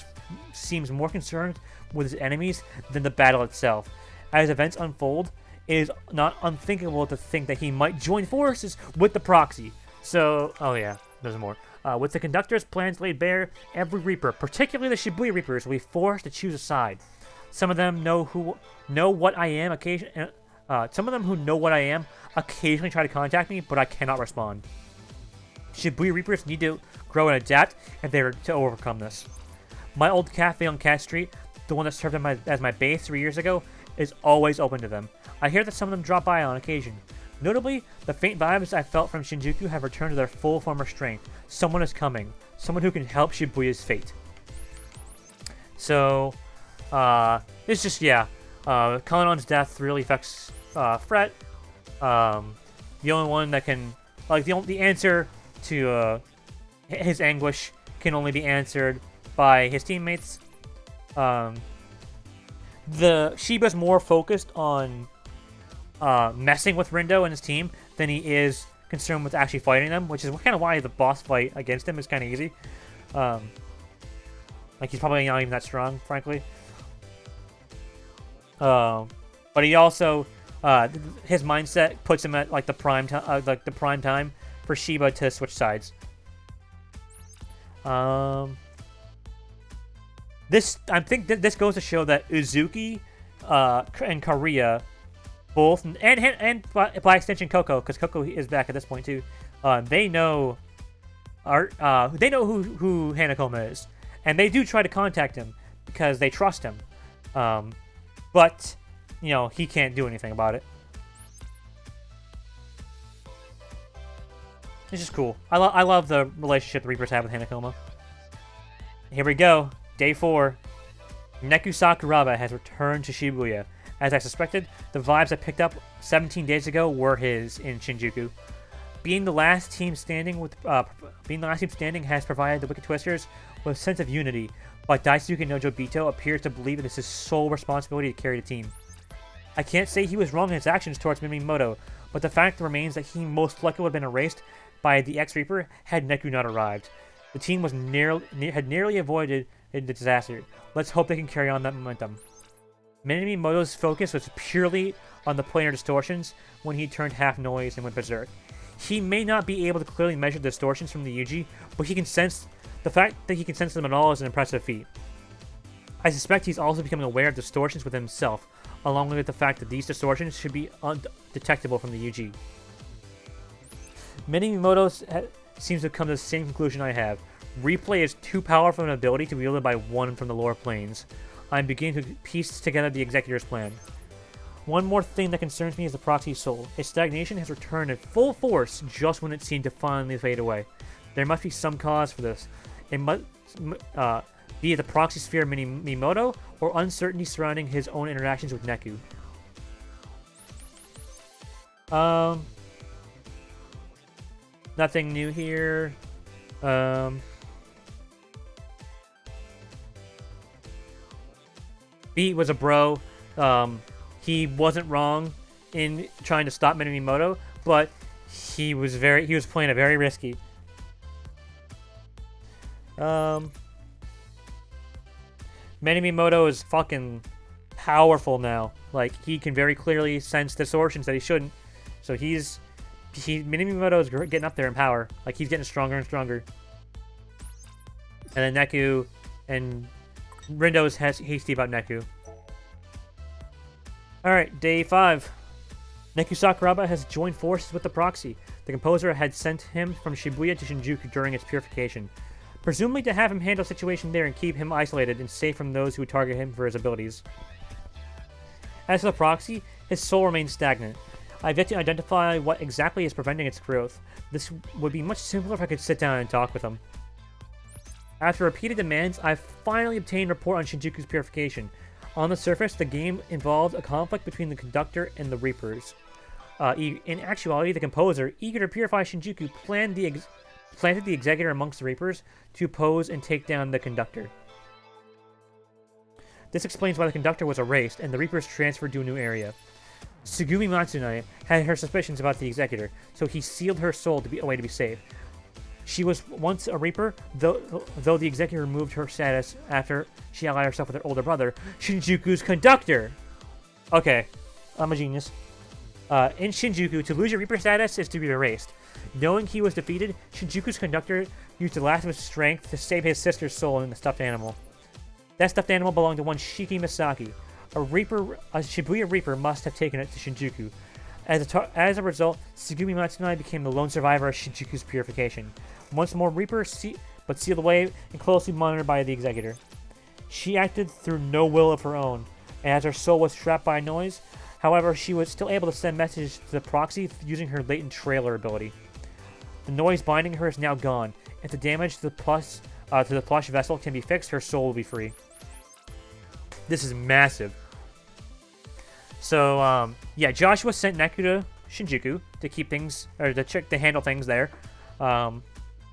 Speaker 1: seems more concerned with his enemies than the battle itself. As events unfold, it is not unthinkable to think that he might join forces with the Proxy. So, oh yeah, there's more. With the conductor's plans laid bare, every Reaper, particularly the Shibuya Reapers, will be forced to choose a side. Some of them who know what I am occasionally try to contact me, but I cannot respond. Shibuya Reapers need to grow and adapt if they are to overcome this. My old cafe on Cat Street, the one that served as my base 3 years ago, is always open to them. I hear that some of them drop by on occasion. Notably, the faint vibes I felt from Shinjuku have returned to their full former strength. Someone is coming. Someone who can help Shibuya's fate. So, it's just, yeah. Kanon's death really affects Fret. The only one that can, like, the answer to his anguish can only be answered by his teammates. The Shiba's more focused on messing with Rindo and his team than he is concerned with actually fighting them, which is kind of why the boss fight against him is kind of easy. Like he's probably not even that strong, frankly. But he also his mindset puts him at like the prime time for Shiba to switch sides. I think this goes to show that Uzuki and Kariya both, and by extension Coco, because Coco is back at this point too. They know who Hanakoma is, and they do try to contact him because they trust him. But you know, he can't do anything about it. It's just cool. I love the relationship the Reapers have with Hanakoma. Here we go. Day 4. Neku Sakuraba has returned to Shibuya. As I suspected, the vibes I picked up 17 days ago were his in Shinjuku. Being the last team standing has provided the Wicked Twisters with a sense of unity, but Daisuke Nojobito appears to believe it is his sole responsibility to carry the team. I can't say he was wrong in his actions towards Minamimoto, but the fact remains that he most likely would have been erased by the X-Reaper had Neku not arrived. The team was had nearly avoided the disaster. Let's hope they can carry on that momentum. Minamimoto's focus was purely on the planar distortions when he turned half noise and went berserk. He may not be able to clearly measure the distortions from the Yuji, but he can sense the fact that he can sense them at all is an impressive feat. I suspect he's also becoming aware of distortions within himself, along with the fact that these distortions should be undetectable from the UG. Minamimoto seems to come to the same conclusion I have. Replay is too powerful an ability to be wielded by one from the lower planes. I'm beginning to piece together the Executor's plan. One more thing that concerns me is the Proxy Soul. Its stagnation has returned in full force just when it seemed to finally fade away. There must be some cause for this. It must be it the Proxy Sphere Minamimoto or uncertainty surrounding his own interactions with Neku. Nothing new here. Beat was a bro. He wasn't wrong in trying to stop Minamimoto, but he was playing it very risky. Minamimoto is fucking powerful now. Like, he can very clearly sense distortions that he shouldn't. So Minamimoto is getting up there in power. Like, he's getting stronger and stronger. And then Neku and Rindo is hasty about Neku. Alright, day 5. Neku Sakuraba has joined forces with the Proxy. The composer had sent him from Shibuya to Shinjuku during its purification, presumably to have him handle the situation there and keep him isolated and safe from those who would target him for his abilities. As for the Proxy, his soul remains stagnant. I've yet to identify what exactly is preventing its growth. This would be much simpler if I could sit down and talk with him. After repeated demands, I've finally obtained a report on Shinjuku's purification. On the surface, the game involved a conflict between the Conductor and the Reapers. In actuality, the composer, eager to purify Shinjuku, planted the Executor amongst the Reapers to oppose and take down the Conductor. This explains why the Conductor was erased and the Reapers transferred to a new area. Tsugumi Matsunai had her suspicions about the Executor, so he sealed her soul away to be safe. She was once a Reaper, though the Executor removed her status after she allied herself with her older brother, Shinjuku's Conductor! Okay, I'm a genius. In Shinjuku, to lose your Reaper status is to be erased. Knowing he was defeated, Shinjuku's Conductor used the last of his strength to save his sister's soul in the stuffed animal. That stuffed animal belonged to one Shiki Misaki. A Shibuya Reaper must have taken it to Shinjuku. As a result, Tsugumi Matsunai became the lone survivor of Shinjuku's purification. Once more Reaper, but sealed away and closely monitored by the Executor. She acted through no will of her own, and as her soul was trapped by noise, however, she was still able to send messages to the Proxy using her latent trailer ability. The noise binding her is now gone. If the damage to the plush vessel can be fixed, her soul will be free. This is massive. So, yeah, Joshua sent Neku to Shinjuku to keep things, or to handle things there, and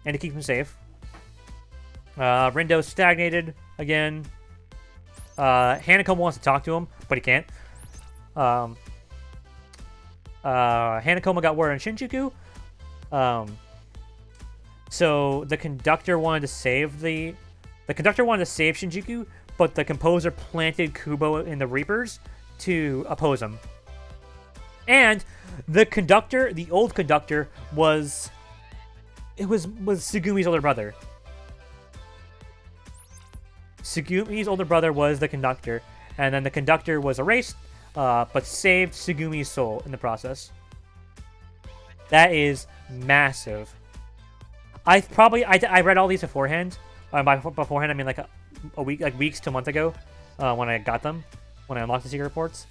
Speaker 1: to keep him safe. Rindo stagnated again. Hanakoma wants to talk to him, but he can't. Hanakoma got word on Shinjuku. So the Conductor wanted to save Shinjuku, but the composer planted Kubo in the Reapers to oppose him. And the Conductor, the old Conductor, was Tsugumi's older brother. Tsugumi's older brother was the Conductor, and then the Conductor was erased but saved Tsugumi's soul in the process. That is massive. I read all these beforehand. By beforehand, I mean like a week, like weeks to a month ago, when I got them, when I unlocked the secret reports.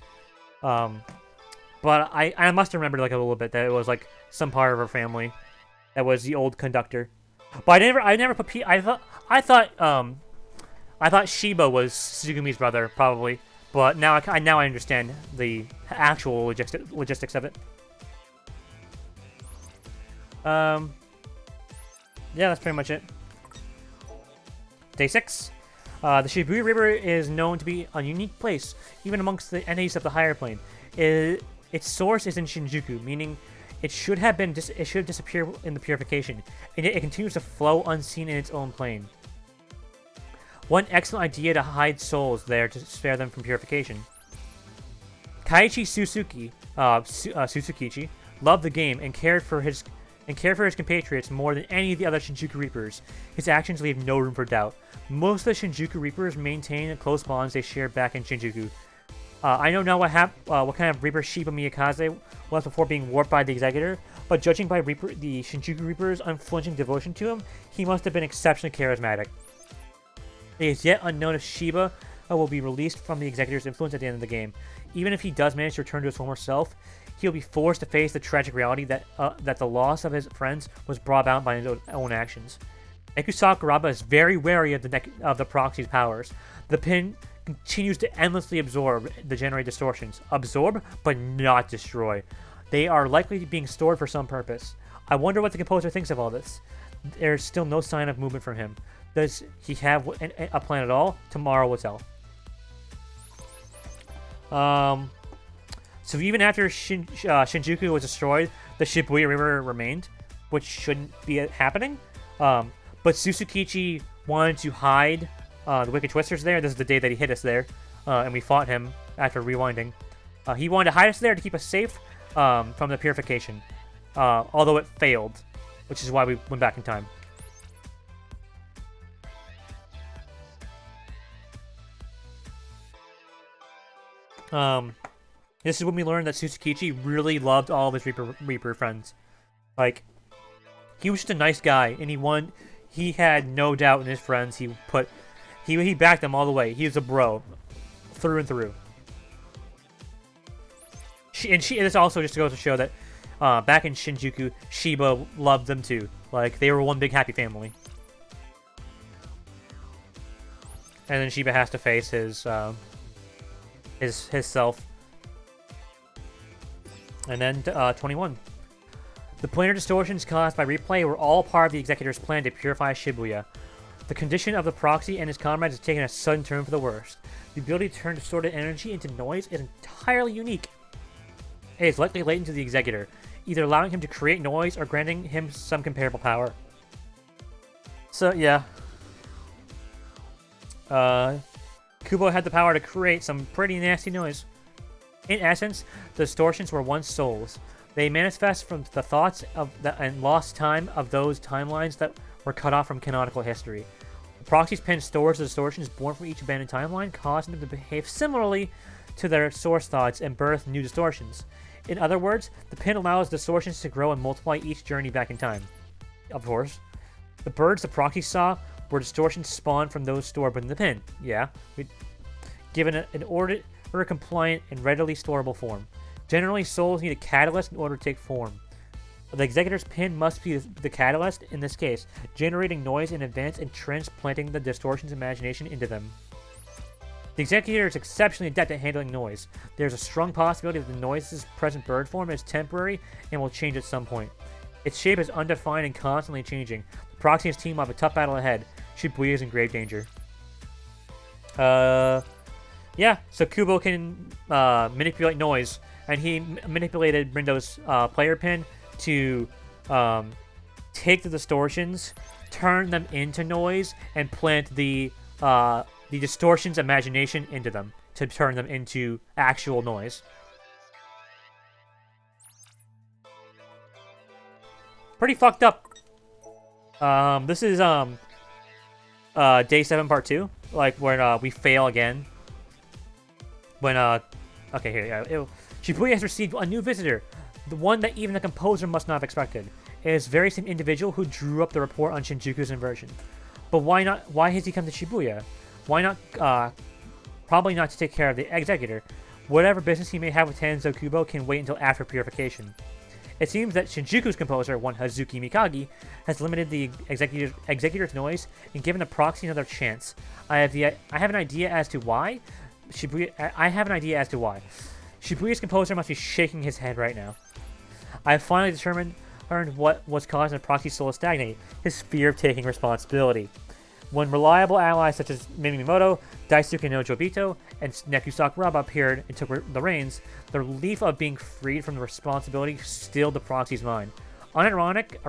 Speaker 1: But I must have remembered like a little bit that it was like some part of her family that was the old conductor. But I never put I thought Shiba was Tsugumi's brother probably, but now I understand the actual logistics of it. Yeah, that's pretty much it. Day 6. The Shibuya River is known to be a unique place, even amongst the entities of the higher plane. Its source is in Shinjuku, meaning it should have disappeared in the Purification, and yet it continues to flow unseen in its own plane. One excellent idea to hide souls there to spare them from Purification. Kaiichi Suzukichi loved the game and cared for his compatriots more than any of the other Shinjuku Reapers. His actions leave no room for doubt. Most of the Shinjuku Reapers maintain close bonds they shared back in Shinjuku. I don't know what kind of Reaper Shiba Miyakaze was before being warped by the Executor, but judging by the Shinjuku Reaper's unflinching devotion to him, he must have been exceptionally charismatic. It is yet unknown if Shiba will be released from the Executor's influence at the end of the game. Even if he does manage to return to his former self, he'll be forced to face the tragic reality that the loss of his friends was brought about by his own actions. Neku Sakuraba is very wary of the proxy's powers. The pin continues to endlessly absorb the generated distortions. Absorb, but not destroy. They are likely being stored for some purpose. I wonder what the composer thinks of all this. There's still no sign of movement from him. Does he have a plan at all? Tomorrow will tell. So even after Shinjuku was destroyed, the Shibuya River remained, which shouldn't be happening. But Suzukichi wanted to hide the Wicked Twisters there. This is the day that he hit us there, and we fought him after rewinding. He wanted to hide us there to keep us safe from the Purification, although it failed, which is why we went back in time. This is when we learned that Suzukichi really loved all of his Reaper friends. Like, he was just a nice guy, and he had no doubt in his friends. He backed them all the way. He was a bro, through and through. This also just goes to show that back in Shinjuku, Shiba loved them too. Like, they were one big happy family. And then Shiba has to face his self. And then 21. The planar distortions caused by replay were all part of the Executor's plan to purify Shibuya. The condition of the proxy and his comrades has taken a sudden turn for the worse. The ability to turn distorted energy into noise is entirely unique. It is likely latent to the Executor, either allowing him to create noise or granting him some comparable power. So, yeah. Kubo had the power to create some pretty nasty noise. In essence, the distortions were once souls. They manifest from the thoughts and lost time of those timelines that were cut off from canonical history. The proxy's pen stores the distortions born from each abandoned timeline, causing them to behave similarly to their source thoughts and birth new distortions. In other words, the pin allows distortions to grow and multiply each journey back in time. Of course. The birds the proxy saw were distortions spawned from those stored within the pin. Yeah. Given an order-compliant and readily storable form. Generally, souls need a catalyst in order to take form. The Executor's pin must be the catalyst in this case, generating noise in advance and transplanting the distortion's imagination into them. The Executor is exceptionally adept at handling noise. There's a strong possibility that the noise's present bird form is temporary and will change at some point. Its shape is undefined and constantly changing. The proxy and his team will have a tough battle ahead. Shibuya is in grave danger. Yeah, so Kubo can manipulate noise, and he manipulated Rindo's player pin to take the distortions, turn them into noise, and plant the distortion's imagination into them to turn them into actual noise. Pretty fucked up. This is day 7 part 2, like when we fail again. When Okay, here, yeah. Shibuya has received a new visitor, the one that even the composer must not have expected. It is the very same individual who drew up the report on Shinjuku's inversion. But why not? Why has he come to Shibuya? Why not? Probably not to take care of the executor. Whatever business he may have with Tenzo Kubo can wait until after Purification. It seems that Shinjuku's composer, one Hazuki Mikagi, has limited the executor's noise and given the proxy another chance. I have an idea as to why. Shibuya's composer must be shaking his head right now. I have finally determined what was causing the proxy's soul to stagnate: his fear of taking responsibility. When reliable allies such as Mimimoto, Daisuke no Jobito, and Neku Sakuraba appeared and took the reins, the relief of being freed from the responsibility stilled the proxy's mind. Ironic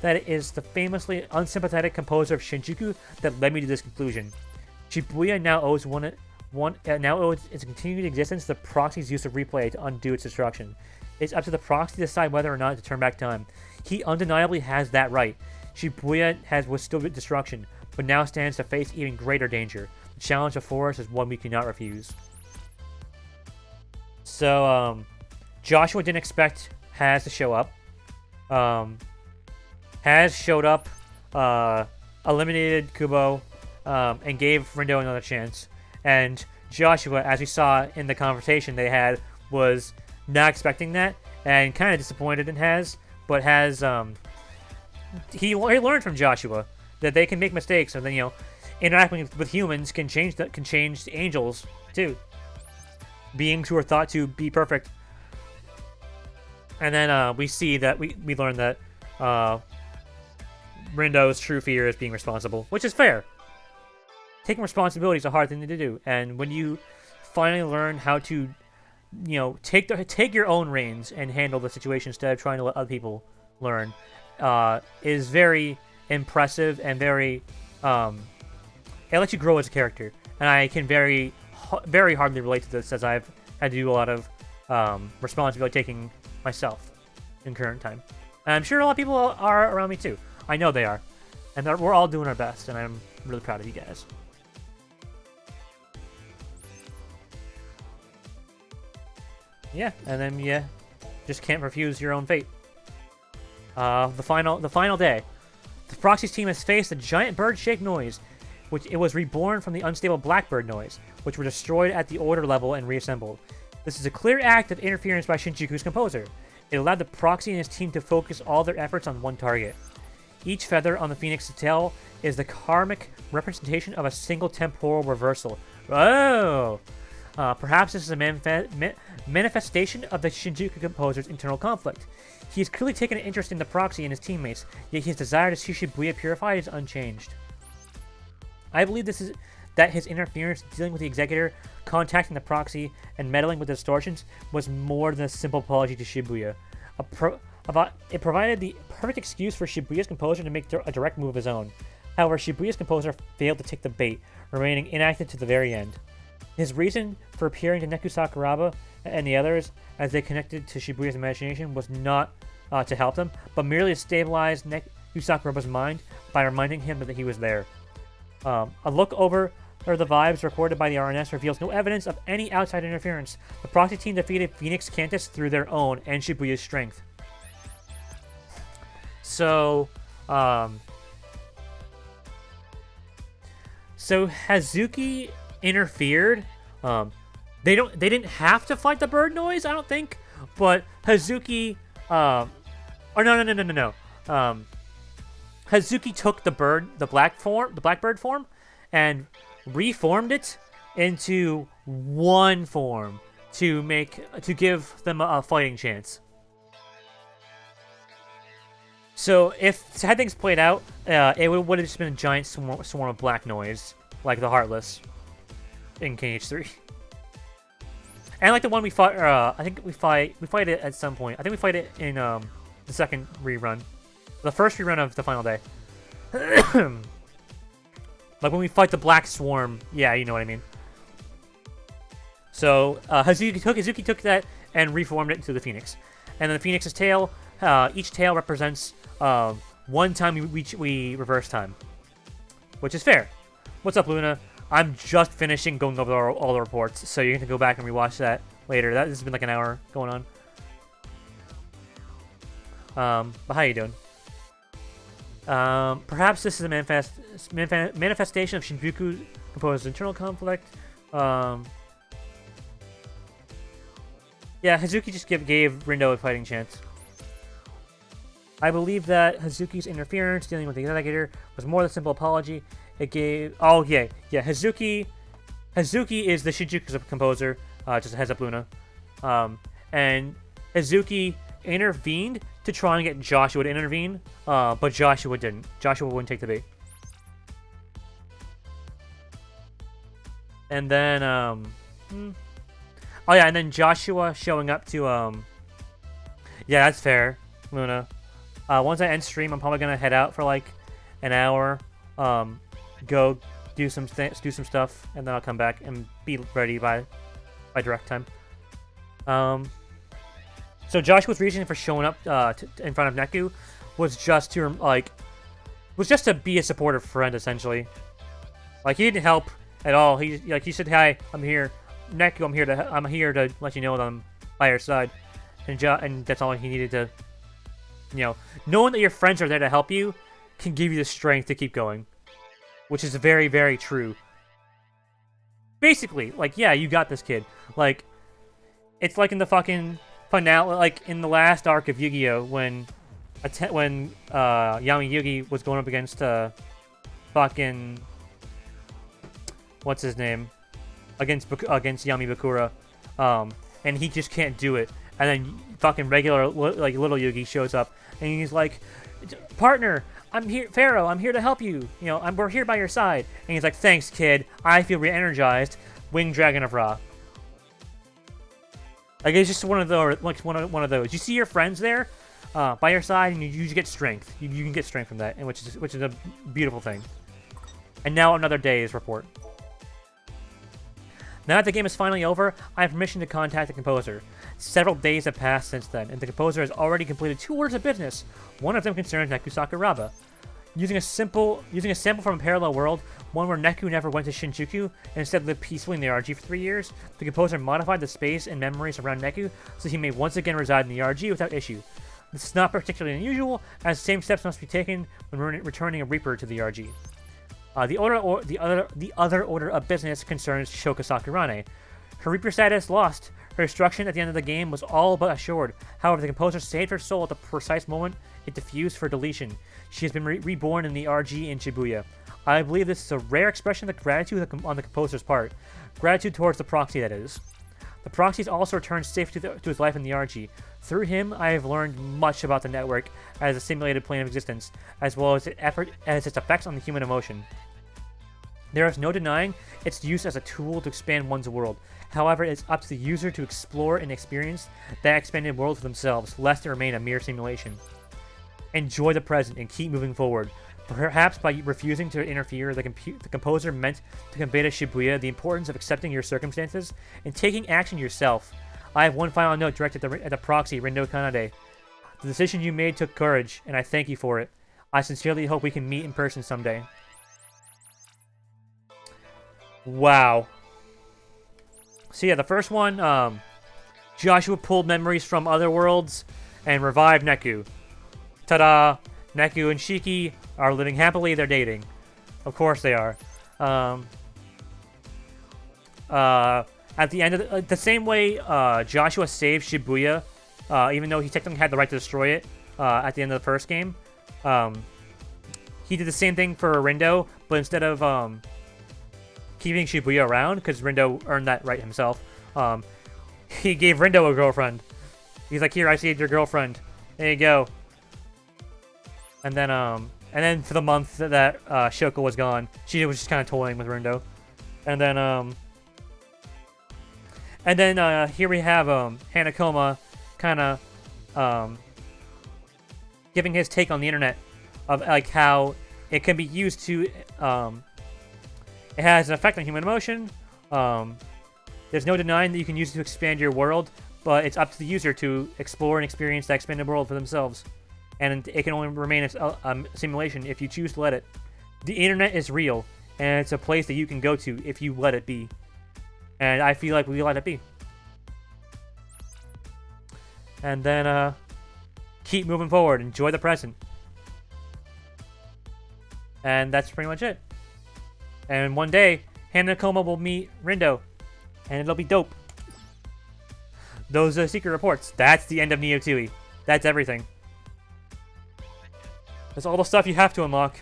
Speaker 1: that it is the famously unsympathetic composer of Shinjuku that led me to this conclusion. Shibuya now owes its continued existence to the proxy's use of replay to undo its destruction. It's up to the proxy to decide whether or not to turn back time. He undeniably has that right. Shibuya has withstood destruction, but now stands to face even greater danger. The challenge before us is one we cannot refuse. So, Joshua didn't expect Haz to show up. Haz showed up, eliminated Kubo, and gave Rindo another chance. And Joshua, as we saw in the conversation they had, was not expecting that and kind of disappointed in Haz. But Haz, he learned from Joshua that they can make mistakes, and then interacting with humans can change angels too, beings who are thought to be perfect. And then we see that we learn that Rindo's true fear is being responsible, which is fair. Taking responsibility is a hard thing to do, and when you finally learn how to, take your own reins and handle the situation instead of trying to let other people learn, is very impressive and very it lets you grow as a character. And I can very hardly relate to this, as I've had to do a lot of responsibility taking myself in current time, and I'm sure a lot of people are around me too. I know they are, and we're all doing our best, and I'm really proud of you guys. Yeah, and then just can't refuse your own fate. The final day. The Proxy's team has faced a giant bird-shaped noise, which it was reborn from the unstable blackbird noise, which were destroyed at the order level and reassembled. This is a clear act of interference by Shinjuku's composer. It allowed the Proxy and his team to focus all their efforts on one target. Each feather on the Phoenix's tail is the karmic representation of a single temporal reversal. Oh! Perhaps this is a manifestation of the Shinjuku composer's internal conflict. He has clearly taken an interest in the Proxy and his teammates, yet his desire to see Shibuya purified is unchanged. I believe that his interference dealing with the Executor, contacting the Proxy, and meddling with the distortions was more than a simple apology to Shibuya. It provided the perfect excuse for Shibuya's composer to make a direct move of his own. However, Shibuya's composer failed to take the bait, remaining inactive to the very end. His reason for appearing to Neku Sakuraba and the others as they connected to Shibuya's imagination was not to help them, but merely to stabilize Neku Sakuraba's mind by reminding him that he was there. A look over the vibes recorded by the RNS reveals no evidence of any outside interference. The Proxy team defeated Phoenix Cantus through their own and Shibuya's strength. So Hazuki interfered. They didn't have to fight the bird noise, I don't think, but Hazuki no. Hazuki took the blackbird form and reformed it into one form to give them a fighting chance. So had things played out, it would have just been a giant swarm of black noise, like the Heartless in KH3. And like the one we fought, I think we fight it at some point. I think we fight it in the second rerun. The first rerun of the final day. Like when we fight the Black Swarm. Yeah, you know what I mean. So Hazuki took that and reformed it into the Phoenix. And then the Phoenix's tail, each tail represents one time we reverse time. Which is fair. What's up, Luna? I'm just finishing going over all the reports, so you're going to go back and rewatch that later. This has been like an hour going on. But how you doing? Perhaps this is a manifestation of Shinjuku composer's internal conflict. Yeah, Hazuki just gave Rindo a fighting chance. I believe that Hazuki's interference dealing with the Executor was more than a simple apology. It gave... Oh, yeah. Yeah, Hazuki is the Shinjuku's composer. Just a heads up, Luna. And Hazuki intervened to try and get Joshua to intervene, but Joshua didn't. Joshua wouldn't take the bait. And then, oh yeah, and then Joshua showing up to, yeah, that's fair, Luna. Once I end stream, I'm probably gonna head out for like an hour, go do some stuff, and then I'll come back and be ready by direct time. So Joshua's reason for showing up in front of Neku was just to be a supportive friend, essentially. Like, he didn't help at all. He said, "Hi, I'm here, Neku. I'm here to let you know that I'm by your side," and that's all he needed to. Knowing that your friends are there to help you can give you the strength to keep going, which is very, very true. Basically, like, yeah, you got this, kid. Like, it's like in the fucking finale, like in the last arc of Yu-Gi-Oh, when Yami Yugi was going up against fucking what's his name, against Yami Bakura, and he just can't do it, and then fucking regular like little Yugi shows up, and he's like, "Partner, I'm here, Pharaoh. I'm here to help you. We're here by your side." And he's like, "Thanks, kid. I feel re-energized. Winged Dragon of Ra." Like, it's just one of those. You see your friends there, by your side, and you get strength. You can get strength from that, and which is a beautiful thing. And now another day's report. Now that the game is finally over, I have permission to contact the composer. Several days have passed since then, and the composer has already completed 2 orders of business. One of them concerns Neku Sakuraba. Using a sample from a parallel world, one where Neku never went to Shinjuku and instead lived peacefully in the RG for 3 years, the composer modified the space and memories around Neku so he may once again reside in the RG without issue. This is not particularly unusual, as the same steps must be taken when returning a Reaper to the RG. The other order of business concerns Shoka Sakurane. Her Reaper status lost. Her destruction at the end of the game was all but assured. However, the composer saved her soul at the precise moment it diffused for deletion. She has been reborn in the RG in Shibuya. I believe this is a rare expression of gratitude on the composer's part. Gratitude towards the proxy, that is. The proxy has also returned safe to his life in the RG. Through him, I have learned much about the network as a simulated plane of existence, as well as its effects on the human emotion. There is no denying its use as a tool to expand one's world. However, it's up to the user to explore and experience that expanded world for themselves, lest it remain a mere simulation. Enjoy the present and keep moving forward. Perhaps by refusing to interfere, the composer meant to convey to Shibuya the importance of accepting your circumstances and taking action yourself. I have one final note directed at the proxy, Rindo Kanade. The decision you made took courage, and I thank you for it. I sincerely hope we can meet in person someday. Wow. So yeah, the first one, Joshua pulled memories from other worlds and revived Neku. Ta-da! Neku and Shiki are living happily, they're dating. Of course they are. At the end of the same way Joshua saved Shibuya, even though he technically had the right to destroy it at the end of the first game, he did the same thing for Rindo, but instead of keeping Shibuya around, because Rindo earned that right himself, he gave Rindo a girlfriend. He's like, "Here, I saved your girlfriend. There you go." And then for the month that Shoko was gone, she was just kind of toying with Rindo. And then here we have Hanakoma kind of giving his take on the internet of like how it can be used to it has an effect on human emotion. There's no denying that you can use it to expand your world, but it's up to the user to explore and experience that expanded world for themselves. And it can only remain a simulation if you choose to let it. The internet is real, and it's a place that you can go to if you let it be. And I feel like we let it be. and then keep moving forward. Enjoy the present. And that's pretty much it. And one day, Hanakoma will meet Rindo, and it'll be dope. Those are secret reports. That's the end of Neo 2E. That's everything. That's all the stuff you have to unlock.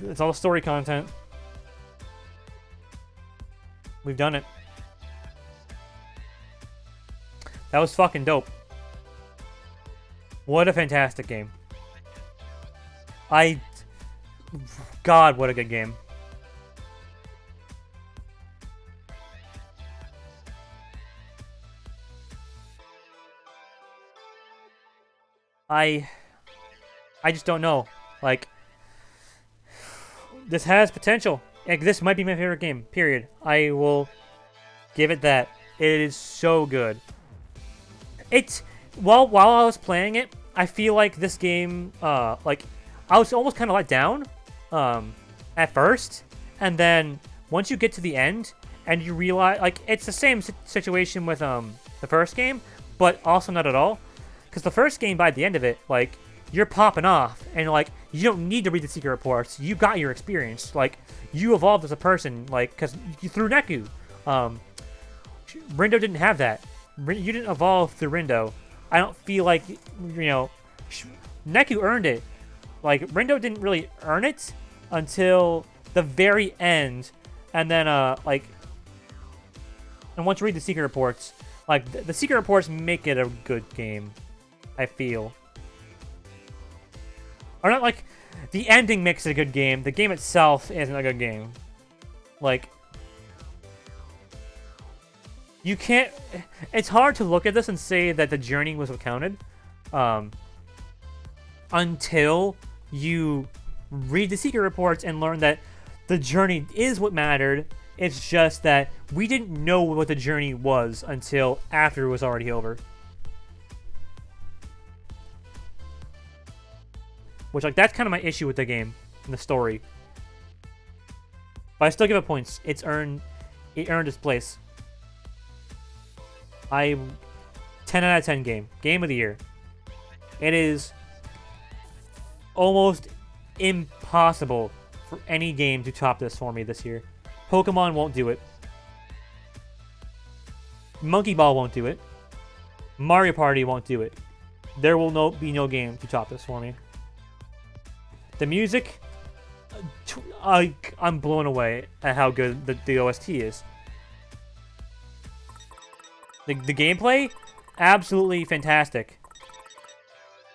Speaker 1: It's all the story content. We've done it. That was fucking dope. What a fantastic game. God, what a good game. I just don't know. Like, this has potential. Like, this might be my favorite game, period. I will give it that. It is so good. It's, while I was playing it, I feel like this game, like, I was almost kind of let down, at first. And then, once you get to the end, and you realize, like, it's the same situation with, the first game, but also not at all. Because the first game, by the end of it, like, you're popping off, and, like, you don't need to read the secret reports. You got your experience. Like, you evolved as a person, like, because you through Neku. Rindo didn't have that. You didn't evolve through Rindo. I don't feel like, you know, Neku earned it. Like, Rindo didn't really earn it until the very end. And then, like, and once you read the secret reports, like, the secret reports make it a good game, I feel. Or not, like, the ending makes it a good game. The game itself isn't a good game. Like, you can't... It's hard to look at this and say that the journey was what counted. Until you read the secret reports and learn that the journey is what mattered. It's just that we didn't know what the journey was until after it was already over. Which, like, that's kind of my issue with the game and the story. But I still give it points. It earned its place. 10 out of 10 game. Game of the year. It is almost impossible for any game to top this for me this year. Pokemon won't do it. Monkey Ball won't do it. Mario Party won't do it. There will be no game to top this for me. The music, I'm blown away at how good the OST is. The gameplay, absolutely fantastic.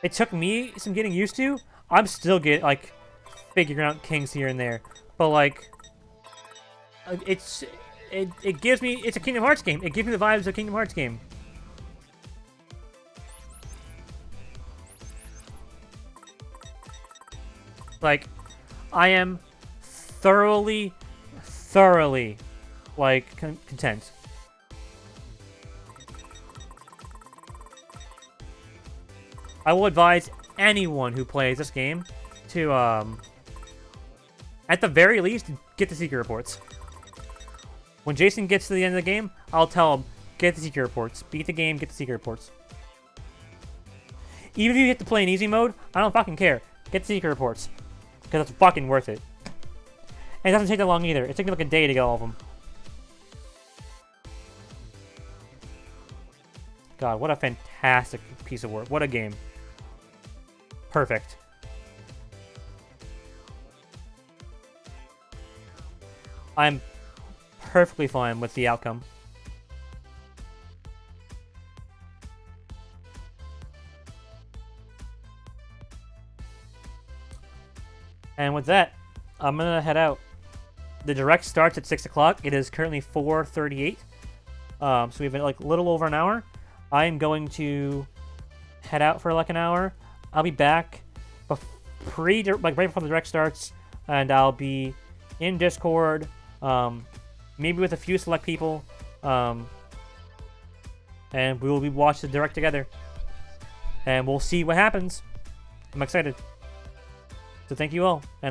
Speaker 1: It took me some getting used to. I'm still figuring out kinks here and there, but like, it gives me, it's a Kingdom Hearts game. It gives me the vibes of a Kingdom Hearts game. Like, I am thoroughly, like, content. I will advise anyone who plays this game to, at the very least, get the secret reports. When Jason gets to the end of the game, I'll tell him, get the secret reports. Beat the game, get the secret reports. Even if you get to play in easy mode, I don't fucking care. Get the secret reports. Because it's fucking worth it. And it doesn't take that long either. It took me like a day to get all of them. God, what a fantastic piece of work. What a game. Perfect. I'm perfectly fine with the outcome. And with that, I'm gonna head out. The direct starts at 6 o'clock. It is currently 4:38. So we have like a little over an hour. I'm going to head out for like an hour. I'll be back right before the direct starts, and I'll be in Discord, maybe with a few select people, and we will be watching the direct together, and we'll see what happens. I'm excited. So thank you all, and